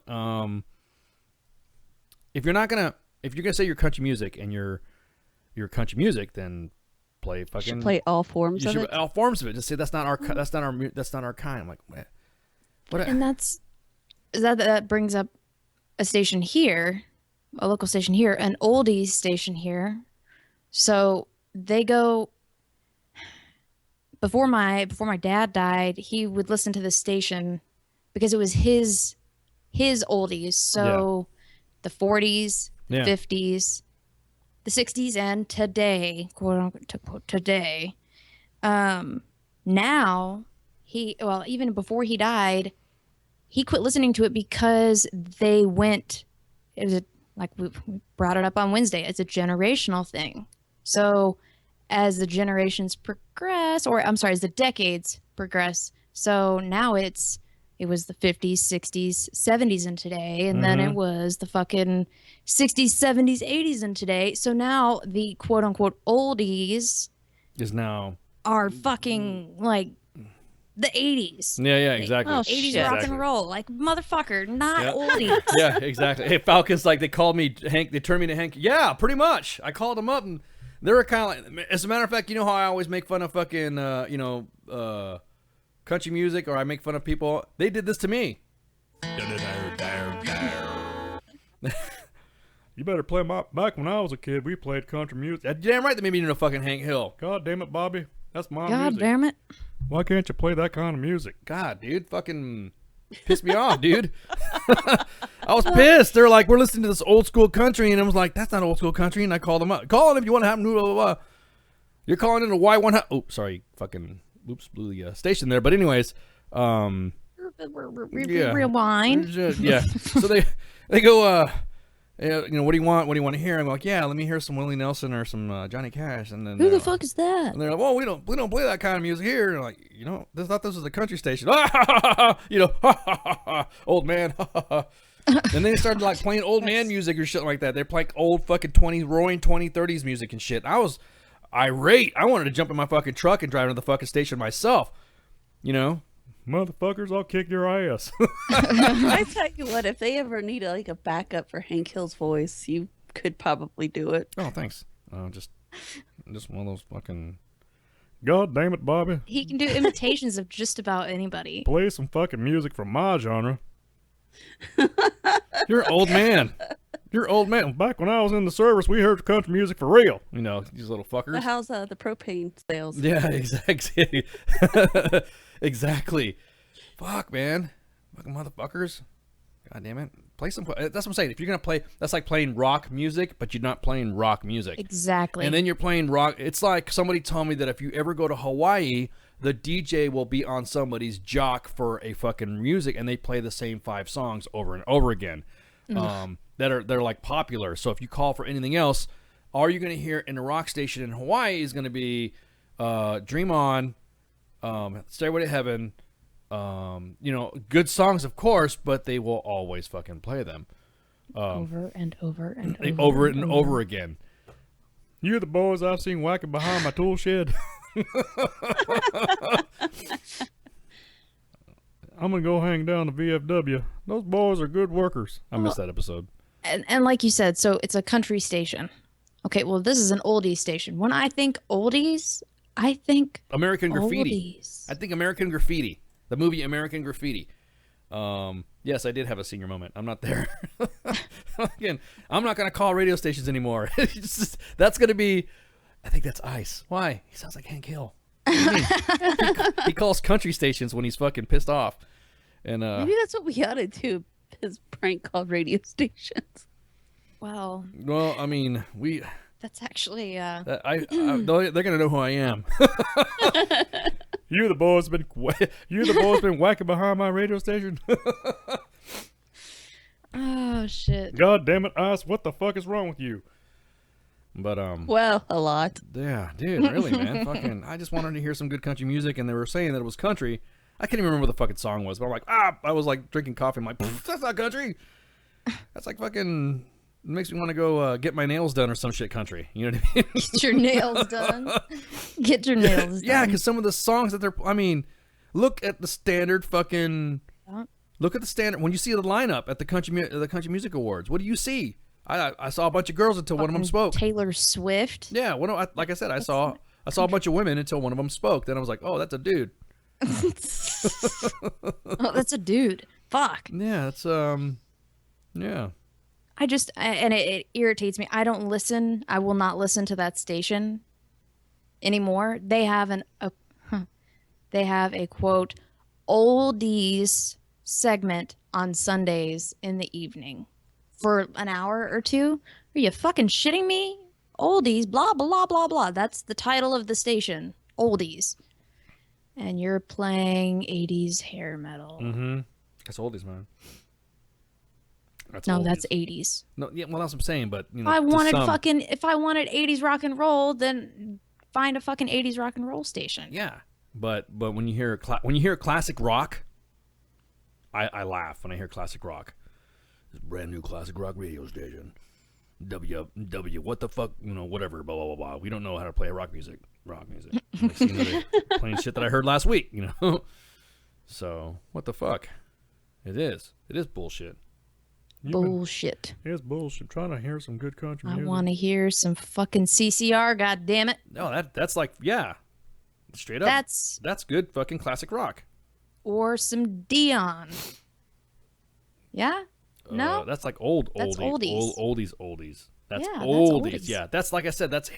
Speaker 6: If you're gonna say you're country music and you're country music, then play fucking.
Speaker 8: You should play all forms of it.
Speaker 6: All forms of it. Just say that's not our kind. I'm like, what?
Speaker 7: And that brings up a station here, a local station here, an oldies station here. So they go before my dad died, he would listen to this station because it was his oldies. So the 40s, 50s, the 60s, and today, quote unquote, today. Now even before he died, he quit listening to it because they went. It was like we brought it up on Wednesday. It's a generational thing. So as the generations progress, as the decades progress, so now it was the 50s, 60s, 70s and today, and then it was the fucking 60s, 70s, 80s and today. So now the quote unquote oldies
Speaker 6: is now
Speaker 7: are fucking like the 80s.
Speaker 6: Yeah, exactly.
Speaker 7: 80s rock and roll. Like, motherfucker, not oldies.
Speaker 6: Yeah, exactly. Hey, Falcons, like, they called me Hank. They turned me to Hank. Yeah, pretty much. I called them up, and they were kind of like, as a matter of fact, you know how I always make fun of fucking, country music, or I make fun of people? They did this to me. You better play back when I was a kid, we played country music. Damn right they made me into fucking Hank Hill. God damn it, Bobby. That's my music.
Speaker 7: God damn it.
Speaker 6: Why can't you play that kind of music? God, dude, fucking pissed me off, dude. I was pissed. They're like, we're listening to this old school country, and I was like, that's not old school country, and I called them up. Call them if you want to have them, blah, blah, blah. You're calling in a Y100. Oh, sorry, fucking, oops, blew the station there. But anyways,
Speaker 7: Rewind.
Speaker 6: Yeah. So they go, what do you want? What do you want to hear? I'm like, yeah, let me hear some Willie Nelson or some Johnny Cash. And then
Speaker 7: who the fuck is that?
Speaker 6: And they're like, well, we don't play that kind of music here. And I'm like, I thought this was a country station. Old man. And they started like playing old man music or shit like that. They're playing old fucking roaring 2030s music and shit. I was irate. I wanted to jump in my fucking truck and drive to the fucking station myself. Motherfuckers, I'll kick your ass.
Speaker 8: I tell you what, if they ever need a backup for Hank Hill's voice, you could probably do it.
Speaker 6: Oh, thanks. Just one of those fucking. God damn it, Bobby.
Speaker 7: He can do imitations of just about anybody.
Speaker 6: Play some fucking music from my genre. You're an old man. You're an old man. Back when I was in the service, we heard country music for real. These little fuckers.
Speaker 8: But how's the propane sales?
Speaker 6: Yeah, exactly. Exactly. Fuck, man. Fucking motherfuckers. God damn it. Play some. That's what I'm saying. If you're going to play, that's like playing rock music, but you're not playing rock music.
Speaker 7: Exactly.
Speaker 6: And then you're playing rock. It's like somebody told me that if you ever go to Hawaii, the DJ will be on somebody's jock for a fucking music, and they play the same 5 songs over and over again. They're like popular. So if you call for anything else, all you're going to hear in a rock station in Hawaii is going to be Dream On, Stairway to Heaven, good songs, of course, but they will always fucking play them.
Speaker 7: Over and over and
Speaker 6: over and over again. You're the boys I've seen whacking behind my tool shed. I'm going to go hang down the VFW. Those boys are good workers. I missed that episode.
Speaker 7: And like you said, so it's a country station. Okay, well, this is an oldies station. When I think oldies, I think
Speaker 6: American Graffiti.
Speaker 7: Oldies.
Speaker 6: I think American Graffiti. The movie American Graffiti. Yes, I did have a senior moment. I'm not there. Again, I'm not going to call radio stations anymore. That's going to be... I think that's Ice. Why? He sounds like Hank Hill. He calls country stations when he's fucking pissed off. And
Speaker 8: maybe that's what we ought to do, is prank call radio stations.
Speaker 7: Well,
Speaker 6: I mean,
Speaker 7: that's actually
Speaker 6: they're gonna know who I am. You the boys been whacking behind my radio station.
Speaker 7: Oh shit!
Speaker 6: God damn it, Ice! What the fuck is wrong with you? But
Speaker 8: well, a lot.
Speaker 6: Yeah, dude, really, man. Fucking, I just wanted to hear some good country music, and they were saying that it was country. I can't even remember what the fucking song was, but I'm like, I was like drinking coffee. I'm like, that's not country. That's like fucking. It makes me want to go get my nails done or some shit country. You know what I mean?
Speaker 7: Get your nails done. Get your nails done.
Speaker 6: Yeah, because some of the songs that they're. I mean, look at the standard fucking. Look at the standard when you see the lineup at the country music awards. What do you see? I saw a bunch of girls until one of them spoke.
Speaker 7: Taylor Swift.
Speaker 6: Yeah, like I said, I saw a bunch of women until one of them spoke. Then I was like, oh, that's a dude.
Speaker 7: Oh, that's a dude. Fuck.
Speaker 6: Yeah, it's yeah.
Speaker 7: It irritates me. I don't listen. I will not listen to that station anymore. They have a quote oldies segment on Sundays in the evening for an hour or two. Are you fucking shitting me? Oldies, blah blah blah blah. That's the title of the station. Oldies. And you're playing 80s hair metal.
Speaker 6: Mm-hmm. That's oldies, man.
Speaker 7: That's 80s.
Speaker 6: No, yeah, well, that's what I'm saying, but
Speaker 7: if I wanted 80s rock and roll, then find a fucking 80s rock and roll station.
Speaker 6: Yeah, but when you hear classic rock, I laugh when I hear classic rock. This brand new classic rock radio station, W what the fuck, whatever, blah blah blah blah. We don't know how to play rock music. Next thing you know, they're playing shit that I heard last week, So what the fuck? It is bullshit.
Speaker 7: Bullshit.
Speaker 6: It's bullshit. Trying to hear some good country
Speaker 7: I
Speaker 6: music.
Speaker 7: want to hear some fucking CCR. God damn it.
Speaker 6: No, that's like, yeah, straight up. That's good fucking classic rock.
Speaker 7: Or some Dion. Yeah. No.
Speaker 6: That's like oldies. Oldies. That's oldies. Yeah, that's like I said. That's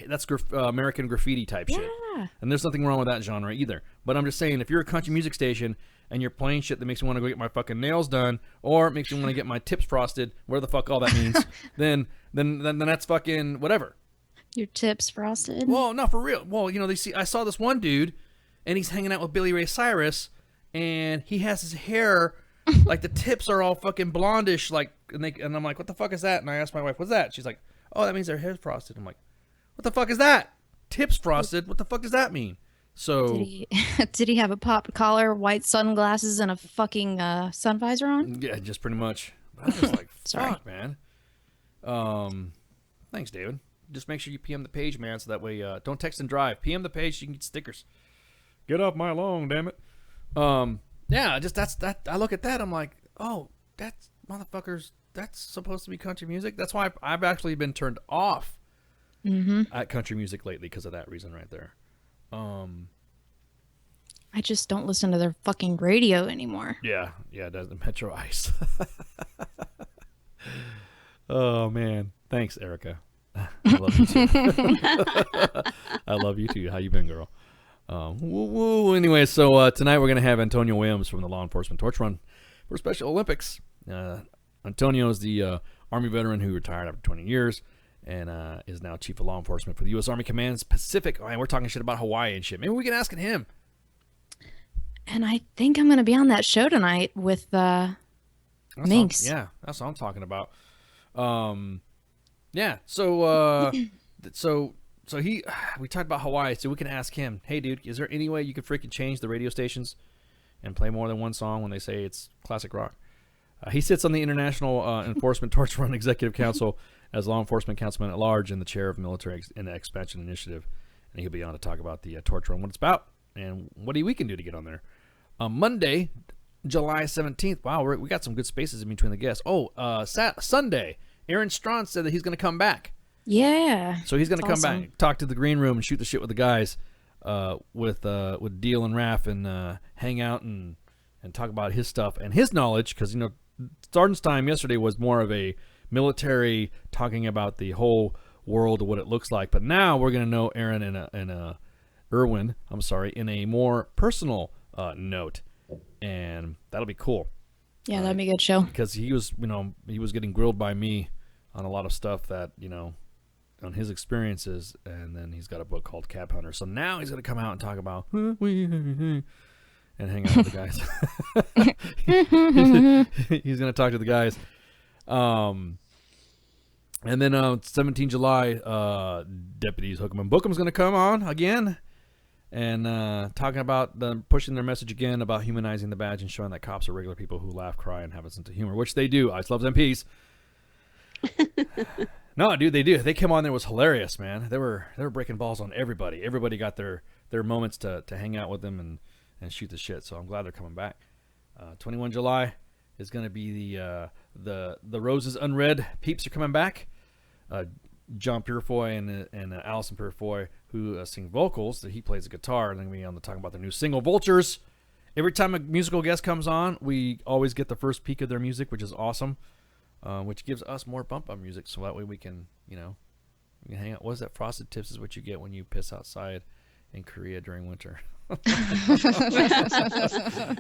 Speaker 6: American graffiti type shit.
Speaker 7: Yeah.
Speaker 6: And there's nothing wrong with that genre either. But I'm just saying, if you're a country music station and you're playing shit that makes me want to go get my fucking nails done, or makes me want to get my tips frosted, where the fuck all that means, then that's fucking whatever.
Speaker 7: Your tips frosted?
Speaker 6: Well, not for real. Well, I saw this one dude, and he's hanging out with Billy Ray Cyrus, and he has his hair like the tips are all fucking blondish, like, and I'm like, what the fuck is that? And I asked my wife, what's that? She's like, oh, that means their hair's frosted. I'm like, what the fuck is that? Tips frosted? What the fuck does that mean? So
Speaker 7: did he have a pop collar, white sunglasses, and a fucking sun visor on?
Speaker 6: Yeah, just pretty much. But I was like,
Speaker 7: Sorry.
Speaker 6: fuck, man. Thanks, David. Just make sure you PM the page, man, so that way don't text and drive. PM the page so you can get stickers. Get off my lawn, damn it. Yeah, just that's that. I look at that, I'm like, oh, that's motherfuckers. That's supposed to be country music. That's why I've actually been turned off at country music lately because of that reason right there.
Speaker 7: I just don't listen to their fucking radio anymore.
Speaker 6: Yeah, that's the Metro Ice. Oh man, thanks, Erica. I love you too. I love you too. How you been, girl? Anyway, so tonight we're gonna have Antonio Williams from the Law Enforcement Torch Run for Special Olympics. Antonio is the Army veteran who retired after 20 years and is now Chief of Law Enforcement for the U.S. Army Command's Pacific. Oh, man, we're talking shit about Hawaii and shit. Maybe we can ask him.
Speaker 7: And I think I'm gonna be on that show tonight with Minx.
Speaker 6: That's what I'm talking about. Yeah. So we talked about Hawaii, so we can ask him, hey, dude, is there any way you could freaking change the radio stations and play more than one song when they say it's classic rock? He sits on the International Enforcement Torch Run Executive Council as Law Enforcement Councilman at Large and the chair of Military and Expansion Initiative. And he'll be on to talk about the Torch Run, what it's about, and what we can do to get on there. Monday, July 17th. Wow, we got some good spaces in between the guests. Sunday, Aaron Strawn said that he's going to come back.
Speaker 7: Yeah.
Speaker 6: So he's going to come back, talk to the green room, and shoot the shit with the guys, with Deal and Raph, and hang out and talk about his stuff and his knowledge. Because Sergeant's time yesterday was more of a military talking about the whole world of what it looks like. But now we're going to know Aaron and Erwin. I'm sorry, in a more personal note, and that'll be cool.
Speaker 7: Yeah, that'd be a good show.
Speaker 6: Because he was getting grilled by me on a lot of stuff that on his experiences, and then he's got a book called Cap Hunter. So now he's going to come out and talk about and hang out with the guys. He's going to talk to the guys. And then 17 July, Deputies Hookham and Bookham's going to come on again and talking about pushing their message again about humanizing the badge and showing that cops are regular people who laugh, cry, and have a sense of humor, which they do. Ice loves MPs. No, dude, they do. They came on there, was hilarious, man. They were breaking balls on everybody. Everybody got their moments to hang out with them and shoot the shit. So I'm glad they're coming back. 21 July is going to be the Roses Unread peeps are coming back. John Purefoy and Allison Purefoy, who sing vocals, that he plays the guitar, and then we on the talking about their new single Vultures. Every time a musical guest comes on, we always get the first peek of their music, which is awesome. Which gives us more bump up music, so that way we can, we can hang out. What is that? Frosted Tips is what you get when you piss outside in Korea during winter.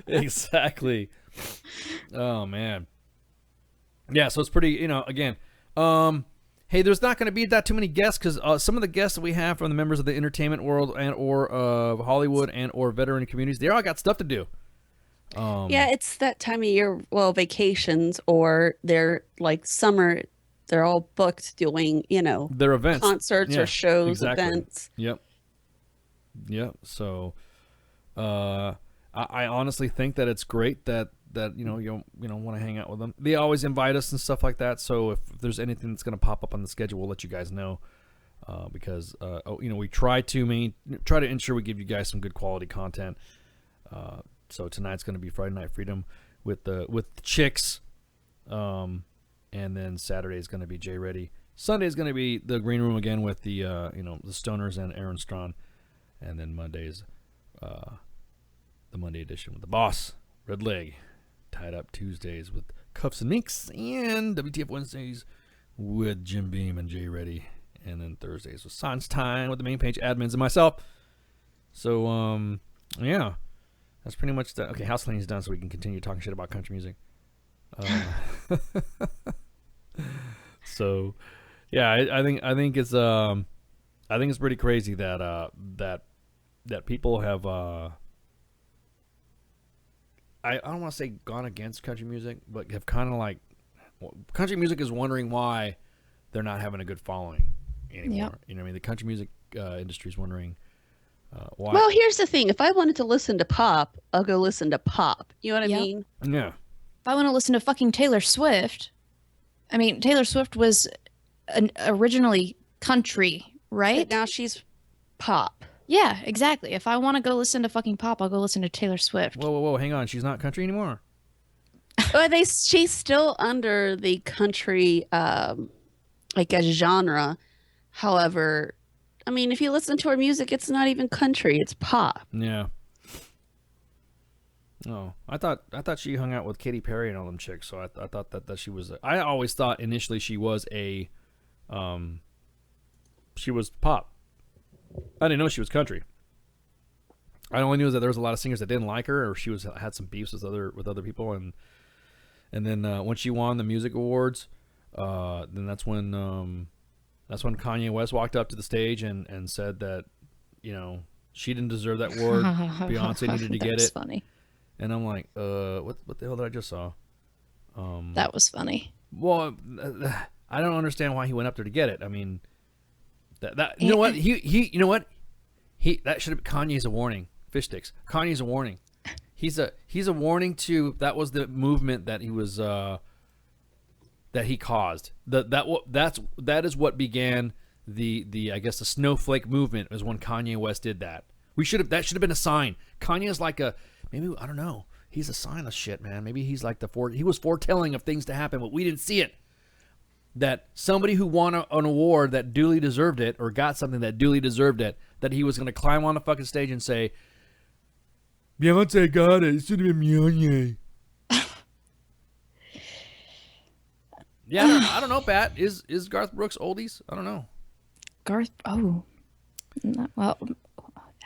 Speaker 6: Exactly. Oh man. Yeah, so it's pretty. Again. Hey, there's not going to be that too many guests because some of the guests that we have from the members of the entertainment world and or of Hollywood and or veteran communities, they all got stuff to do.
Speaker 8: Yeah, it's that time of year. Well, vacations or they're like summer. They're all booked doing,
Speaker 6: their events,
Speaker 8: concerts or shows, events.
Speaker 6: Yep. So, I honestly think that it's great that you want to hang out with them. They always invite us and stuff like that. So if there's anything that's going to pop up on the schedule, we'll let you guys know. Because we try to ensure we give you guys some good quality content. So tonight's going to be Friday Night Freedom with the Chicks, and then Saturday is going to be Jay Ready. Sunday is going to be the Green Room again with the the Stoners and Aaron Strawn, and then Monday's the Monday edition with the Boss, Red Leg, tied up Tuesdays with Cuffs and Minks, and WTF Wednesdays with Jim Beam and Jay Ready, and then Thursdays with Science Time with the main page admins and myself. So yeah, that's pretty much that. Okay, house cleaning is done, so we can continue talking shit about country music. So yeah, I think it's pretty crazy that that people have I don't want to say gone against country music, but have kind of like country music is wondering why they're not having a good following anymore.
Speaker 7: Yep.
Speaker 6: You know what I mean? The country music industry is wondering why.
Speaker 8: Well, here's the thing. If I wanted to listen to pop, I'll go listen to pop. You know what I mean?
Speaker 6: Yeah.
Speaker 7: If I want to listen to fucking Taylor Swift, I mean, Taylor Swift was originally country, right?
Speaker 8: But now she's pop.
Speaker 7: Yeah, exactly. If I want to go listen to fucking pop, I'll go listen to Taylor Swift.
Speaker 6: Whoa, hang on. She's not country anymore.
Speaker 8: Well, she's still under the country, like a genre. However, I mean, if you listen to her music, it's not even country; it's pop.
Speaker 6: Yeah. Oh, I thought she hung out with Katy Perry and all them chicks. So I thought that she was. I always thought initially she was she was pop. I didn't know she was country. I only knew that there was a lot of singers that didn't like her, or she had some beefs with other people, and then when she won the music awards, then that's when Kanye West walked up to the stage and said that she didn't deserve that award. Beyonce needed to get it.
Speaker 7: That's funny.
Speaker 6: And I'm like, what the hell did I just saw?
Speaker 7: That was funny.
Speaker 6: Well, I don't understand why he went up there to get it. I mean, that you know what he that should have Kanye's a warning. Fish sticks. Kanye's a warning. He's a warning to that was the movement that he was that he caused. That is what began the I guess the snowflake movement was when Kanye West did that. That should have been a sign. Kanye is like maybe I don't know. He's a sign of shit, man. Maybe he's like he was foretelling of things to happen, but we didn't see it. That somebody who won an award that duly deserved it, or got something that duly deserved it, that he was going to climb on the fucking stage and say, Beyonce got it. It should have been Beyonce. Yeah, I don't know, Pat. Is Garth Brooks oldies? I don't know.
Speaker 7: Garth? Oh, well,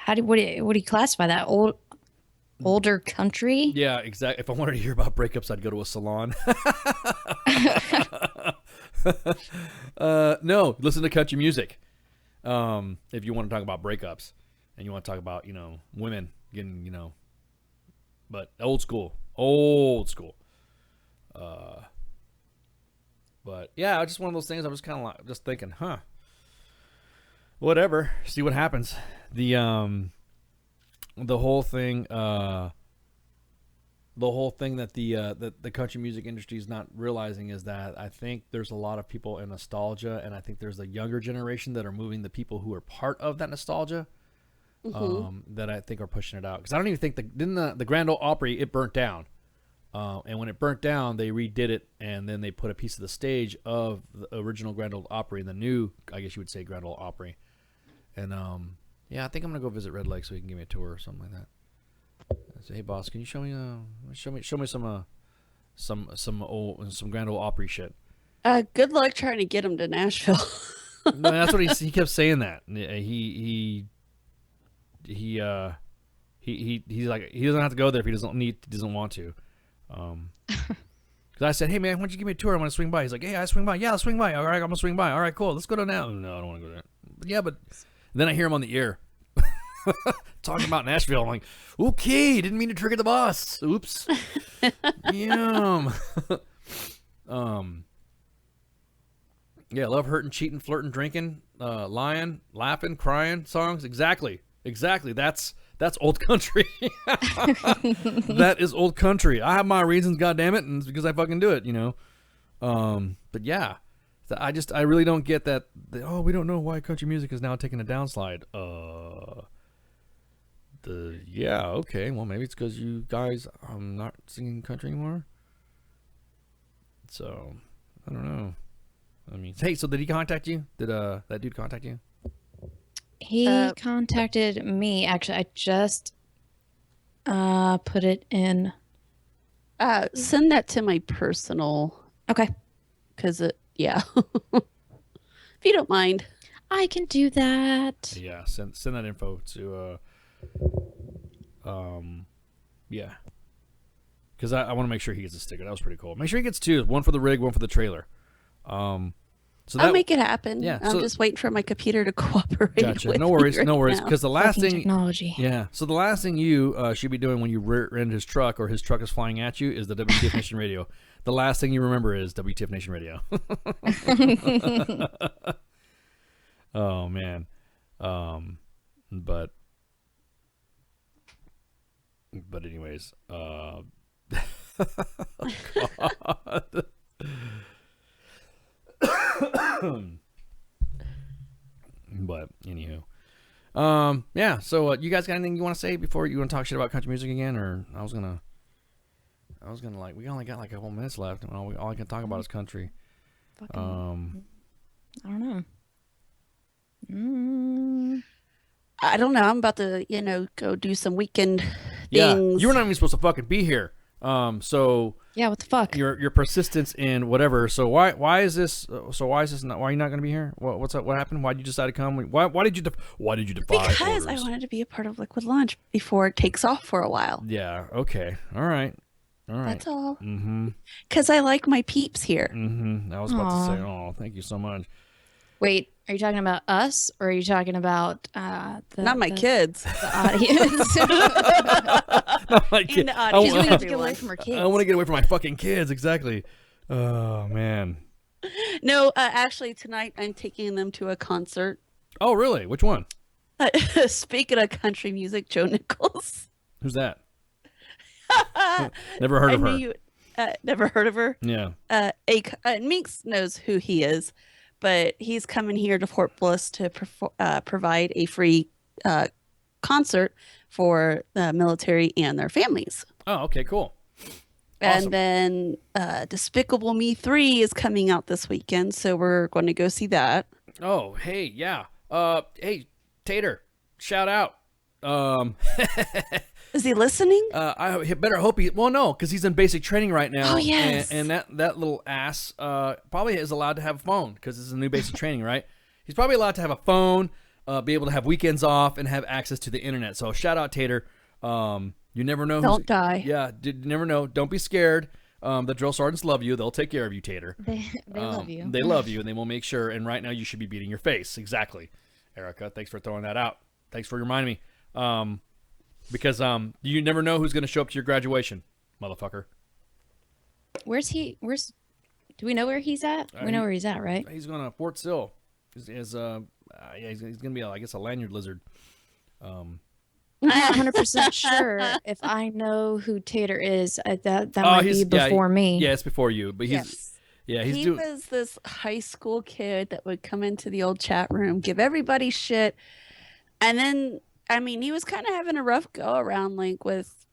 Speaker 7: what do you classify that? Older country?
Speaker 6: Yeah, exactly. If I wanted to hear about breakups, I'd go to a salon. No, listen to country music. If you want to talk about breakups and you want to talk about, women getting, but old school. But yeah, just one of those things. I was kind of like, just thinking, whatever, see what happens. The whole thing that the country music industry is not realizing is that I think there's a lot of people in nostalgia, and I think there's a younger generation that are moving the people who are part of that nostalgia, that I think are pushing it out. Because I don't even think the Grand Ole Opry, it burnt down, and when it burnt down, they redid it, and then they put a piece of the stage of the original Grand Ole Opry and the new, I guess you would say, Grand Ole Opry, and yeah, I think I'm gonna go visit Red Lake so he can give me a tour or something like that. I say, hey boss, can you show me some Grand Ole Opry shit?
Speaker 8: Good luck trying to get him to Nashville.
Speaker 6: No, that's what he kept saying that. He's like, he doesn't have to go there if he doesn't want to. Because I said, hey man, why don't you give me a tour? I want to swing by. He's like, hey, I swing by. Yeah, I'll swing by. All right, I'm gonna swing by. All right, cool. Let's go to now. No, I don't want to go there. But yeah, but then I hear him on the ear talking about Nashville. I'm like, okay, didn't mean to trigger the boss. Oops. Yum. Yeah, love, hurting, cheating, flirting, drinking, lying, laughing, crying songs. Exactly. That's old country. That is old country. I have my reasons, goddammit, and it's because I fucking do it, But yeah, I really don't get that. We don't know why country music is now taking a downslide. Yeah, okay. Well, maybe it's because you guys not singing country anymore. So I don't know. I mean, hey, so did he contact you? Did that dude contact you?
Speaker 7: He contacted me. Actually, I just put it in.
Speaker 8: Send that to my personal.
Speaker 7: Okay.
Speaker 8: Because yeah. If you don't mind.
Speaker 7: I can do that.
Speaker 6: Yeah, send that info to yeah. Because I want to make sure he gets a sticker. That was pretty cool. Make sure he gets 2. One for the rig, one for the trailer. So
Speaker 8: I'll make it happen.
Speaker 6: Yeah,
Speaker 8: I'm just waiting for my computer to cooperate.
Speaker 6: Gotcha.
Speaker 8: With
Speaker 6: No worries,
Speaker 8: me right
Speaker 6: no worries.
Speaker 8: now.
Speaker 6: Because the last
Speaker 7: Fucking
Speaker 6: thing,
Speaker 7: technology.
Speaker 6: yeah. So the last thing you should be doing when you rear end his truck or his truck is flying at you is the WTF Nation Radio. The last thing you remember is WTF Nation Radio. Oh man, but anyways, oh, God. But anywho, yeah. So you guys got anything you want to say before you want to talk shit about country music again, or I was gonna like we only got like a couple minutes left, and all I can talk about is country.
Speaker 7: Fucking, I don't know.
Speaker 8: I don't know. I'm about to, go do some weekend
Speaker 6: Yeah,
Speaker 8: things.
Speaker 6: you were not even supposed to fucking be here. So
Speaker 7: yeah, what the fuck?
Speaker 6: Your persistence in whatever. So why is this? So why is this not? Why are you not going to be here? What's up? What happened? Why did you decide to come? Why did you defy
Speaker 8: Because
Speaker 6: orders?
Speaker 8: I wanted to be a part of Liquid Launch before it takes off for a while.
Speaker 6: Yeah. Okay. All right.
Speaker 8: That's all.
Speaker 6: Mm-hmm.
Speaker 8: Because I like my peeps here.
Speaker 6: Mm-hmm. I was about to say, oh, thank you so much.
Speaker 7: Wait, are you talking about us, or are you talking about
Speaker 8: Not my kids.
Speaker 7: the audience?
Speaker 6: Not my kid.
Speaker 8: the audience,
Speaker 7: She's really have to get
Speaker 8: everyone.
Speaker 7: away from her kids.
Speaker 6: I want to get away from my fucking kids. Exactly. Oh man.
Speaker 8: No, actually, tonight I'm taking them to a concert.
Speaker 6: Oh really? Which one?
Speaker 8: Speaking of country music, Joe Nichols.
Speaker 6: Who's that? Never heard of her.
Speaker 8: Never heard of her?
Speaker 6: Yeah.
Speaker 8: Minx knows who he is, but he's coming here to Fort Bliss to provide a free concert for the military and their families.
Speaker 6: Oh, okay, cool.
Speaker 8: And then Despicable Me 3 is coming out this weekend, so we're going to go see that.
Speaker 6: Oh, hey, yeah. Hey, Tater, shout out.
Speaker 8: Is he listening?
Speaker 6: I better hope he. Well, no, because he's in basic training right now.
Speaker 8: Oh, yes.
Speaker 6: And that little ass probably is allowed to have a phone because this is a new basic training, right? He's probably allowed to have a phone, be able to have weekends off, and have access to the internet. So shout out, Tater. You never know.
Speaker 8: Don't die.
Speaker 6: Yeah, you never know. Don't be scared. The drill sergeants love you. They'll take care of you, Tater.
Speaker 7: They love you.
Speaker 6: They love you, and they will make sure. And right now, you should be beating your face. Exactly, Erica. Thanks for throwing that out. Thanks for reminding me. Because you never know who's going to show up to your graduation, motherfucker.
Speaker 7: Where's he? Do we know where he's at? We know where he's at, right?
Speaker 6: He's going to Fort Sill. He's going to be, I guess, a lanyard lizard.
Speaker 7: I'm not 100% sure if I know who Tater is. That might be before me.
Speaker 6: Yeah, it's before you. But
Speaker 8: he was this high school kid that would come into the old chat room, give everybody shit, and then, I mean, he was kind of having a rough go around, like with,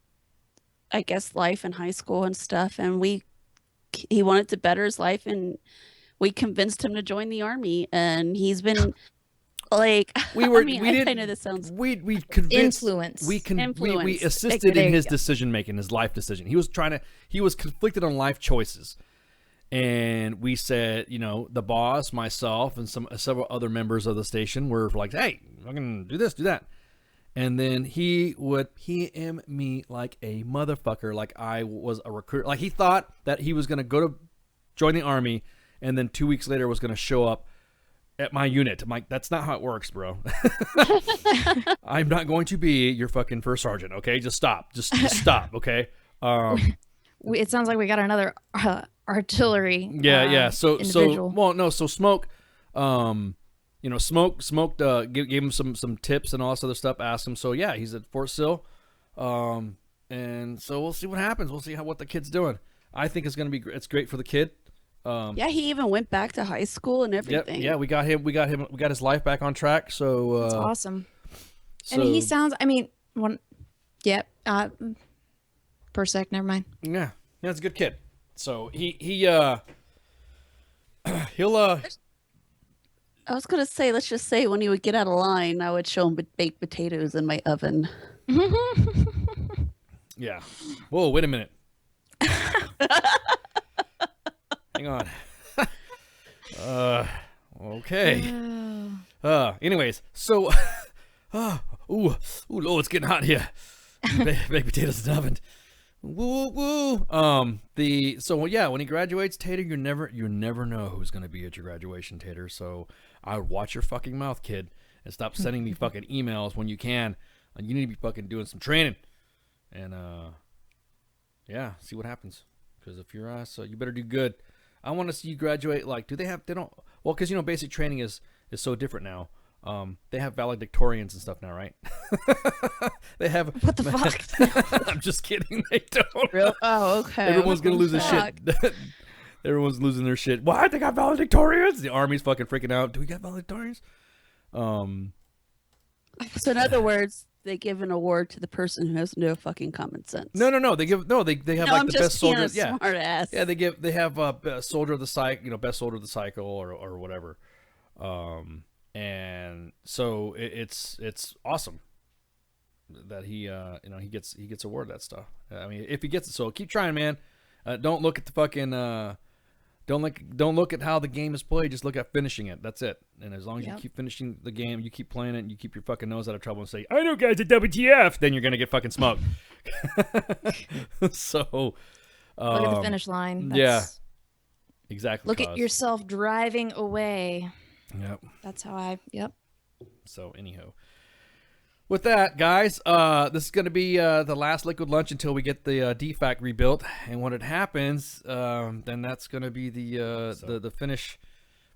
Speaker 8: I guess, life in high school and stuff. And he wanted to better his life, and we convinced him to join the Army. And he's been like, I know this sounds.
Speaker 6: We convinced.
Speaker 7: Influence.
Speaker 6: We assisted in his decision making, his life decision. He was conflicted on life choices. And we said, the boss, myself, and several other members of the station were like, hey, I'm going to do this, do that. And then he would PM me like a motherfucker, like I was a recruiter. Like he thought that he was going to go to join the Army, and then 2 weeks later was going to show up at my unit. I'm like, that's not how it works, bro. I'm not going to be your fucking first sergeant, okay? Just stop. Just stop, okay?
Speaker 7: It sounds like we got another artillery.
Speaker 6: Yeah. So
Speaker 7: individual.
Speaker 6: So Smoke, Smoke gave him some tips and all this other stuff. Asked him. So yeah, he's at Fort Sill, and so we'll see what happens. We'll see what the kid's doing. I think it's great for the kid.
Speaker 8: Yeah, he even went back to high school and everything.
Speaker 6: Yeah, we got his life back on track. So
Speaker 7: that's awesome. And he sounds. I mean, one. Yep. Per sec. Never mind.
Speaker 6: Yeah, it's a good kid. So he'll
Speaker 8: I was gonna say, let's just say when he would get out of line, I would show him baked potatoes in my oven.
Speaker 6: Yeah. Whoa, wait a minute. Hang on. Okay. Anyways, so ooh, Lord, it's getting hot here. Baked potatoes in the oven. Woo woo. So yeah, when he graduates, Tater, you never know who's gonna be at your graduation, Tater. So I would watch your fucking mouth, kid, and stop sending me fucking emails when you can. You need to be fucking doing some training, and yeah, see what happens. Because if you're us, you better do good. I want to see you graduate. Like, they don't. Well, because basic training is so different now. They have valedictorians and stuff now, right? They have.
Speaker 7: What the fuck?
Speaker 6: I'm just kidding. They don't.
Speaker 8: Real? Oh, okay.
Speaker 6: Everyone's gonna lose their shit. Everyone's losing their shit. Why they got valedictorians? The army's fucking freaking out. Do we got valedictorians?
Speaker 8: So in other words, they give an award to the person who has no fucking common sense.
Speaker 6: No. They have like
Speaker 8: I'm
Speaker 6: the
Speaker 8: just
Speaker 6: best soldier. Yeah,
Speaker 8: smart ass.
Speaker 6: yeah. They have soldier of the cycle. Best soldier of the cycle or whatever. And so it's awesome that he gets awarded that stuff. I mean, if he gets it, so keep trying, man. Don't look at the fucking don't look at how the game is played. Just look at finishing it. That's it. And as long as you keep finishing the game, you keep playing it, and you keep your fucking nose out of trouble and say, "I know, guys, at WTF," then you're gonna get fucking smoked. So
Speaker 7: look at the finish line.
Speaker 6: Yeah, exactly.
Speaker 7: Look at yourself driving away.
Speaker 6: Yep.
Speaker 7: That's how I. Yep.
Speaker 6: So anyhow, with that, guys, this is going to be the last Liquid Lunch until we get the DFAC rebuilt. And when it happens, then that's going to be the finish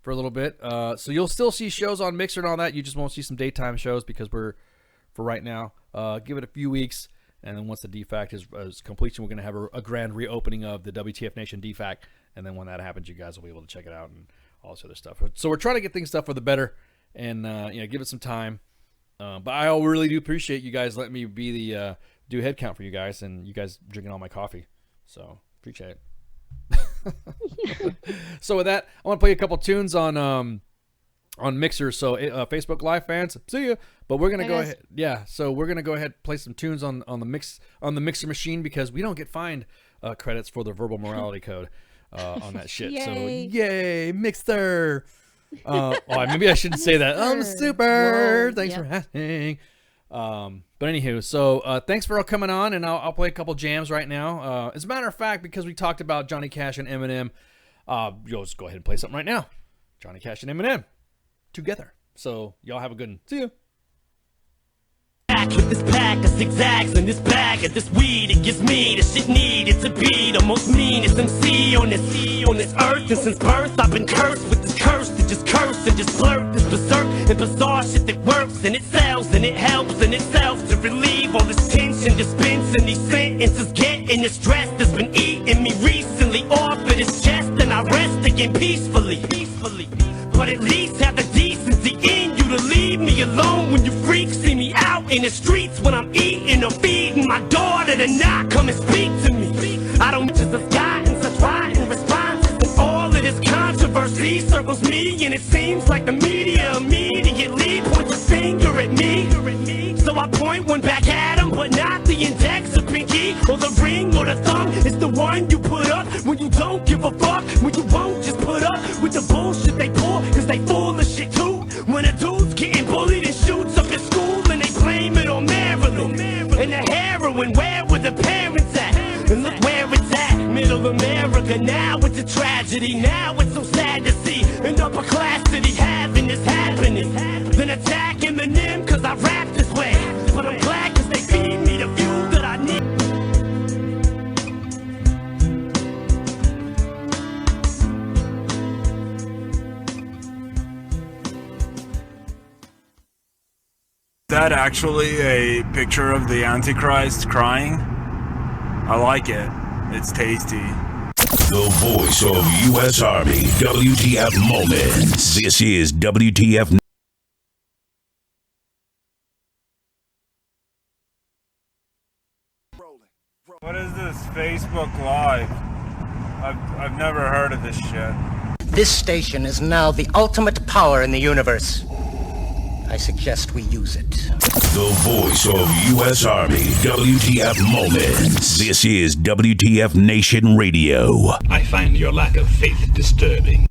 Speaker 6: for a little bit. So you'll still see shows on Mixer and all that. You just won't see some daytime shows because for right now. Give it a few weeks, and then once the DFAC is completion, we're going to have a grand reopening of the WTF Nation DFAC. And then when that happens, you guys will be able to check it out and all this other stuff. So we're trying to get things for the better, and give it some time. But I really do appreciate you guys letting me be the do head count for you guys, and you guys drinking all my coffee. So appreciate it. So with that, I want to play a couple tunes on Mixer. So Facebook Live fans, see ya. But we're gonna go ahead. Yeah. So we're gonna go ahead and play some tunes on the Mixer machine because we don't get fined credits for the verbal morality code. On that shit.
Speaker 8: Yay.
Speaker 6: So yay, Mixer. Maybe I shouldn't say that. I'm super.
Speaker 7: Whoa,
Speaker 6: Thanks for asking. But anywho, so thanks for all coming on, and I'll play a couple jams right now. As a matter of fact, because we talked about Johnny Cash and Eminem, you'll just go ahead and play something right now. Johnny Cash and Eminem together. So y'all have a good one. See you.
Speaker 11: With this pack of zigzags and this bag of this weed, it gives me the shit needed to be the most meanest MC on this earth. And since birth, I've been cursed with this curse to just curse and just flirt this berserk and bizarre shit that works and it sells and it helps and it sells to relieve all this tension, dispensing these sentences, getting the stress that's been eating me recently off of this chest, and I rest again peacefully. But at least have the decency in you to leave me alone when you freaks see me out in the streets when I'm eating or feeding my daughter to not come and speak to me. I don't just have gotten such rotten responses, and all of this controversy circles me, and it seems like the media immediately points a finger at me. So I point one back at them, but not the index or pinky or the ring or the thumb. It's the one you put up when you don't give a fuck, when you won't just put up with the bullshit they pull, cause they full of shit too. When a dude's getting bullied and shoots up at school and they blame it on Maryland and the heroin, where were the parents at? And look where it's at, middle America. Now it's a tragedy, now it's so sad to see an upper class city having this happening. Then attack Eminem cause I rap this way, but I'm glad cause they feed me the fuel that I need.
Speaker 1: That actually a picture of the Antichrist crying? I like it. It's tasty.
Speaker 12: The voice of U.S. Army, WTF Moments. This is WTF
Speaker 1: What is this Facebook Live? I've never heard of this shit.
Speaker 13: This station is now the ultimate power in the universe. I suggest we use it.
Speaker 12: The voice of U.S. Army, WTF Moments. This is WTF Nation Radio.
Speaker 14: I find your lack of faith disturbing.